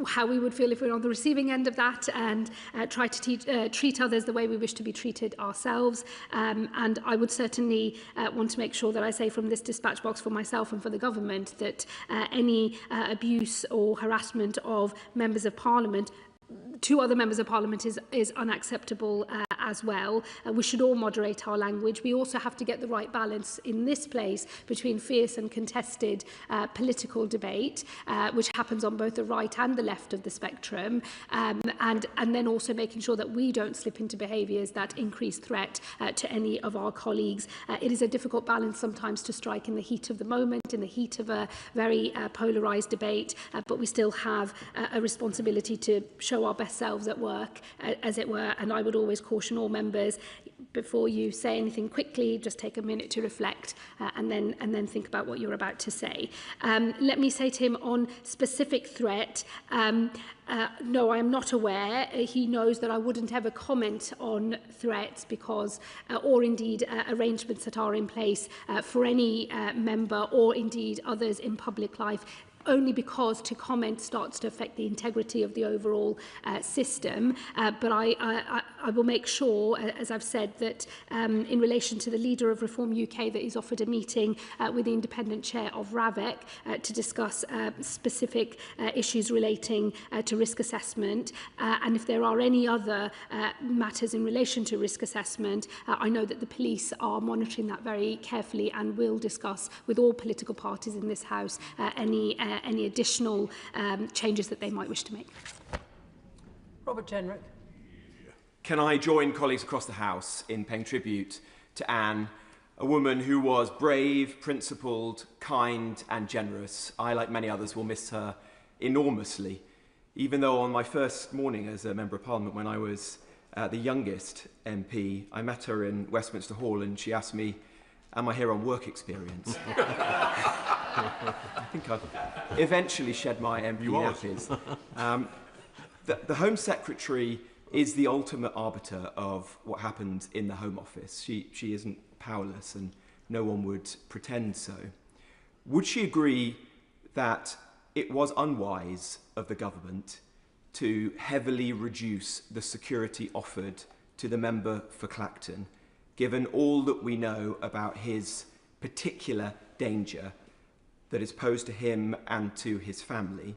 how we would feel if we were on the receiving end of that, and try to treat others the way we wish to be treated ourselves. And I would certainly want to make sure that I say from this dispatch box for myself and for the government that any abuse or harassment of members of Parliament to other members of Parliament is unacceptable as well. We should all moderate our language. We also have to get the right balance in this place between fierce and contested political debate, which happens on both the right and the left of the spectrum, and then also making sure that we don't slip into behaviours that increase threat to any of our colleagues. It is a difficult balance sometimes to strike in the heat of the moment, in the heat of a very polarised debate, but we still have a responsibility to show our best selves at work, as it were, and I would always caution all members, before you say anything quickly, just take a minute to reflect and then think about what you're about to say. Let me say to him on specific threat, no, I am not aware. He knows that I wouldn't ever comment on threats because, or indeed arrangements that are in place for any member or indeed others in public life, only because to comment starts to affect the integrity of the overall system. But I will make sure, as I've said, that in relation to the leader of Reform UK, that he's offered a meeting with the independent chair of RAVEC to discuss specific issues relating to risk assessment. And if there are any other matters in relation to risk assessment, I know that the police are monitoring that very carefully and will discuss with all political parties in this House any additional changes that they might wish to make. Robert Jenrick. Can I join colleagues across the House in paying tribute to Anne, a woman who was brave, principled, kind and generous. I, like many others, will miss her enormously, even though on my first morning as a Member of Parliament, when I was the youngest MP, I met her in Westminster Hall and she asked me, am I here on work experience? I think I've eventually shed my MP nappies. The Home Secretary is the ultimate arbiter of what happened in the Home Office. She isn't powerless and no one would pretend so. Would she agree that it was unwise of the government to heavily reduce the security offered to the member for Clacton, given all that we know about his particular danger that is posed to him and to his family?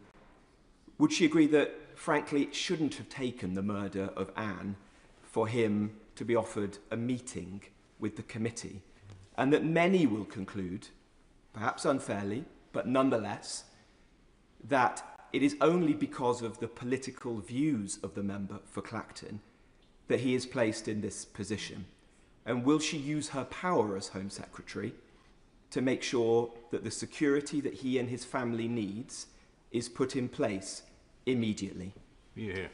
Would she agree that, frankly, it shouldn't have taken the murder of Anne for him to be offered a meeting with the committee, and that many will conclude, perhaps unfairly, but nonetheless, that it is only because of the political views of the member for Clacton that he is placed in this position? And will she use her power as Home Secretary to make sure that the security that he and his family needs is put in place immediately? Yeah.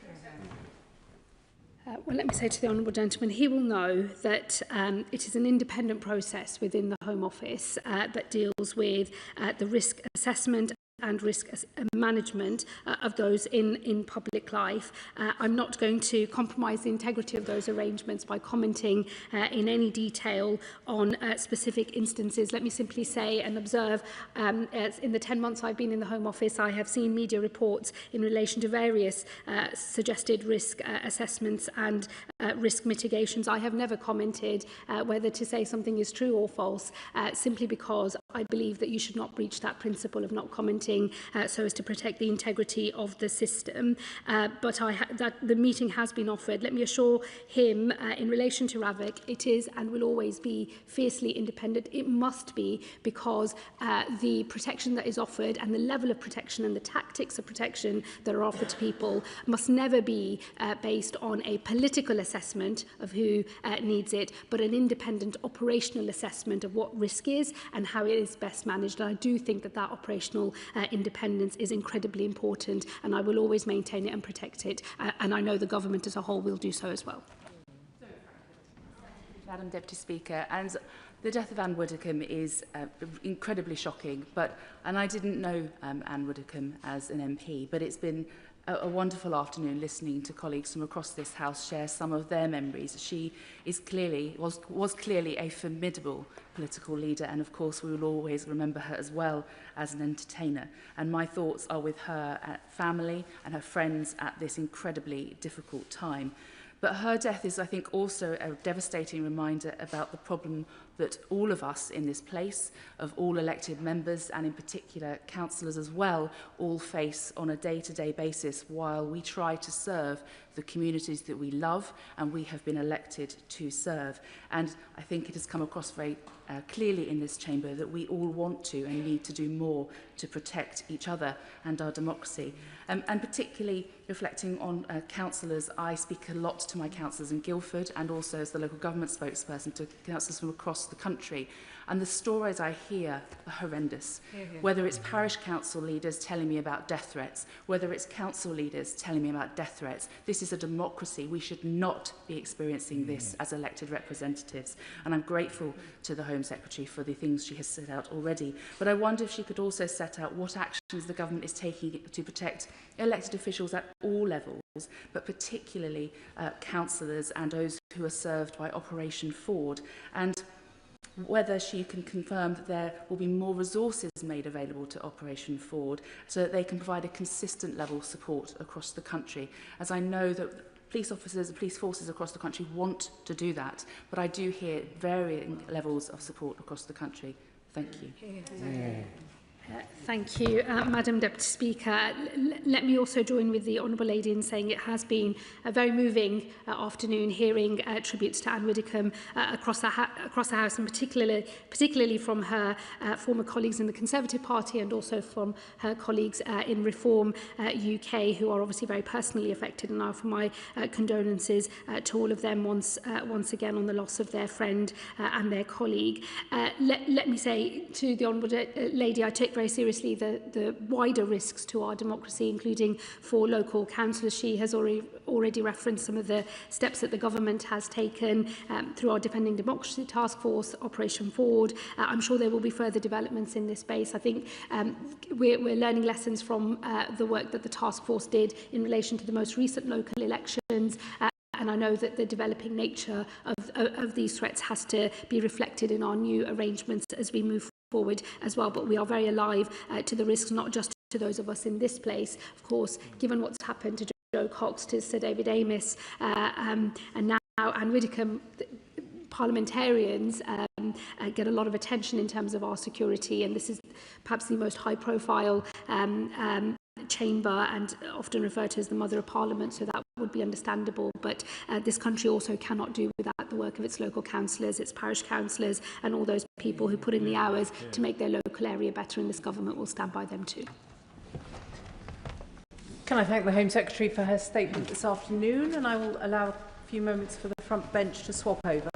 Well, let me say to the Honourable Gentleman, he will know that it is an independent process within the Home Office that deals with the risk assessment and risk management of those in public life. I'm not going to compromise the integrity of those arrangements by commenting in any detail on specific instances. Let me simply say and observe, as in the 10 months I've been in the Home Office, I have seen media reports in relation to various suggested risk assessments and risk mitigations. I have never commented whether to say something is true or false, simply because I believe that you should not breach that principle of not commenting so as to protect the integrity of the system. But that the meeting has been offered. Let me assure him, in relation to RAVEC, it is and will always be fiercely independent. It must be, because the protection that is offered and the level of protection and the tactics of protection that are offered to people must never be based on a political assessment of who needs it, but an independent operational assessment of what risk is and how it is best managed. And I do think that that operational independence is incredibly important, and I will always maintain it and protect it, and I know the government as a whole will do so as well. Madam Deputy Speaker, and the death of Ann Widdecombe is incredibly shocking, and I didn't know Ann Widdecombe as an MP, but it's been a wonderful afternoon listening to colleagues from across this House share some of their memories. She is was clearly a formidable political leader, and of course we will always remember her as well as an entertainer. And my thoughts are with her family and her friends at this incredibly difficult time. But her death is, I think, also a devastating reminder about the problem that all of us in this place, of all elected members and in particular councillors as well, all face on a day-to-day basis while we try to serve the communities that we love and we have been elected to serve. And I think it has come across very clearly in this chamber that we all want to and need to do more to protect each other and our democracy. And particularly reflecting on councillors, I speak a lot to my councillors in Guildford and also as the local government spokesperson to councillors from across the country. And the stories I hear are horrendous. Whether it's parish council leaders telling me about death threats, whether it's council leaders telling me about death threats, this is a democracy. We should not be experiencing this as elected representatives. And I'm grateful to the Home Secretary for the things she has set out already. But I wonder if she could also set out what actions the government is taking to protect elected officials at all levels, but particularly councillors and those who are served by Operation Ford. And whether she can confirm that there will be more resources made available to Operation Ford so that they can provide a consistent level of support across the country, as I know that police officers and police forces across the country want to do that, but I do hear varying levels of support across the country. Thank you. Thank you, Madam Deputy Speaker. Let me also join with the Honourable Lady in saying it has been a very moving afternoon hearing tributes to Ann Widdecombe across the House, and particularly from her former colleagues in the Conservative Party and also from her colleagues in Reform UK, who are obviously very personally affected. And now for my condolences to all of them once again on the loss of their friend and their colleague. Let me say to the Honourable Lady, I take very seriously the wider risks to our democracy, including for local councillors. She has already referenced some of the steps that the government has taken through our Defending Democracy Task Force, Operation Ford. I'm sure there will be further developments in this space. I think we're learning lessons from the work that the task force did in relation to the most recent local elections. And I know that the developing nature of these threats has to be reflected in our new arrangements as we move forward as well. But we are very alive to the risks, not just to those of us in this place. Of course, given what's happened to Joe Cox, to Sir David Amess, and now Ann Widdecombe, parliamentarians get a lot of attention in terms of our security, and this is perhaps the most high-profile chamber and often referred to as the Mother of Parliament, so that would be understandable. But this country also cannot do without the work of its local councillors, its parish councillors, and all those people who put in the hours to make their local area better, and this government will stand by them too. Can I thank the Home Secretary for her statement this afternoon, and I will allow a few moments for the front bench to swap over.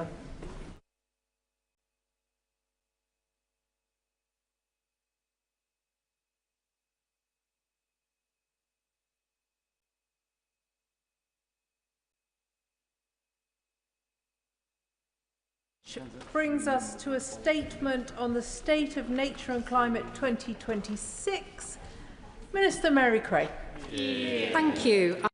Brings us to a statement on the state of nature and climate 2026. Minister Mary Cray. Thank you.